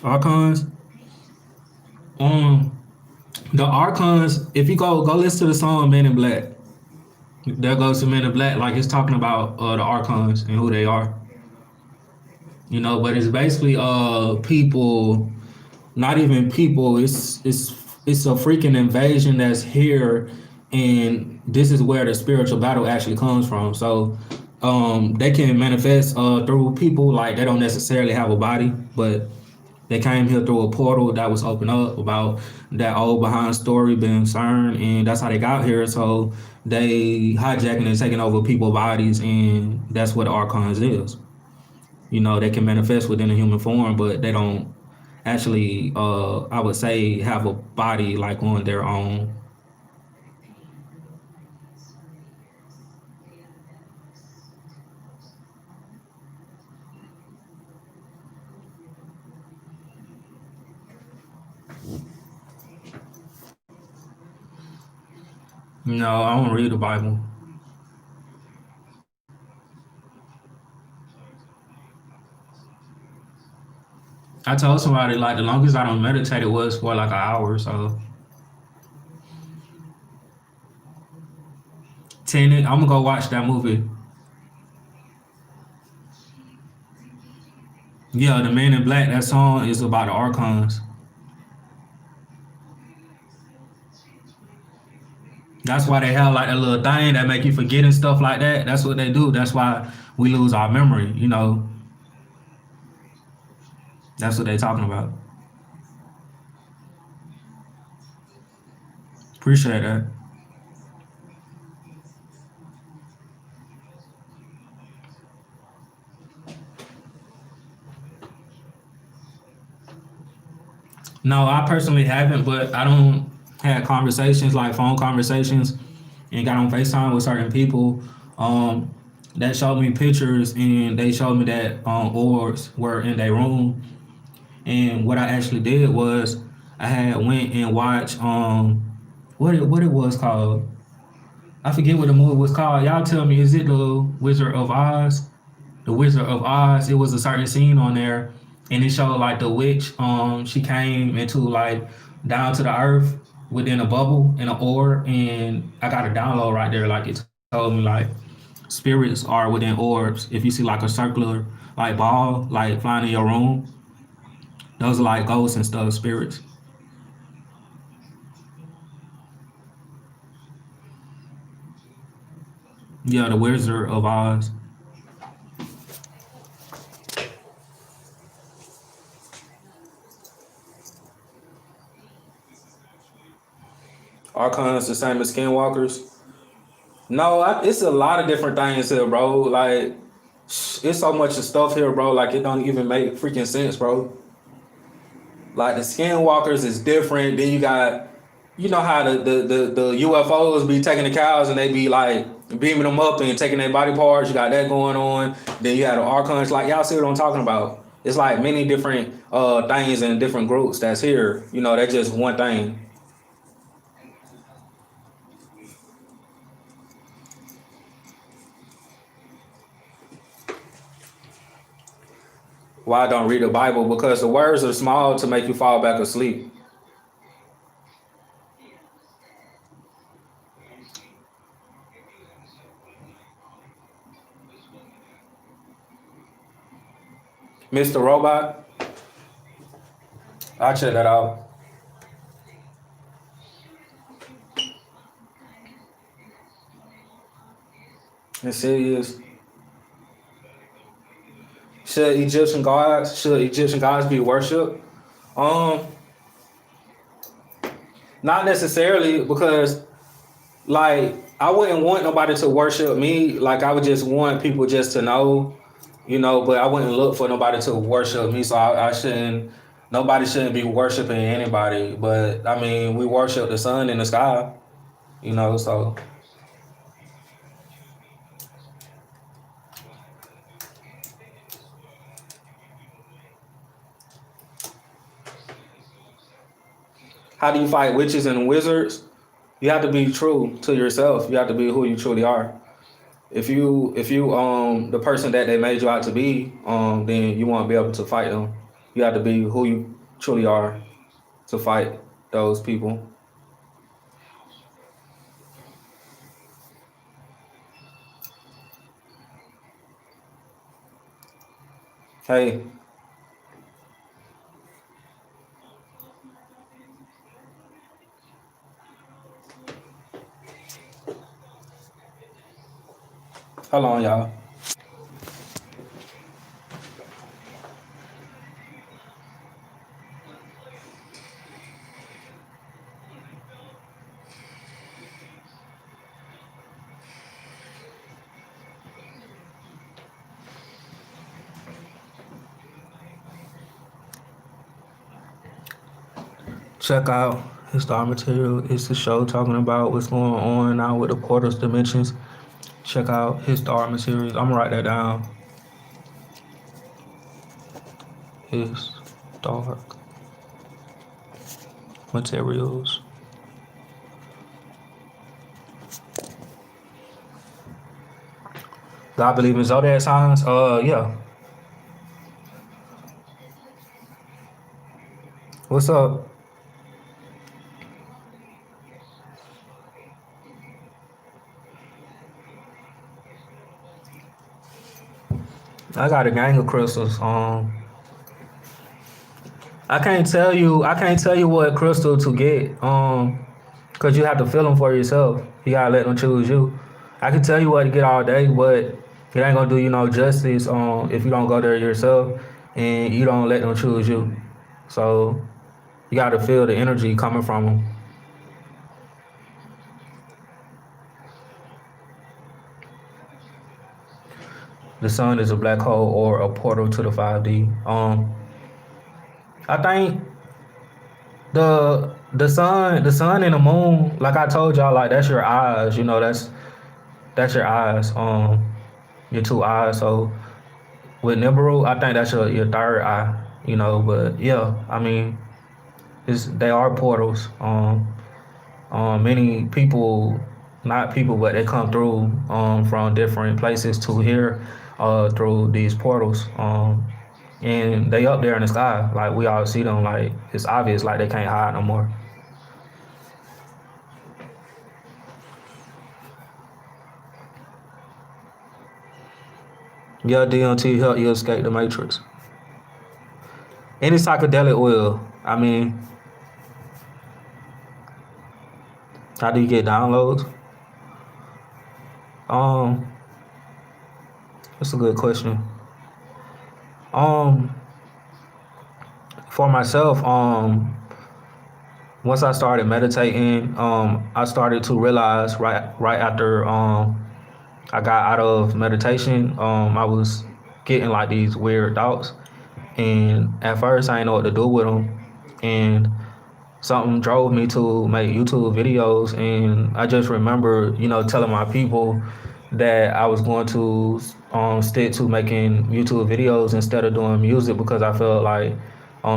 S1: Archons, um, the archons. If you go listen to the song "Men in Black," that goes to Men in Black. Like it's talking about the archons and who they are. But it's basically people, not even people. It's a freaking invasion that's here, and this is where the spiritual battle actually comes from. So they can manifest through people, like they don't necessarily have a body, but they came here through a portal that was opened up about that old behind story being CERN, and that's how they got here. So they hijacking and taking over people's bodies, and that's what the archons is. They can manifest within a human form, but they don't actually, I would say, have a body like on their own. No, I don't read the Bible. I told somebody like the longest I don't meditate it was for like an hour. So Tenet, I'm gonna go watch that movie. Yeah, the Man in Black. That song is about the archons. That's why they have like a little thing that make you forget and stuff like that. That's what they do. That's why we lose our memory. That's what they talking about. Appreciate that. No, I personally haven't, but I don't had conversations like phone conversations and got on FaceTime with certain people um, that showed me pictures and they showed me that orbs were in their room. And what I actually did was I had went and watched what it was called. I forget what the movie was called. Y'all tell me, is it the Wizard of Oz? The Wizard of Oz. It was a certain scene on there, and it showed like the witch. She came into like down to the earth within a bubble in an orb, and I got a download right there. Like it told me like spirits are within orbs. If you see like a circular like ball like flying in your room, those are like ghosts and stuff, spirits. Yeah, the Wizard of Oz. Archons the same as skinwalkers. No, it's a lot of different things here, bro. Like, it's so much of stuff here, bro. Like, it don't even make freaking sense, bro. Like, the skinwalkers is different. Then you got, you know how the UFOs be taking the cows and they be like beaming them up and taking their body parts. You got that going on. Then you got the archons. Like, y'all see what I'm talking about? It's like many different things and different groups that's here. You know, that's just one thing. Why I don't read the Bible? Because the words are small to make you fall back asleep. Mr. Robot, I'll check that out. Insidious. Should Egyptian gods be worshipped? Um, Not necessarily because like I wouldn't want nobody to worship me. Like I would just want people just to know, but I wouldn't look for nobody to worship me. So I shouldn't. Nobody shouldn't be worshiping anybody. But I mean, we worship the sun in the sky. So how do you fight witches and wizards? You have to be true to yourself. You have to be who you truly are. If you the person that they made you out to be, then you won't be able to fight them. You have to be who you truly are to fight those people. Hey, hold on, y'all. Check out his star material. It's the show talking about what's going on now with the quarters dimensions. Check out his star materials. I'm gonna write that down. His dark materials. God believe in zodiac signs. Yeah. What's up? I got a gang of crystals. I can't tell you what crystal to get. Cause you have to feel them for yourself. You gotta let them choose you. I can tell you what to get all day, but it ain't gonna do you no justice. If you don't go there yourself. and you don't let them choose you. So you got to feel the energy coming from them. The sun is a black hole or a portal to the 5D. I think the sun and the moon, like I told y'all, like that's your eyes. You know, that's your eyes. Your two eyes. So with Nibiru, I think that's your third eye. You know, but yeah, I mean, they are portals. Many people, not people, but they come through from different places to here through these portals. And they up there in the sky, like we all see them. Like it's obvious, like they can't hide no more. Yeah, DMT help you escape the matrix. Any psychedelic will. I mean, how do you get downloads? Um, that's a good question. Um, for myself, once I started meditating, I started to realize right after I got out of meditation, I was getting like these weird thoughts, and at first I didn't know what to do with them, and something drove me to make YouTube videos. And I just remember, telling my people that I was going to stick to making YouTube videos instead of doing music because I felt like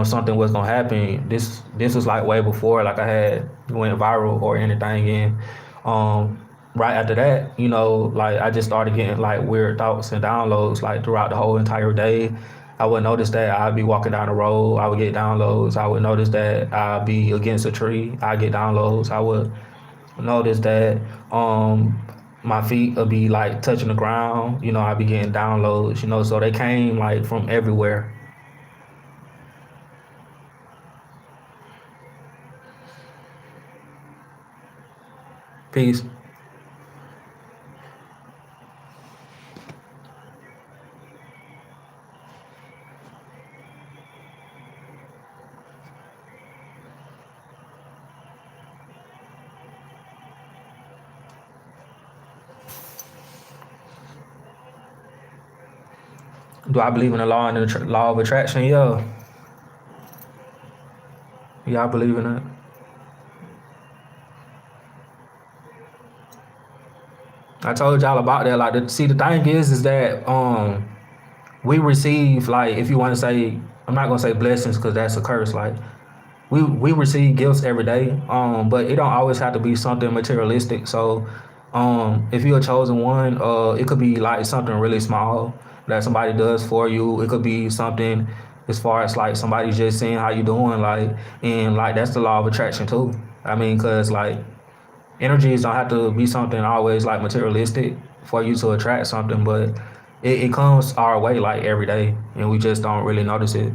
S1: something was gonna happen. This was like way before like I had went viral or anything. And right after that, like I just started getting like weird thoughts and downloads like throughout the whole entire day. I would notice that I'd be walking down the road, I would get downloads. I would notice that I'd be against a tree, I get downloads. I would notice that my feet would be like touching the ground, I'd be getting downloads, so they came like from everywhere. Peace. Do I believe in the law of attraction? Yeah. Yeah, I believe in it. I told y'all about that. Like, see, the thing is that we receive, like, if you want to say, I'm not gonna say blessings because that's a curse. Like, we receive gifts every day, but it don't always have to be something materialistic. So if you're a chosen one, it could be like something really small that somebody does for you. It could be something as far as like somebody just seeing how you doing, like, and like that's the law of attraction too. I mean, because like energies don't have to be something always like materialistic for you to attract something, but it comes our way like every day and we just don't really notice it.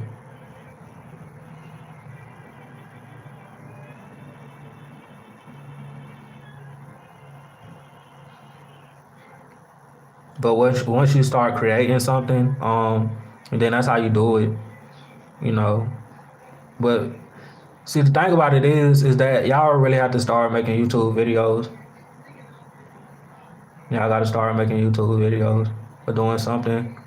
S1: But once you start creating something, and then that's how you do it, you know. But see, the thing about it is that y'all really have to start making YouTube videos. Y'all got to start making YouTube videos or doing something.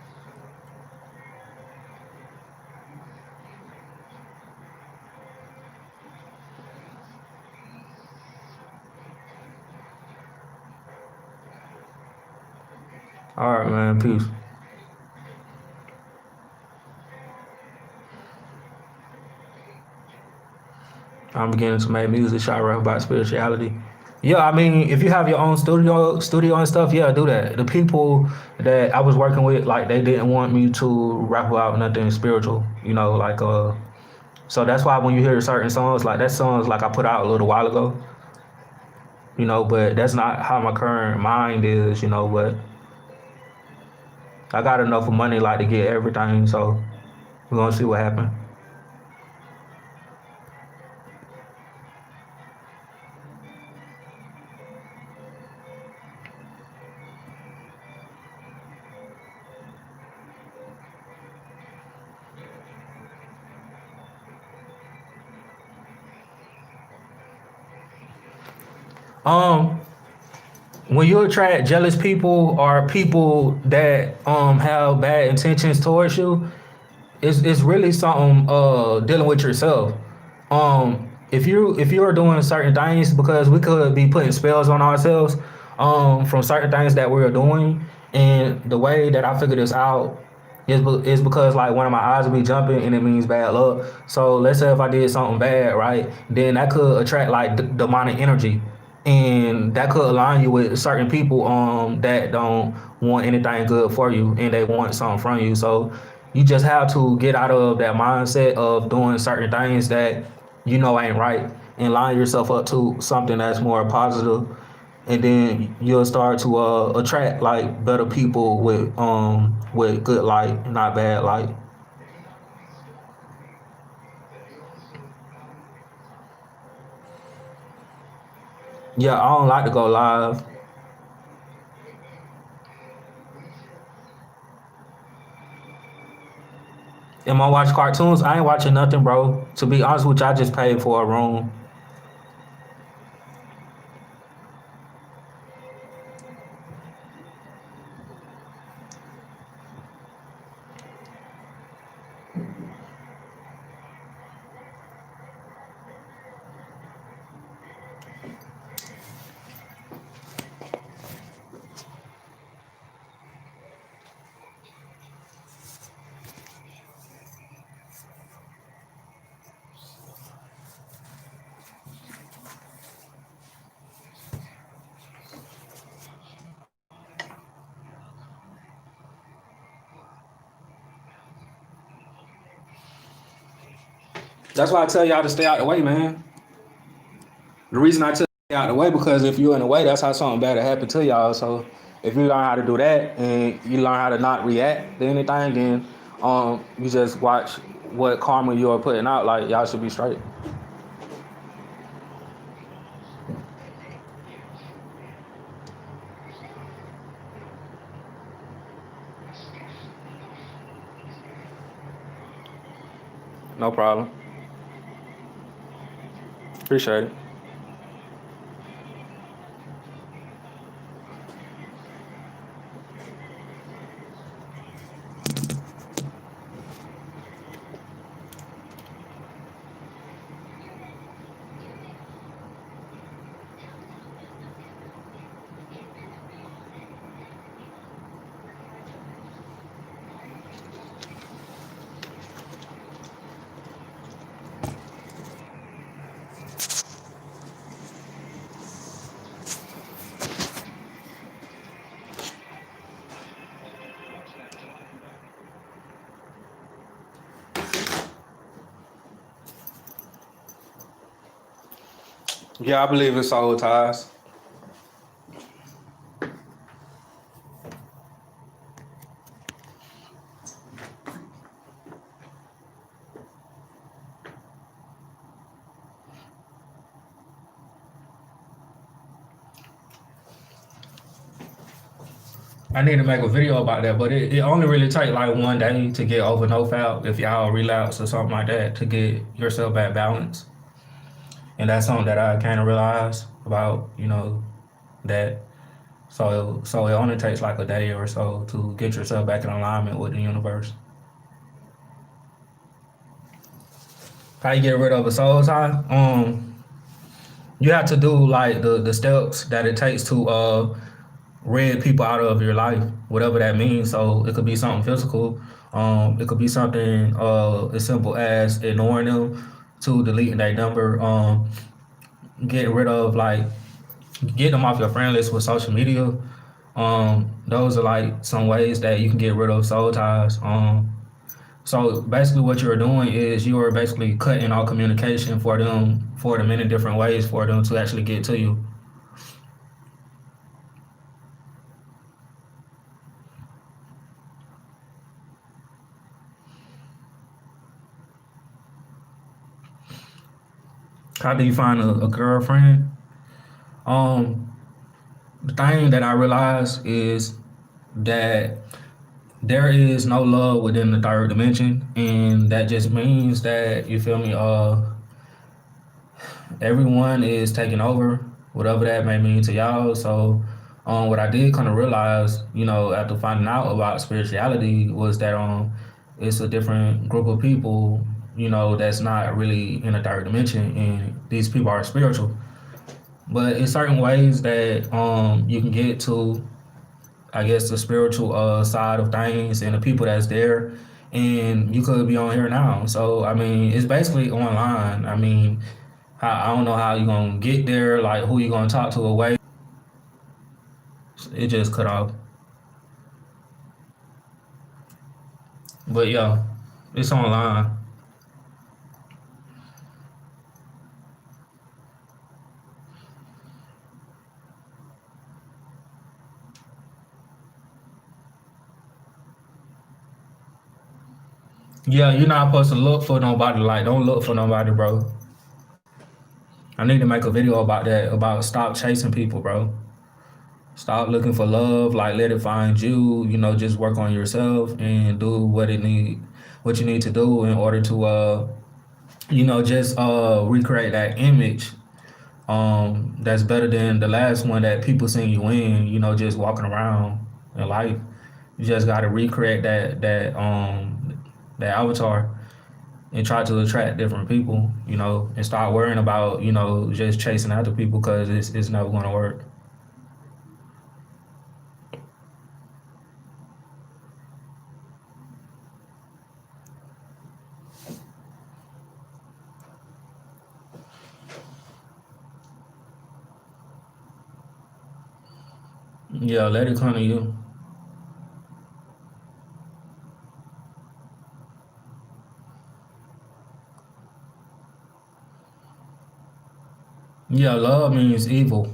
S1: All right, man. Peace. I'm beginning to make music, shout rap about spirituality. Yeah, I mean, if you have your own studio and stuff, yeah, do that. The people that I was working with, like, they didn't want me to rap about nothing spiritual, like so that's why when you hear certain songs, like that songs like I put out a little while ago, but that's not how my current mind is, but I got enough of money like to get everything, so we're gonna see what happens. Um, when you attract jealous people or people that have bad intentions towards you, it's really something dealing with yourself. If you are doing certain things, because we could be putting spells on ourselves from certain things that we're doing. And the way that I figure this out is because like one of my eyes will be jumping and it means bad luck. So let's say if I did something bad, right, then that could attract like demonic energy, and that could align you with certain people that don't want anything good for you and they want something from you. So you just have to get out of that mindset of doing certain things that you know ain't right, and line yourself up to something that's more positive, and then you'll start to attract like better people with good light, not bad light. Yeah, I don't like to go live. Am I watch cartoons? I ain't watching nothing, bro. To be honest with you, I just paid for a room. That's why I tell y'all to stay out the way, man. The reason I tell you to stay out the way, because if you're in the way, that's how something bad will happen to y'all. So if you learn how to do that and you learn how to not react to anything, then you just watch what karma you're putting out. Like y'all should be straight. No problem. Appreciate it. Yeah, I believe in soul ties. I need to make a video about that, but it only really take like 1 day to get over no foul if y'all relapse or something like that to get yourself back balanced. And that's something that I kind of realized about, that. So it only takes like a day or so to get yourself back in alignment with the universe. How you get rid of a soul tie? You have to do like the steps that it takes to rid people out of your life, whatever that means. So it could be something physical. It could be something as simple as ignoring them, to deleting their number. Getting rid of like get them off your friend list with social media. Those are like some ways that you can get rid of soul ties. So basically, what you're doing is you are basically cutting all communication for them in different ways for them to actually get to you. How do you find a girlfriend? Um, the thing that I realize is that there is no love within the third dimension, and that just means that, you feel me, everyone is taking over. whatever that may mean to y'all. So, what I did kind of realize, after finding out about spirituality, was that it's a different group of people, that's not really in a third dimension, and these people are spiritual. But in certain ways that you can get to, I guess, the spiritual side of things and the people that's there, and you could be on here now. So I mean, it's basically online. I mean, I don't know how you gonna get there, like who you gonna talk to away. It just cut off. But yeah, it's online. Yeah, you're not supposed to look for nobody. Like, don't look for nobody, bro. I need to make a video about that. About stop chasing people, bro. Stop looking for love. Like, let it find you. Just work on yourself and do what you need to do in order to just recreate that image that's better than the last one that people seen you in, just walking around in life. You just gotta recreate that avatar and try to attract different people, and start worrying about, just chasing after people because it's never gonna work. Yeah, let it come to you. Yeah, love means evil.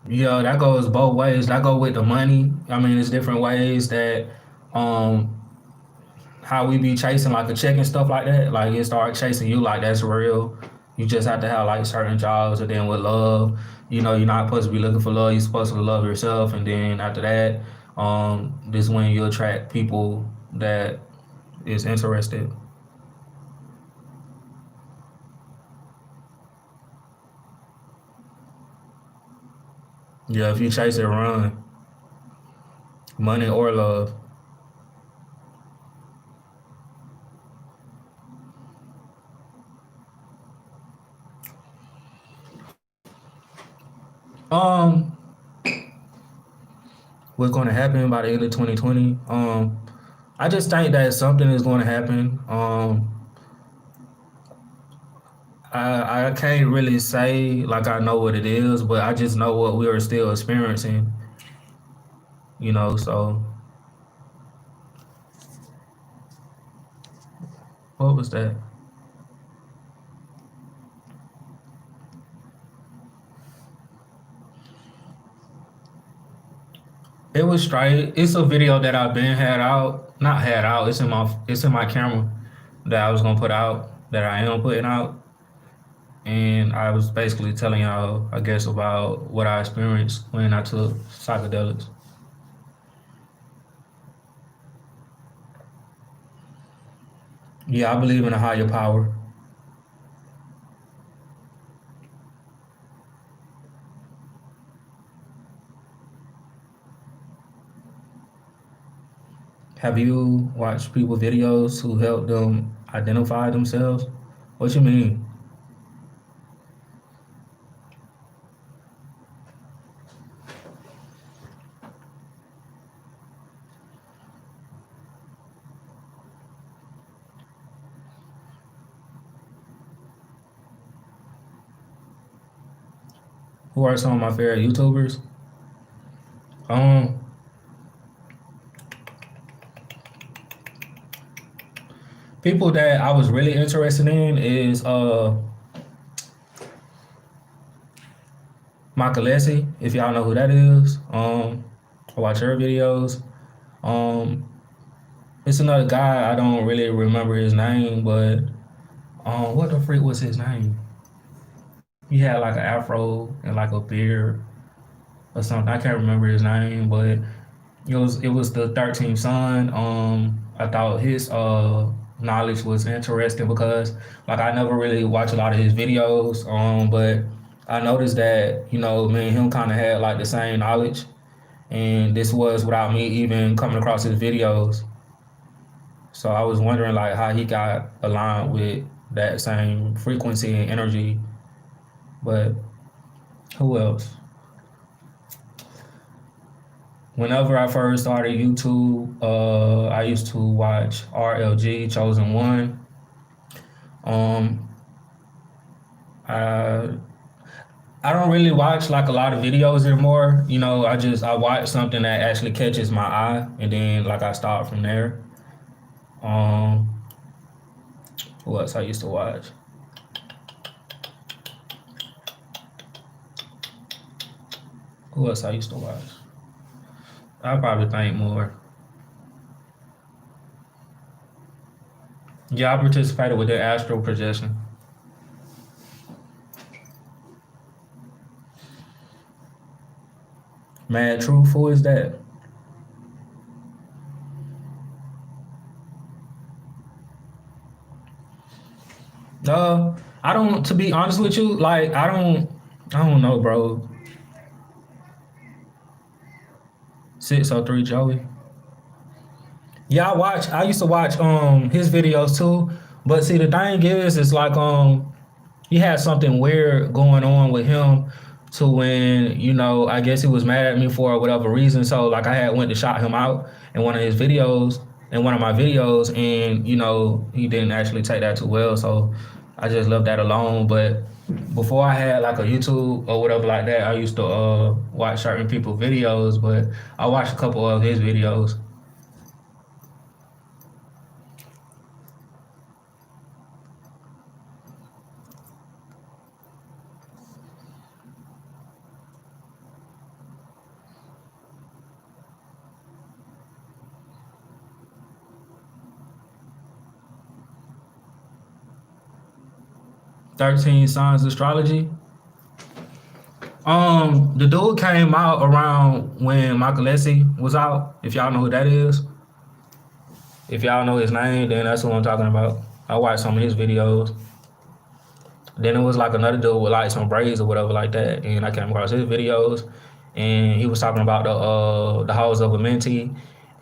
S1: Yeah, that goes both ways. That go with the money. I mean, it's different ways that um how we be chasing like a check and stuff like that. Like it start chasing you like that's real. You just have to have like certain jobs, and then with love, you're not supposed to be looking for love. You're supposed to love yourself, and then after that, this is when you attract people that is interested. Yeah, if you chase it, run. Money or love. Um, what's going to happen by the end of 2020? I just think that something is going to happen. I can't really say like I know what it is, but I just know what we are still experiencing. So what was that? It was straight. It's a video that I've been had out, not had out. It's in my camera that I was gonna put out, that I am putting out, and I was basically telling y'all, I guess, about what I experienced when I took psychedelics. Yeah, I believe in a higher power. Have you watched people videos who help them identify themselves? What you mean? Who are some of my favorite YouTubers? Um, People that I was really interested in is Makalesi, if y'all know who that is. I watch her videos. Um, it's another guy, I don't really remember his name, but what the freak was his name? He had like an afro and like a beard or something. I can't remember his name, but it was the 13th son. I thought his knowledge was interesting because like I never really watched a lot of his videos, but I noticed that, you know, me and him kind of had like the same knowledge, and this was without me even coming across his videos. So I was wondering like how he got aligned with that same frequency and energy. But who else? Whenever I first started YouTube, I used to watch RLG Chosen One. Um, I I don't really watch like a lot of videos anymore. You know, I watch something that actually catches my eye, and then like I start from there. Um, who else I used to watch? Who else I used to watch? I probably think more. Yeah, I participated with the astral projection. Mad Truth, who is that? I don't. To be honest with you, like I don't. I don't know, bro. 603 Joey. Yeah, I used to watch his videos too. But see, the thing is, it's like he had something weird going on with him to when, you know, I guess he was mad at me for whatever reason. So like I had went to shout him out in one of his videos, in one of my videos, and you know he didn't actually take that too well. So I just left that alone. But before I had like a YouTube or whatever like that, I used to watch certain people's videos. But I watched a couple of his videos. 13 Signs Astrology. The dude came out around when Michael Lessie was out. If y'all know who that is, if y'all know his name, then that's who I'm talking about. I watched some of his videos. Then it was like another dude with like some braids or whatever like that, and I came across his videos, and he was talking about the house of a mentee,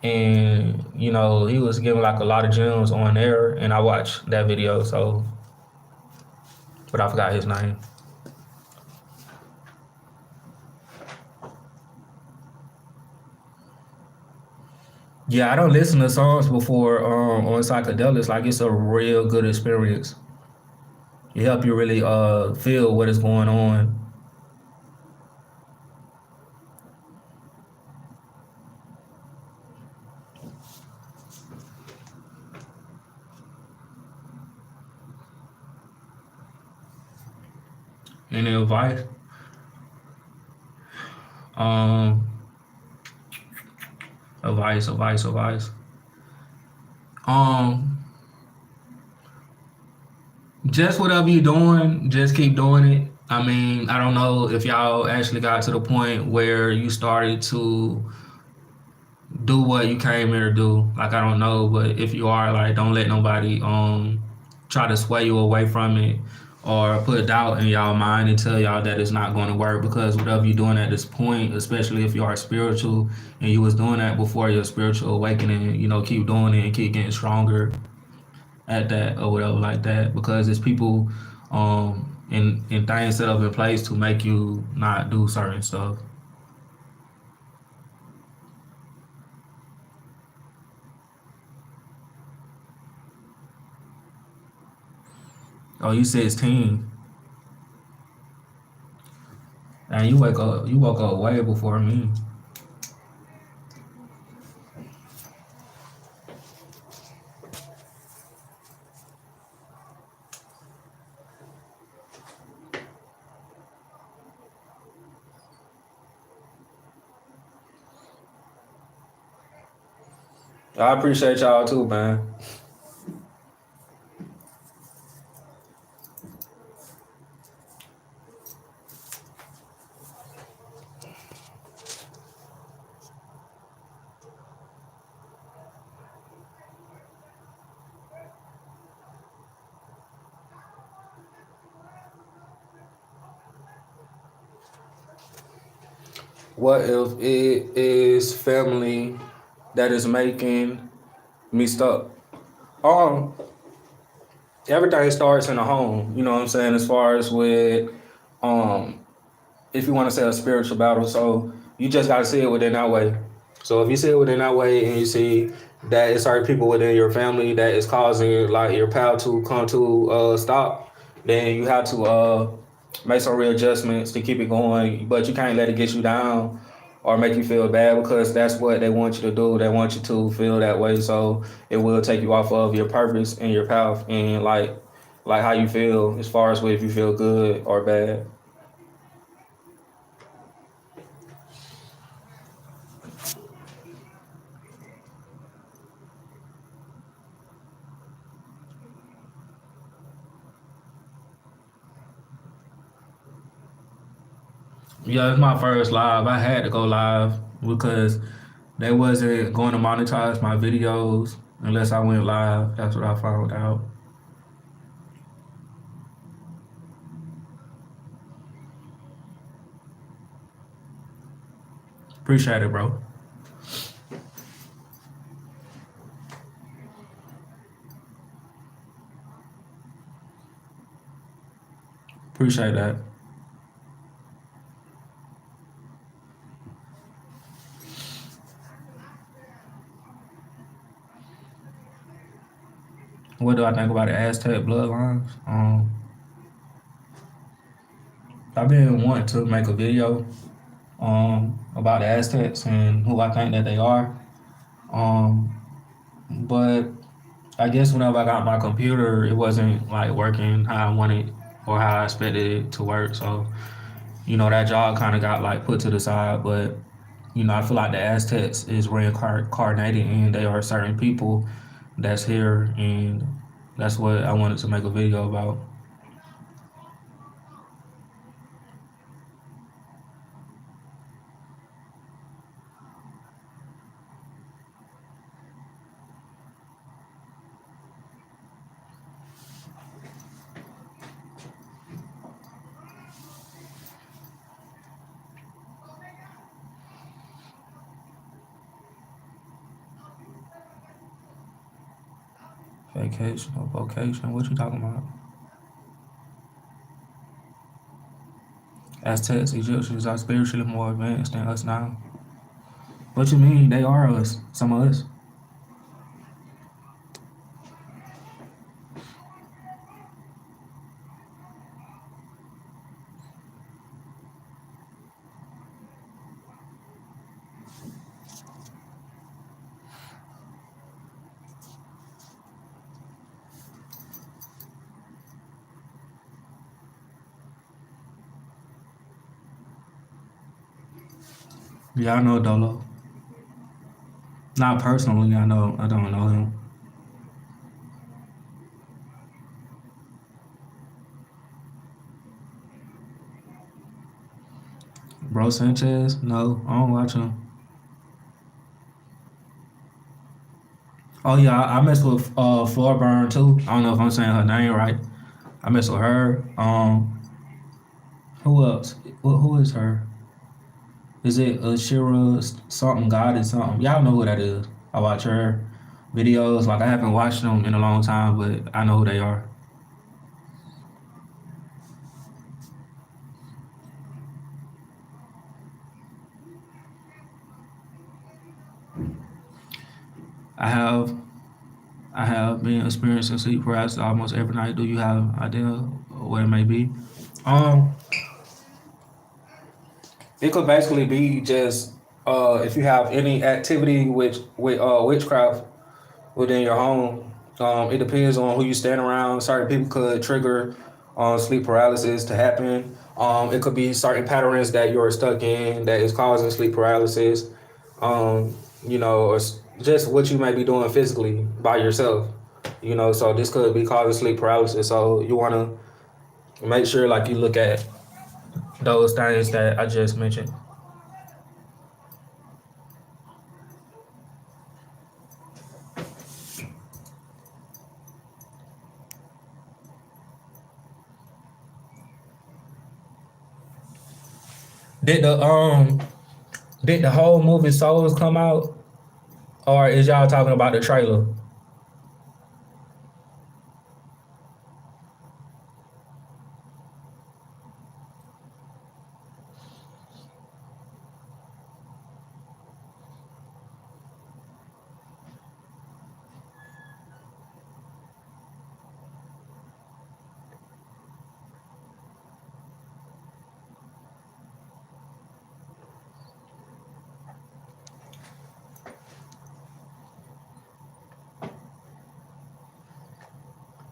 S1: and you know he was giving like a lot of gems on there, and I watched that video. So, but I forgot his name. Yeah, I don't listen to songs before on psychedelics. Like it's a real good experience. It help you really feel what is going on in the advice. Um, advice. Um, just whatever you're doing, just keep doing it. I mean, I don't know if y'all actually got to the point where you started to do what you came here to do. Like I don't know, but if you are, like, don't let nobody try to sway you away from it or put doubt in y'all mind and tell y'all that it's not going to work, because whatever you're doing at this point, especially if you are spiritual and you was doing that before your spiritual awakening, you know, keep doing it and keep getting stronger at that or whatever like that, because it's people and things set up in place to make you not do certain stuff. Oh, you 16. And you woke up way before me. I appreciate y'all too, man. What if it is family that is making me stuck? Um, Everything starts in the home. You know what I'm saying? As far as with, um, if you want to say a spiritual battle, so you just gotta see it within that way. So if you see it within that way, and you see that it's certain people within your family that is causing like your path to come to stop, then you have to make some real adjustments to keep it going. But you can't let it get you down or make you feel bad, because that's what they want you to do. They want you to feel that way, so it will take you off of your purpose and your path, and like how you feel as far as if you feel good or bad. Yeah, it's my first live. I had to go live because they wasn't going to monetize my videos unless I went live. That's what I found out. Appreciate it, bro. Appreciate that. What do I think about the Aztec bloodlines? I've been wanting to make a video about the Aztecs and who I think that they are. Um, but I guess whenever I got my computer, it wasn't like working how I wanted or how I expected it to work. So that job kind of got like put to the side. But I feel like the Aztecs is reincarnated, and they are certain people that's here, and that's what I wanted to make a video about. Vacation or vocation? What you talking about? Aztecs, Egyptians are spiritually more advanced than us now. What you mean? They are us. Some of us. Yeah, I know Dolo. Not personally. I know. I don't know him. Bro Sanchez? No, I don't watch him. Oh yeah, I mess with Floorburn too. I don't know if I'm saying her name right. I mess with her. Who else? Who is her? Is it Ashira something God is something? Y'all know who that is. I watch her videos. Like I haven't watched them in a long time, but I know who they are. I have I have been experiencing sleep paralysis almost every night. Do you have an idea what it may be? Um, it could basically be just if you have any activity with witchcraft within your home. It depends on who you stand around. Certain people could trigger sleep paralysis to happen. It could be certain patterns that you're stuck in that is causing sleep paralysis. Um, or just what you may be doing physically by yourself. So this could be causing sleep paralysis. So you want to make sure like you look at those things that I just mentioned. Did the Did the whole movie Souls come out, or is y'all talking about the trailer?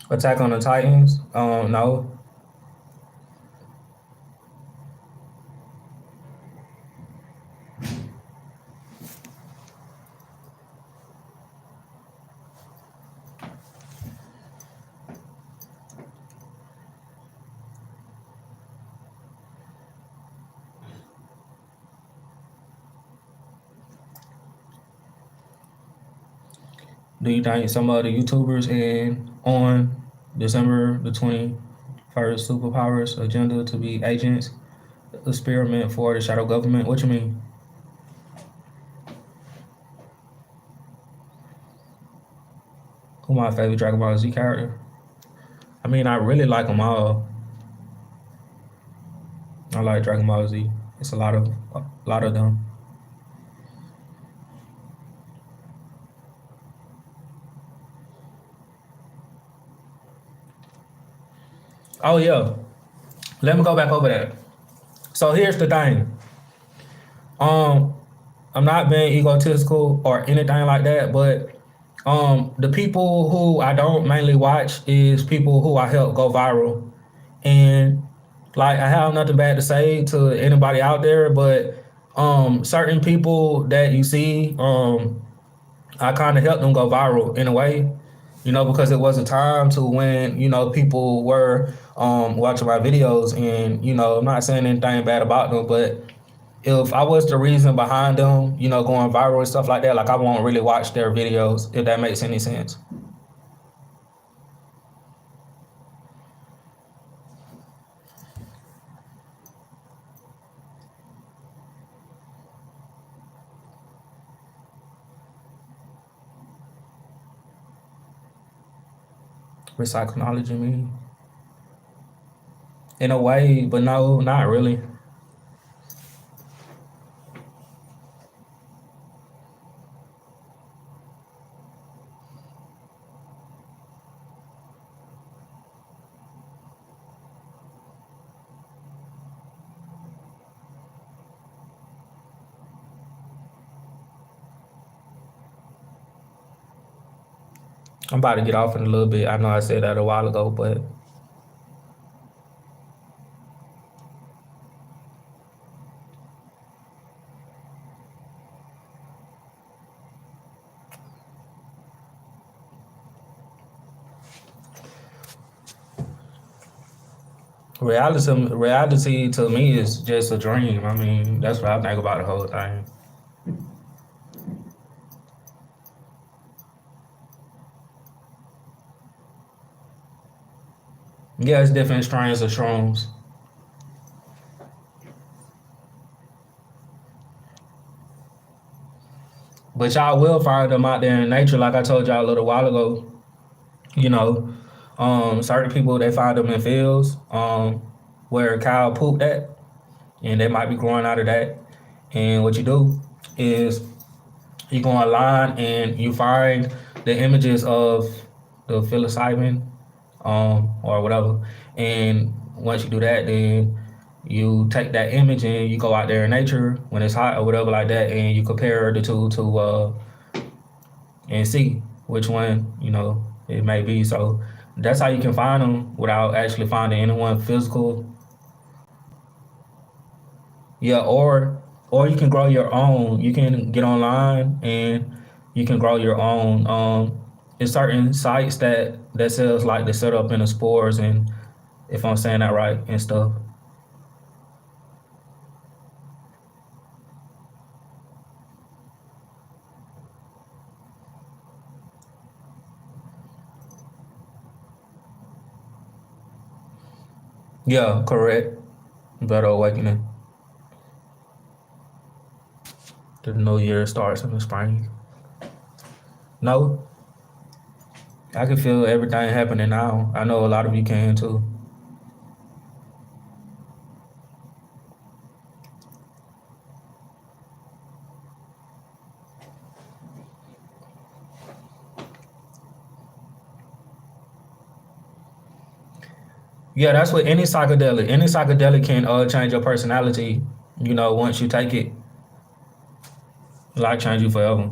S1: Attack on the Titans? No. Do you think some of the YouTubers in on December the 21st superpowers agenda to be agents experiment for the shadow government? What you mean? Who my favorite Dragon Ball Z character? I mean, I really like them all. I like Dragon Ball Z. It's a lot of them. Oh yeah. Let me go back over that. So here's the thing. Um, I'm not being egotistical or anything like that, but the people who I don't mainly watch is people who I help go viral. And like I have nothing bad to say to anybody out there, but certain people that you see, I kind of helped them go viral in a way, because it was a time to when, people were watching my videos, and, I'm not saying anything bad about them, but if I was the reason behind them, going viral and stuff like that, like I won't really watch their videos, if that makes any sense. Recyclonology, me, in a way, but no, not really. I'm about to get off in a little bit. I know I said that a while ago, but reality to me is just a dream. I mean, that's what I think about the whole thing. Yeah, it's different strains of shrooms, but y'all will find them out there in nature, like I told y'all a little while ago. You know, certain people they find them in fields, where cow pooped at, and they might be growing out of that. And what you do is you go online and you find the images of the psilocybin, or whatever. And once you do that, then you take that image and you go out there in nature when it's hot or whatever like that, and you compare the two to and see which one it may be. So that's how you can find them without actually finding anyone physical. Yeah, or you can grow your own. You can get online and you can grow your own. There's certain sites that sells like the setup in the spores, and if I'm saying that right and stuff. Yeah, correct. Better awakening. The new year starts in the spring. No, I can feel everything happening now. I know a lot of you can too. Yeah, that's what any psychedelic. Any psychedelic can change your personality. You know, once you take it, like change you forever.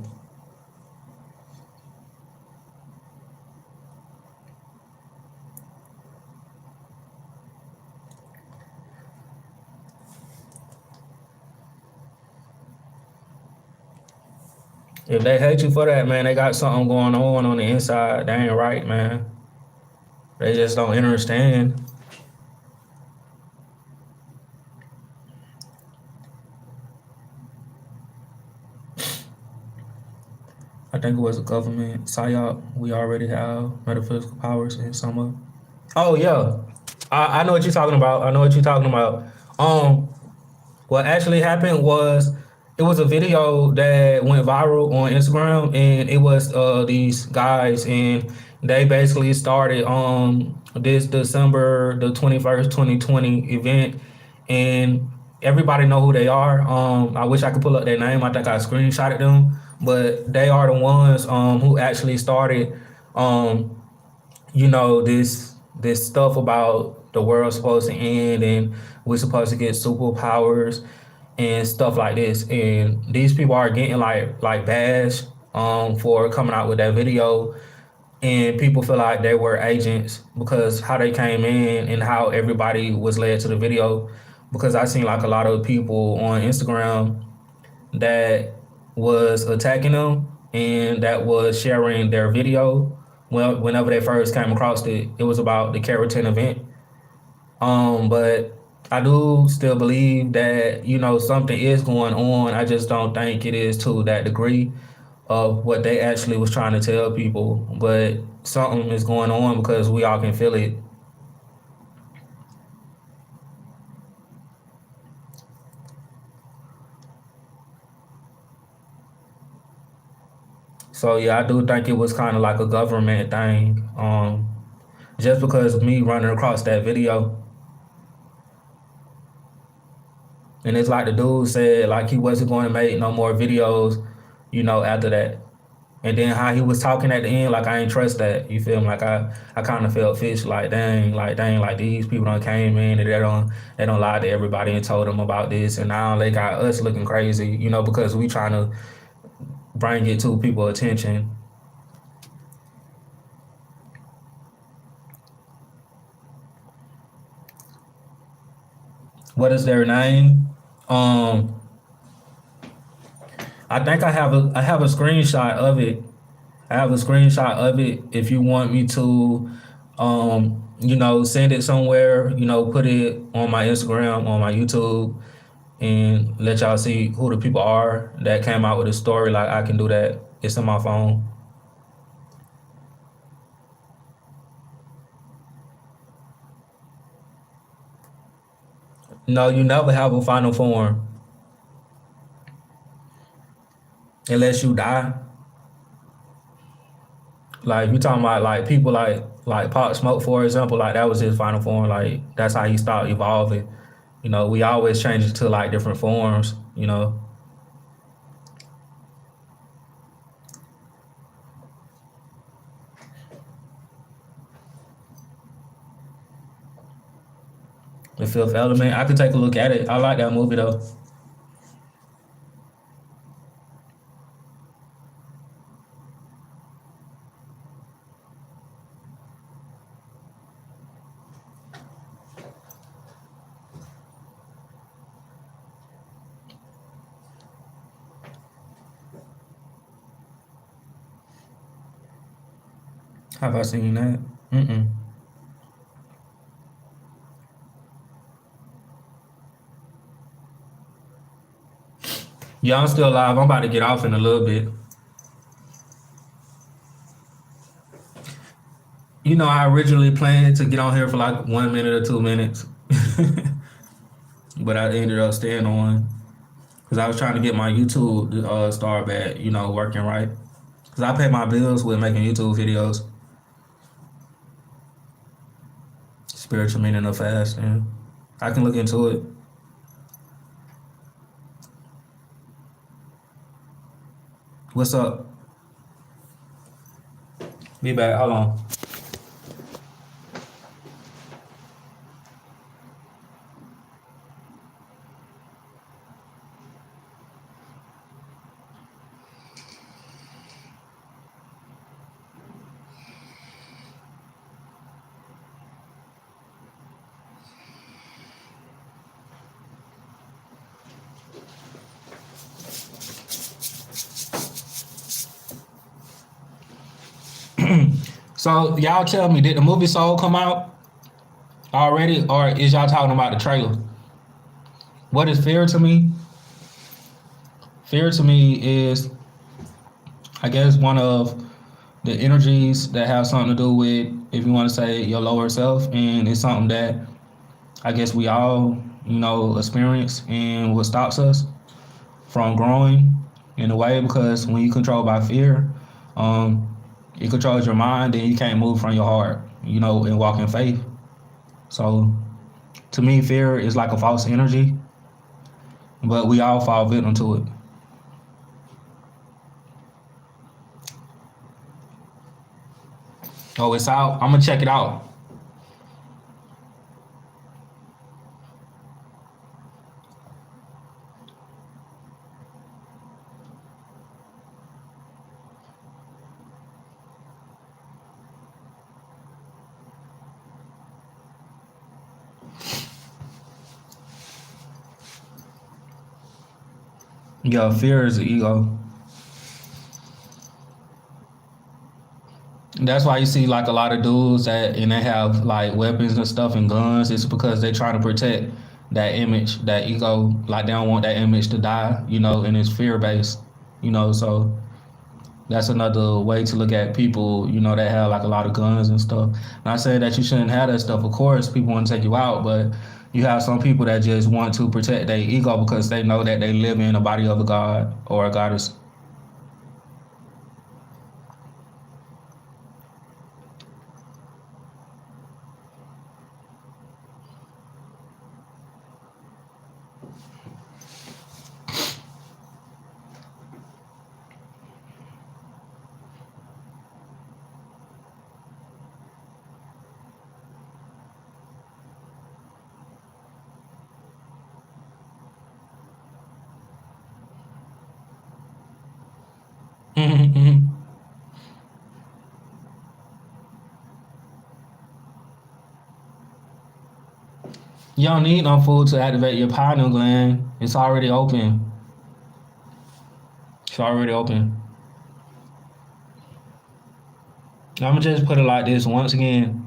S1: If they hate you for that, man, they got something going on the inside. They ain't right, man. They just don't understand. I think it was a government psyop. We already have metaphysical powers in some of. Oh yeah, I know what you're talking about. I know what you're talking about. Um, What actually happened was it was a video that went viral on Instagram, and it was these guys, and they basically started this December the 21st, 2020 event, and everybody know who they are. I wish I could pull up their name. I think I screenshotted them, but they are the ones who actually started um this stuff about the world's supposed to end and we're supposed to get superpowers and stuff like this. And these people are getting like bashed for coming out with that video. And people feel like they were agents because how they came in and how everybody was led to the video. Because I seen like a lot of people on Instagram that was attacking them and that was sharing their video. Well, whenever they first came across it, it was about the keratin event. But I do still believe that something is going on. I just don't think it is to that degree of what they actually was trying to tell people. But something is going on because we all can feel it. So yeah, I do think it was kind of like a government thing. Just because of me running across that video. And it's like the dude said, like he wasn't going to make no more videos, after that. And then how he was talking at the end, like I ain't trust that. You feel me? Like I kind of felt fish, like dang, like these people done came in and they don't lie to everybody and told them about this, and now they got us looking crazy, because we trying to bring it to people attention. What is their name? Um, I think I have a screenshot of it. I have a screenshot of it. If you want me to, send it somewhere, put it on my Instagram, on my YouTube, and let y'all see who the people are that came out with a story. Like I can do that. It's on my phone. No, you never have a final form unless you die. Like you talking about like people like Pop Smoke, for example, like that was his final form. Like that's how he started evolving. We always change it to like different forms. The Fifth Element. I could take a look at it. I like that movie though. Have I seen that? Mm-mm. Yeah, I'm still alive. I'm about to get off in a little bit. I originally planned to get on here for like 1 minute or 2 minutes, but I ended up staying on. because I was trying to get my YouTube start back, working right. Because I pay my bills with making YouTube videos. Spiritual meaning of fasting. I can look into it. What's up? Be back. Hold on. So y'all tell me, did the movie Soul come out already, or is y'all talking about the trailer? What is fear to me? Fear to me is, I guess, one of the energies that have something to do with, if you want to say, your lower self, and it's something that I guess we all, experience, and what stops us from growing in a way, because when you control by fear, it controls your mind, and you can't move from your heart, and walk in faith. So to me, fear is like a false energy, but we all fall victim to it. Oh, it's out. I'm gonna check it out. Yeah, fear is the ego. That's why you see like a lot of dudes and they have like weapons and stuff and guns. It's because they trying to protect that image, that ego. Like they don't want that image to die, and it's fear based, So that's another way to look at people, that have like a lot of guns and stuff. Not saying that you shouldn't have that stuff. Of course, people want to take you out, but you have some people that just want to protect their ego because they know that they live in a body of a god or a goddess. You don't need no food to activate your pineal gland. It's already open. It's already open. I'm gonna just put it like this once again.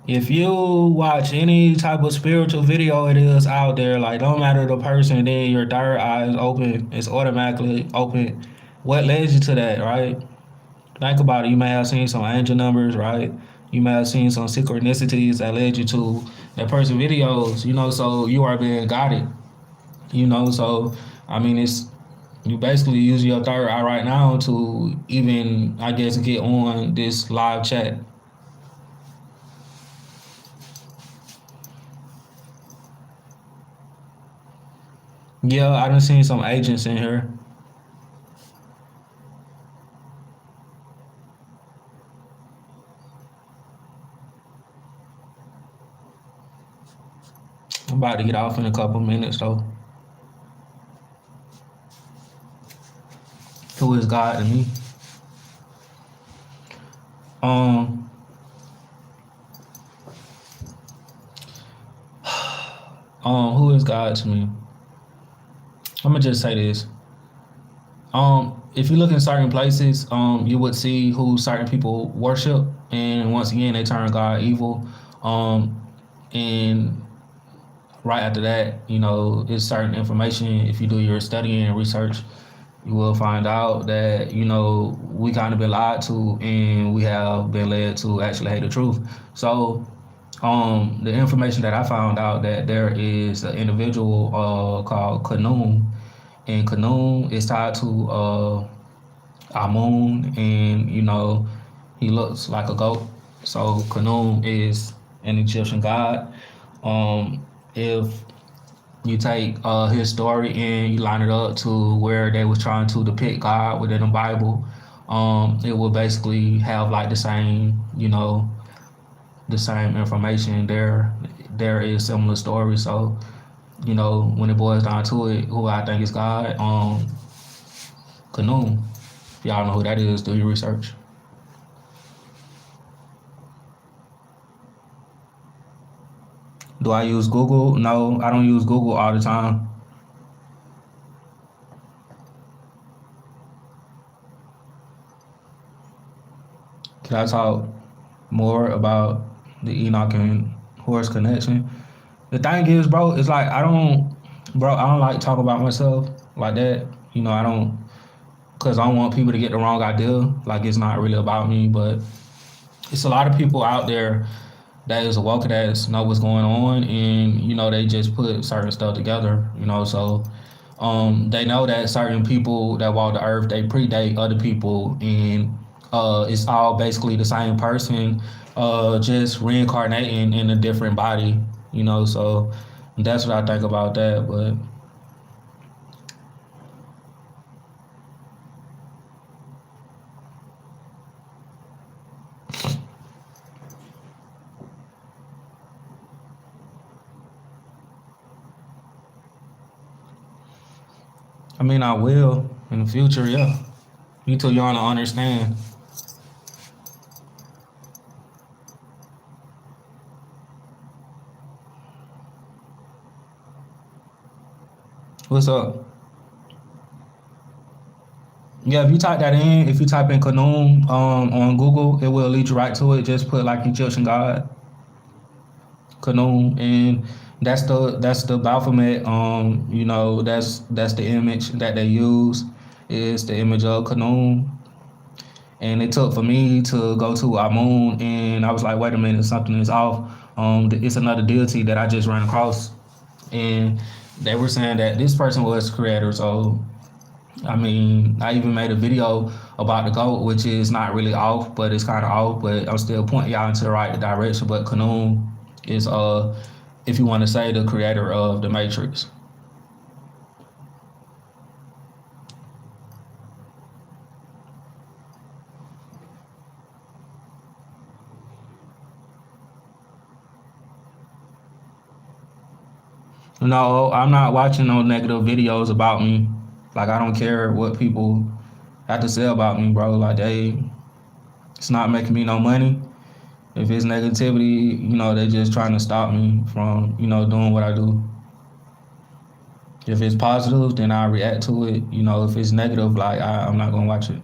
S1: If you watch any type of spiritual video it is out there, like don't matter the person, then your third eye is open. It's automatically open. What led you to that, right? Think about it. You may have seen some angel numbers, right? You may have seen some synchronicities that led you to that person videos, so you are being guided, so I mean it's you basically use your third eye right now to even I guess get on this live chat. Yeah, I done seen some agents in here. I'm about to get off in a couple minutes though. Who is God to me? Um, who is God to me? I'm gonna just say this. If you look in certain places, you would see who certain people worship, and once again, they turn God evil. And right after that, it's certain information. If you do your studying and research, you will find out that we kind of been lied to, and we have been led to actually hate the truth. So, the information that I found out that there is an individual called Kanum, And Khnum is tied to Amun, and he looks like a goat. So Khnum is an Egyptian god. If you take his story and you line it up to where they was trying to depict God within the Bible, it will basically have like the same information there. There is similar stories. So when it boils down to it, who I think is God, Khnum. If y'all know who that is, do your research. Do I use Google? No, I don't use Google all the time. Can I talk more about the Enoch and Horus connection? The thing is, bro, it's like I don't like talk about myself like that. I don't, cause I don't want people to get the wrong idea. Like it's not really about me, but it's a lot of people out there that is awoke that know what's going on, and they just put certain stuff together. So they know that certain people that walk the earth they predate other people, and it's all basically the same person, just reincarnating in a different body. So that's what I think about that. But I mean, I will in the future. Yeah, you too young to understand. What's up? Yeah, if you type that in, if you type in Khnum on Google, it will lead you right to it. Just put like Egyptian god Khnum, and that's the Baphomet. That's the image that they use is the image of Khnum. And it took for me to go to Amun, and I was like, wait a minute, something is off. It's another deity that I just ran across, and they were saying that this person was creator. So I mean, I even made a video about the goat, which is not really off, but it's kind of off. But I'm still pointing y'all into the right direction. But Khnum is, if you want to say, the creator of the Matrix. No, I'm not watching no negative videos about me. Like I don't care what people have to say about me, bro. Like it's not making me no money. If it's negativity, they're just trying to stop me from, doing what I do. If it's positive, then I react to it. If it's negative, like I'm not gonna watch it.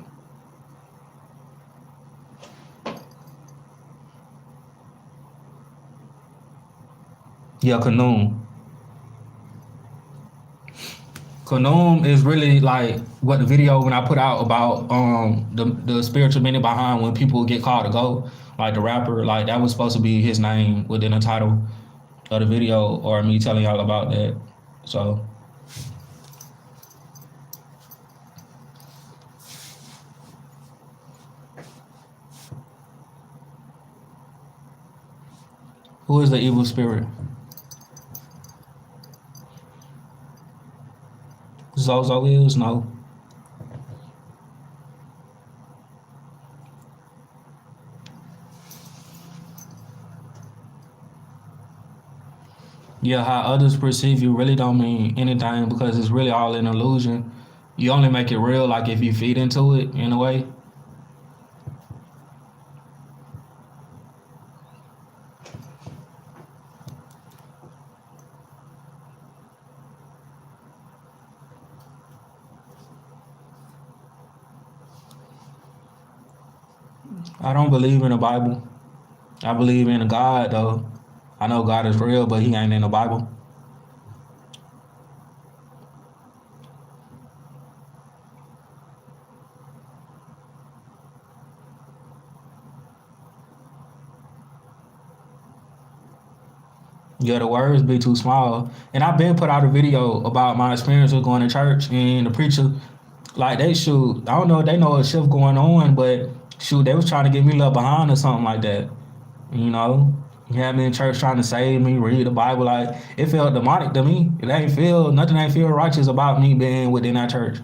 S1: Yeah, Khnum. Khnum is really like what the video when I put out about the spiritual meaning behind when people get called to go, like the rapper, like that was supposed to be his name within the title of the video, or me telling y'all about that. So who is the evil spirit? Zozo is no. Yeah, how others perceive you really don't mean anything because it's really all an illusion. You only make it real like if you feed into it in a way. I don't believe in the Bible. I believe in a God though. I know God is real, but he ain't in the Bible. Yeah, the words be too small. And I've been put out a video about my experience with going to church, and the preacher, like, they shoot. I don't know if they know a shift going on, but shoot, they was trying to get me left behind or something like that. You know, he had me in church trying to save me, read the Bible. Like, it felt demonic to me. It ain't feel nothing. Ain't feel righteous about me being within that church.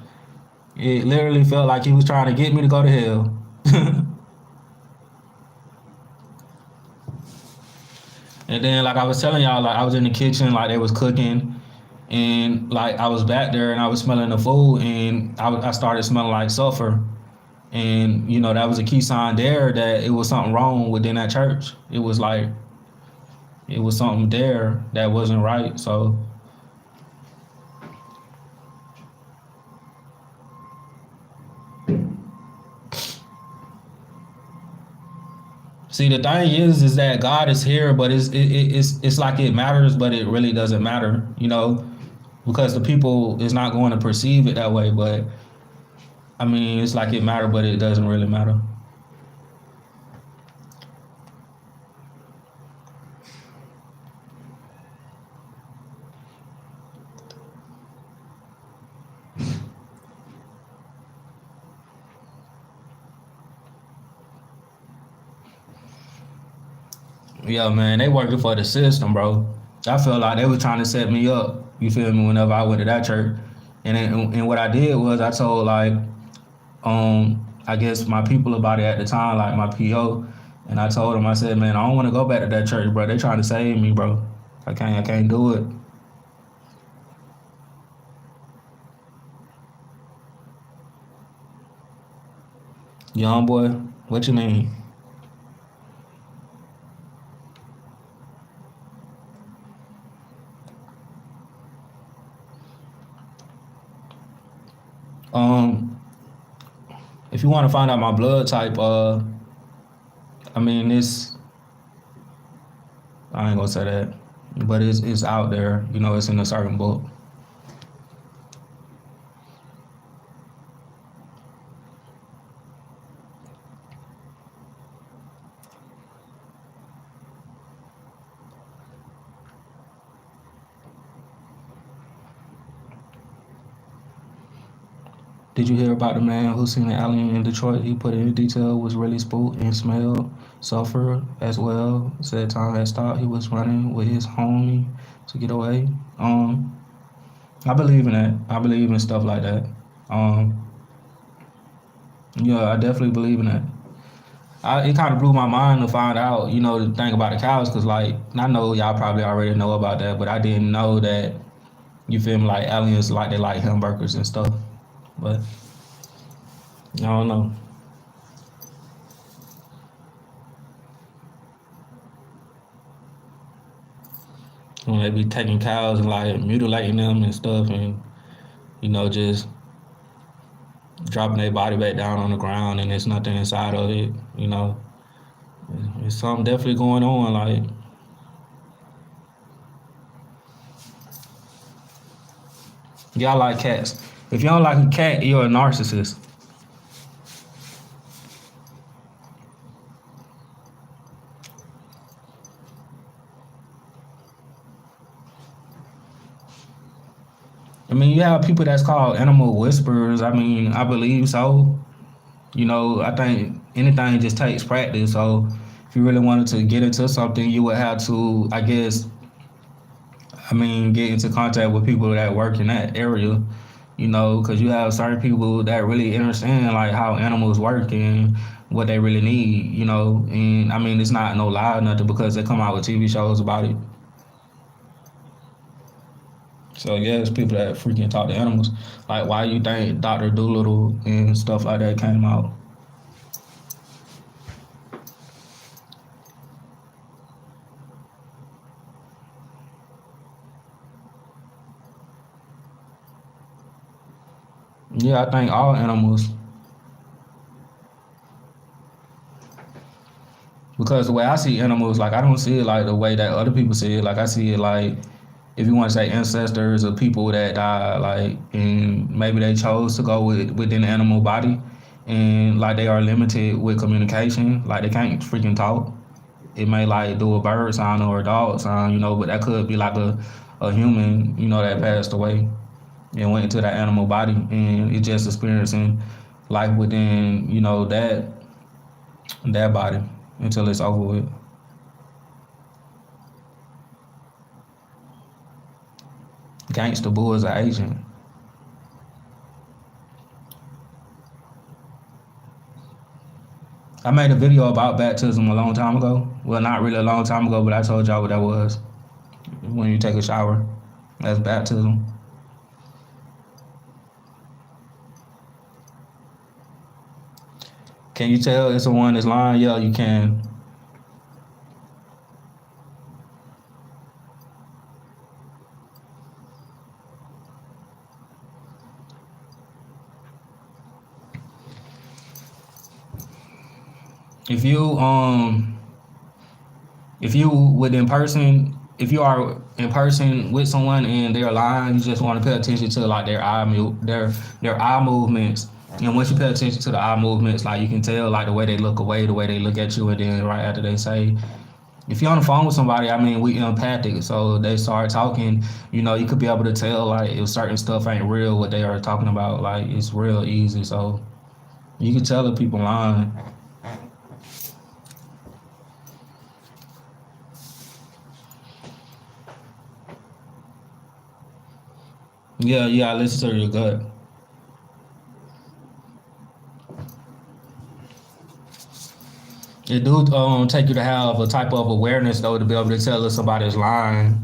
S1: It literally felt like he was trying to get me to go to hell. And then, like I was telling y'all, like I was in the kitchen, like they was cooking, and like I was back there and I was smelling the food, and I started smelling like sulfur. And you know, that was a key sign there that it was something wrong within that church. It was like it was something there that wasn't right. So see, the thing is that God is here, but it's like it matters, but it really doesn't matter, you know, because the people is not going to perceive it that way. But I mean, it's like it matter, but it doesn't really matter. Yeah, man, they working for the system, bro. I feel like they were trying to set me up. You feel me? Whenever I went to that church, and what I did was I told like I guess my people about it at the time, like my PO, and I told him, I said, man, I don't want to go back to that church, bro. They trying to save me, bro. I can't do it. Young boy, what you mean? Um, if you want to find out my blood type, I mean, I ain't gonna say that, but it's out there. You know, it's in a certain book. Did you hear about the man who seen an alien in Detroit? He put it in detail, was really spooked and smelled sulfur as well. Said time had stopped. He was running with his homie to get away. I believe in that. I believe in stuff like that. Um, yeah, I definitely believe in that. It kind of blew my mind to find out, you know, the thing about the cows, because, like, I know y'all probably already know about that, but I didn't know that, you feel me, like, aliens, like, they like hamburgers and stuff. But, I don't know. When they be taking cows and, like, mutilating them and stuff and, you know, just dropping their body back down on the ground and there's nothing inside of it, you know. There's something definitely going on, like, y'all like cats. If you don't like a cat, you're a narcissist. I mean, you have people that's called animal whisperers. I mean, I believe so. You know, I think anything just takes practice. So if you really wanted to get into something, you would have to, I guess, I mean, get into contact with people that work in that area. You know, because you have certain people that really understand like how animals work and what they really need. You know, and I mean, it's not no lie or nothing because they come out with TV shows about it. So yeah, it's people that freaking talk to animals. Like, why you think Doctor Doolittle and stuff like that came out? Yeah, I think all animals, because the way I see animals, like I don't see it like the way that other people see it. Like I see it like, if you want to say ancestors or people that died, like, and maybe they chose to go within the animal body, and like they are limited with communication, like they can't freaking talk. it may like do a bird sound or a dog sound, but that could be like a human, that passed away and went into that animal body, and it's just experiencing life within, that body until it's over with. Gangsta Boo is an agent. I made a video about baptism a long time ago. Well, not really a long time ago, but I told y'all what that was. When you take a shower, that's baptism. Can you tell it's the one that's lying? Yeah, you can. If you if you with in person, if you are in person with someone and they're lying, you just want to pay attention to like their eye movements. And once you pay attention to the eye movements, like you can tell like the way they look away, the way they look at you, and then right after they say, if you're on the phone with somebody, I mean, we empathic, so they start talking. You could be able to tell like if certain stuff ain't real, what they are talking about. Like it's real easy, so you can tell if people lying. Yeah, you gotta listen to your gut. It do take you to have a type of awareness though to be able to tell if somebody's lying.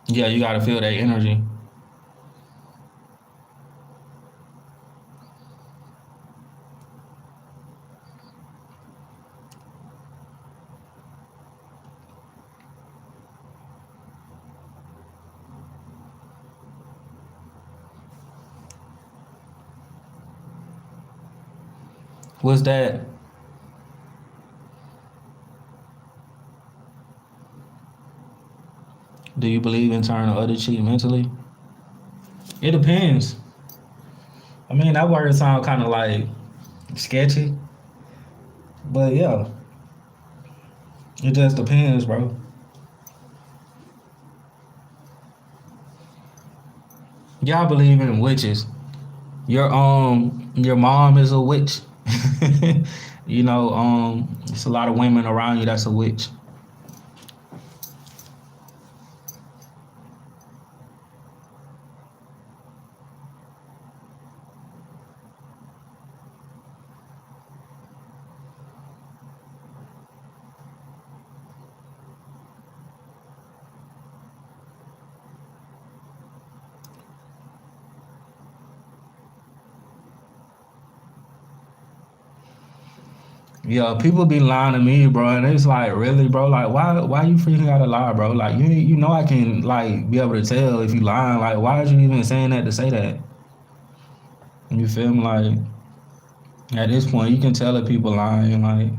S1: Yeah, you gotta feel that energy. What's that? Do you believe in turning the other cheek mentally? It depends. I mean, that word sound kind of like sketchy, but yeah, it just depends, bro. Y'all believe in witches. Your mom is a witch. It's a lot of women around you that's a witch. Yeah, people be lying to me, bro, and it's like, really, bro? Like, why you freaking gotta lie, bro? Like, you know I can like be able to tell if you lying. Like, why are you even saying that to say that? You feel me? Like, at this point, you can tell if people lying. Like,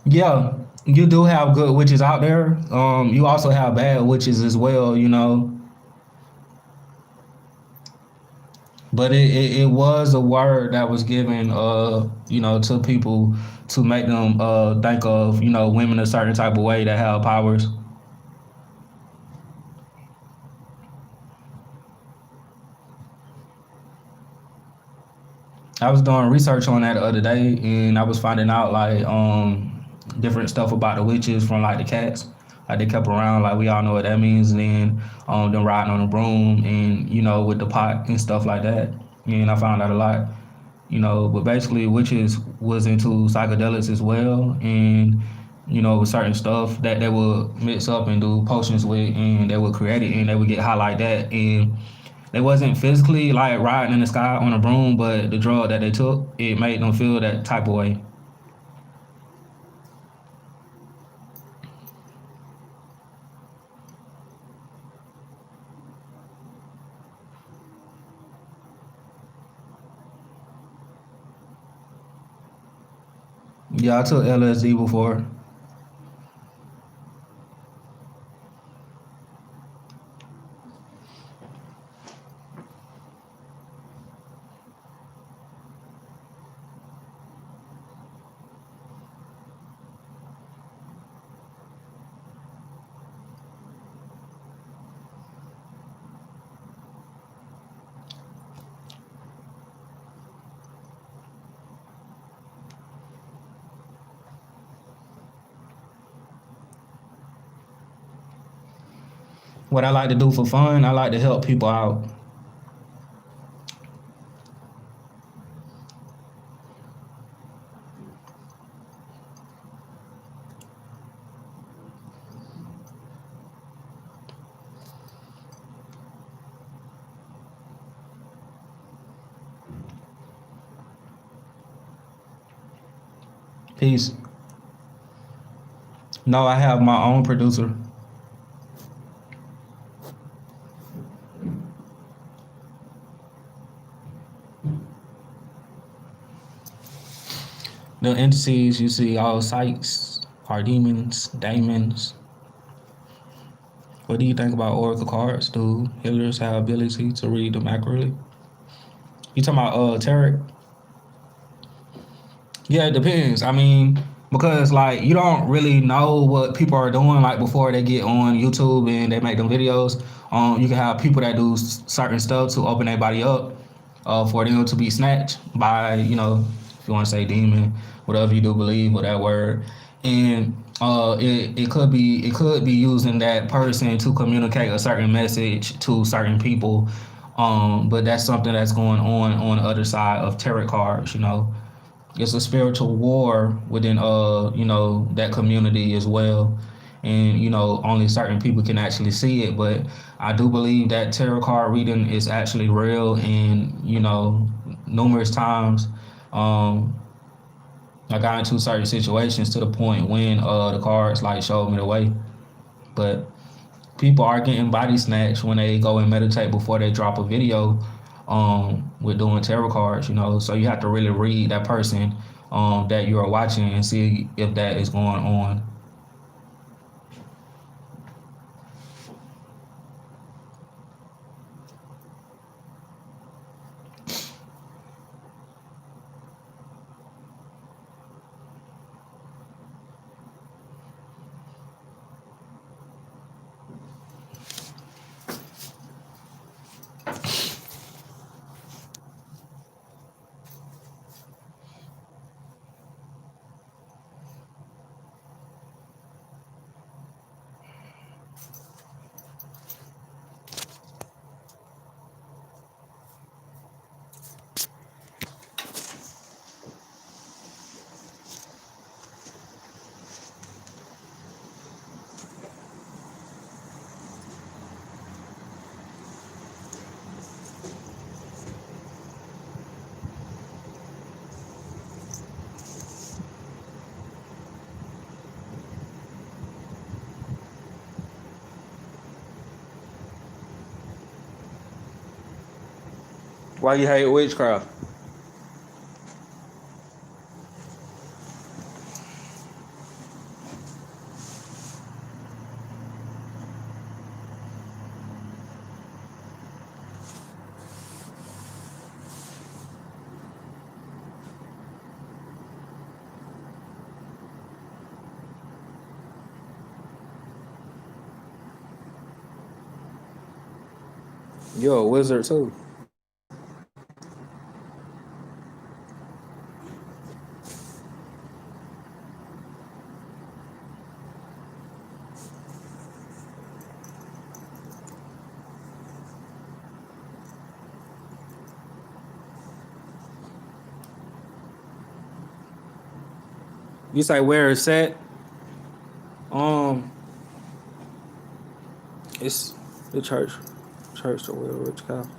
S1: yeah, you do have good witches out there. You also have bad witches as well. But it was a word that was given, to people to make them think of, women a certain type of way that have powers. I was doing research on that the other day, and I was finding out like different stuff about the witches from like the cats. Like they kept around, like we all know what that means. And then them riding on the broom and with the pot and stuff like that. And I found out a lot. But basically witches was into psychedelics as well, and with certain stuff that they would mix up and do potions with, and they would create it, and they would get high like that, and they wasn't physically like riding in the sky on a broom, but the drug that they took, it made them feel that type of way. Yeah, I took LSD before. What I like to do for fun, I like to help people out. Peace. No, I have my own producer. The entities you see, all sites, are demons, daemons. What do you think about oracle cards? Do healers have ability to read them accurately? You talking about tarot? Yeah, it depends. I mean, because like you don't really know what people are doing like before they get on YouTube and they make them videos. You can have people that do certain stuff to open their body up, for them to be snatched by, if you want to say demon, whatever you do believe with that word, and it could be using that person to communicate a certain message to certain people. But that's something that's going on the other side of tarot cards. It's a spiritual war within that community as well, and only certain people can actually see it. But I do believe that tarot card reading is actually real, and numerous times um I got into certain situations to the point when the cards like showed me the way. But people are getting body snatched when they go and meditate before they drop a video with doing tarot cards. So you have to really read that person that you're watching and see if that is going on. Why you hate witchcraft? You're a wizard too. You say where it's at? Um, it's the church to where witchcraft.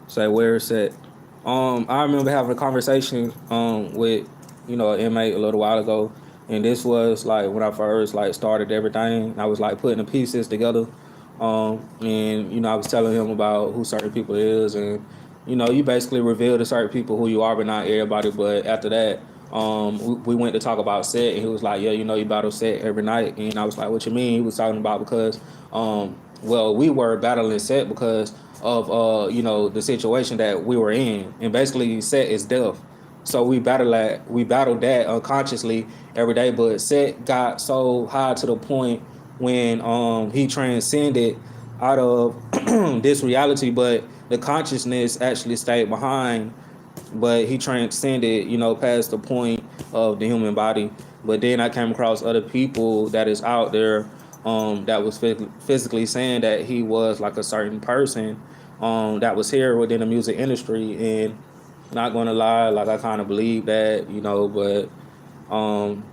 S1: Say where it's at. I remember having a conversation with an inmate a little while ago, and this was like when I first like started everything. I was like putting the pieces together, and I was telling him about who certain people is, and you basically reveal to certain people who you are, but not everybody. But after that, we went to talk about set, and he was like, yeah, you battle set every night, and I was like, what you mean? He was talking about because well, we were battling set because of the situation that we were in, and basically set is death. So we battled that unconsciously every day. But set got so high to the point when he transcended out of this reality, but the consciousness actually stayed behind. But he transcended, past the point of the human body. But then I came across other people that is out there that was physically saying that he was like a certain person that was here within the music industry. And not gonna lie, like I kind of believe that, but um,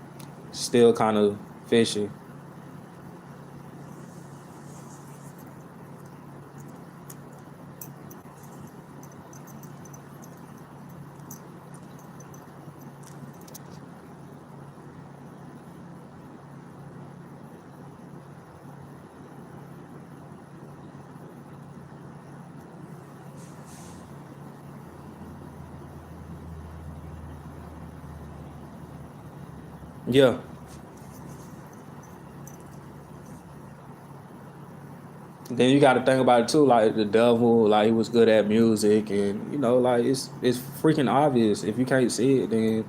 S1: still kind of fishy. Yeah. Then you got to think about it too, like the devil, like he was good at music, and like it's freaking obvious. If you can't see it, then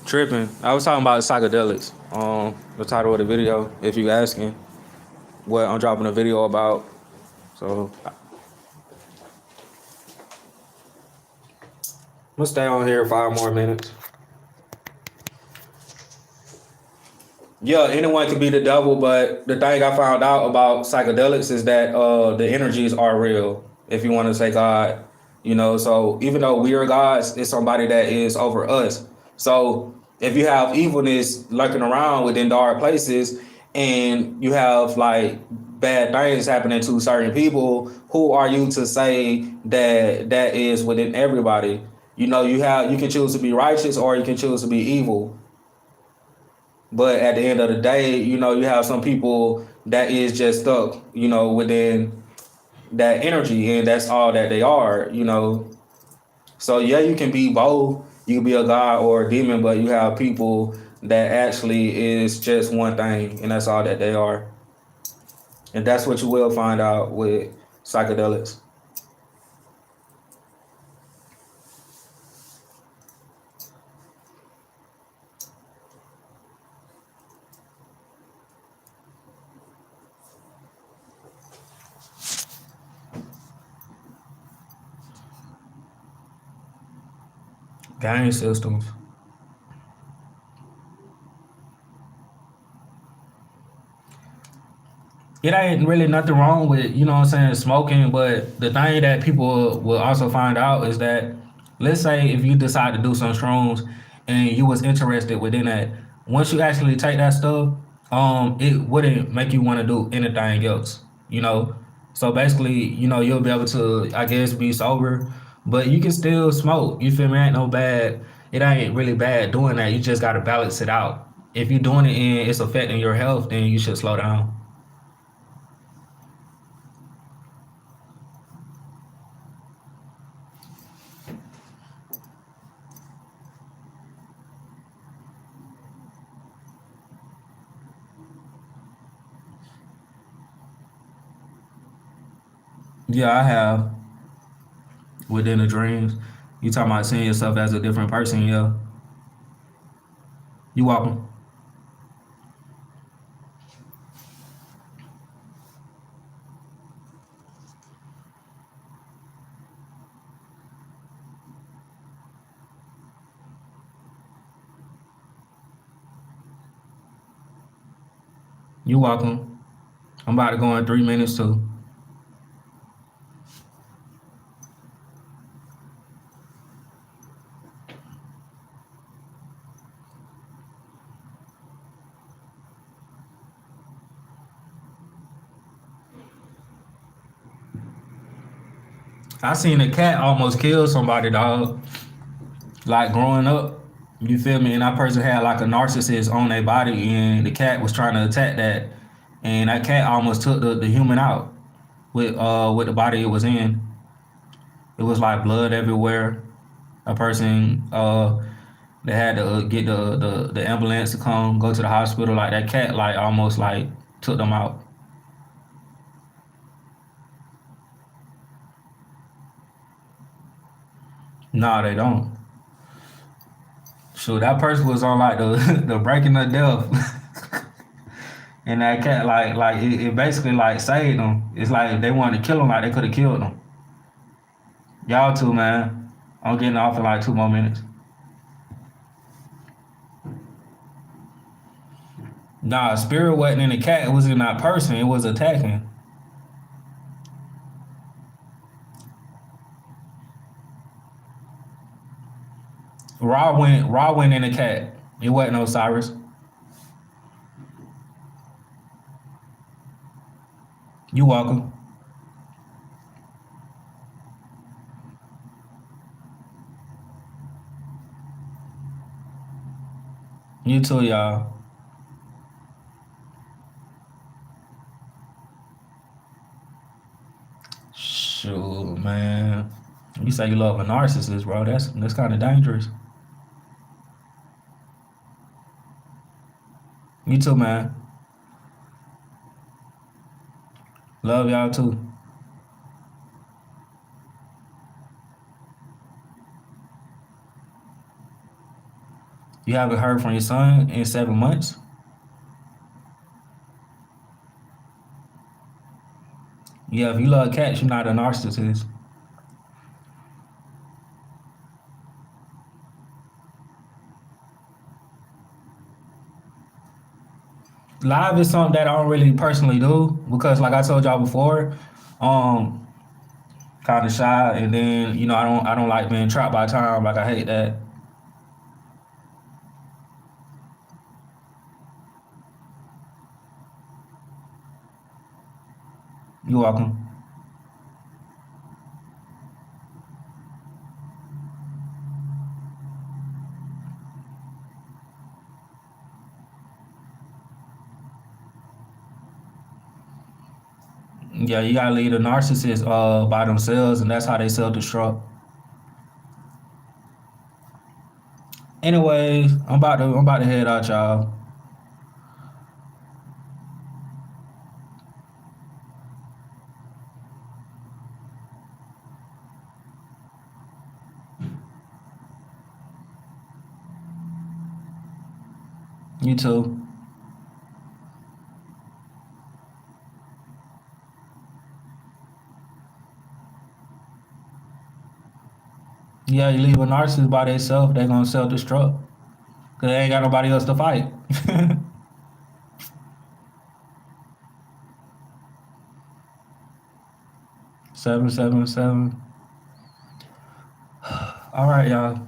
S1: tripping. I was talking about psychedelics. The title of the video, if you asking what I'm dropping a video about. So I'm gonna stay on here 5 more minutes. Yeah, anyone can be the devil, but the thing I found out about psychedelics is that the energies are real. If you want to say God, so even though we are gods, it's somebody that is over us. So if you have evilness lurking around within dark places, and you have like bad things happening to certain people, who are you to say that that is within everybody? You can choose to be righteous or you can choose to be evil. But at the end of the day, you have some people that is just stuck, within that energy, and that's all that they are. So yeah, you can be both. You can be a god or a demon, but you have people that actually is just one thing, and that's all that they are. And that's what you will find out with psychedelics. Gang systems. It ain't really nothing wrong with, what I'm saying, smoking, but the thing that people will also find out is that, let's say if you decide to do some shrooms and you was interested within that, once you actually take that stuff, it wouldn't make you want to do anything else, you know. So basically, you'll be able to, I guess, be sober, but you can still smoke. You feel me? Ain't no bad. It ain't really bad doing that. You just gotta balance it out. If you're doing it and it's affecting your health, then you should slow down. Yeah, I have within the dreams. You talking about seeing yourself as a different person? Yeah, you welcome. You welcome. I'm about to go in 3 minutes too. I seen a cat almost kill somebody, dog. Like growing up, you feel me? And that person had like a narcissist on their body, and the cat was trying to attack that, and that cat almost took the human out with the body it was in. It was like blood everywhere. A person they had to get the ambulance to come go to the hospital. Like that cat like almost like took them out. Nah, they don't. So that person was on like the the breaking of death, and that cat like it basically like saved them. It's like they wanted to kill him, like they could have killed him. Y'all too, man. I'm getting off in like 2 more minutes. Nah, spirit wasn't in the cat. It was in that person. It was attacking. Raw went in the cat. It wasn't Osiris. You welcome. You too, y'all. Shoot, man. You say you love a narcissist, bro. That's kind of dangerous. You too, man. Love y'all too. You haven't heard from your son in 7 months? Yeah, if you love cats, you're not a narcissist. Live is something that I don't really personally do because, like I told y'all before, um, kind of shy, and then I don't like being trapped by time. Like I hate that. You welcome. Yeah, you gotta leave the narcissist by themselves, and that's how they self destruct. Anyways, I'm about to head out, y'all. You too. Yeah, you leave a narcissist by themselves, they gonna self destruct because they ain't got nobody else to fight. 777. All right, y'all.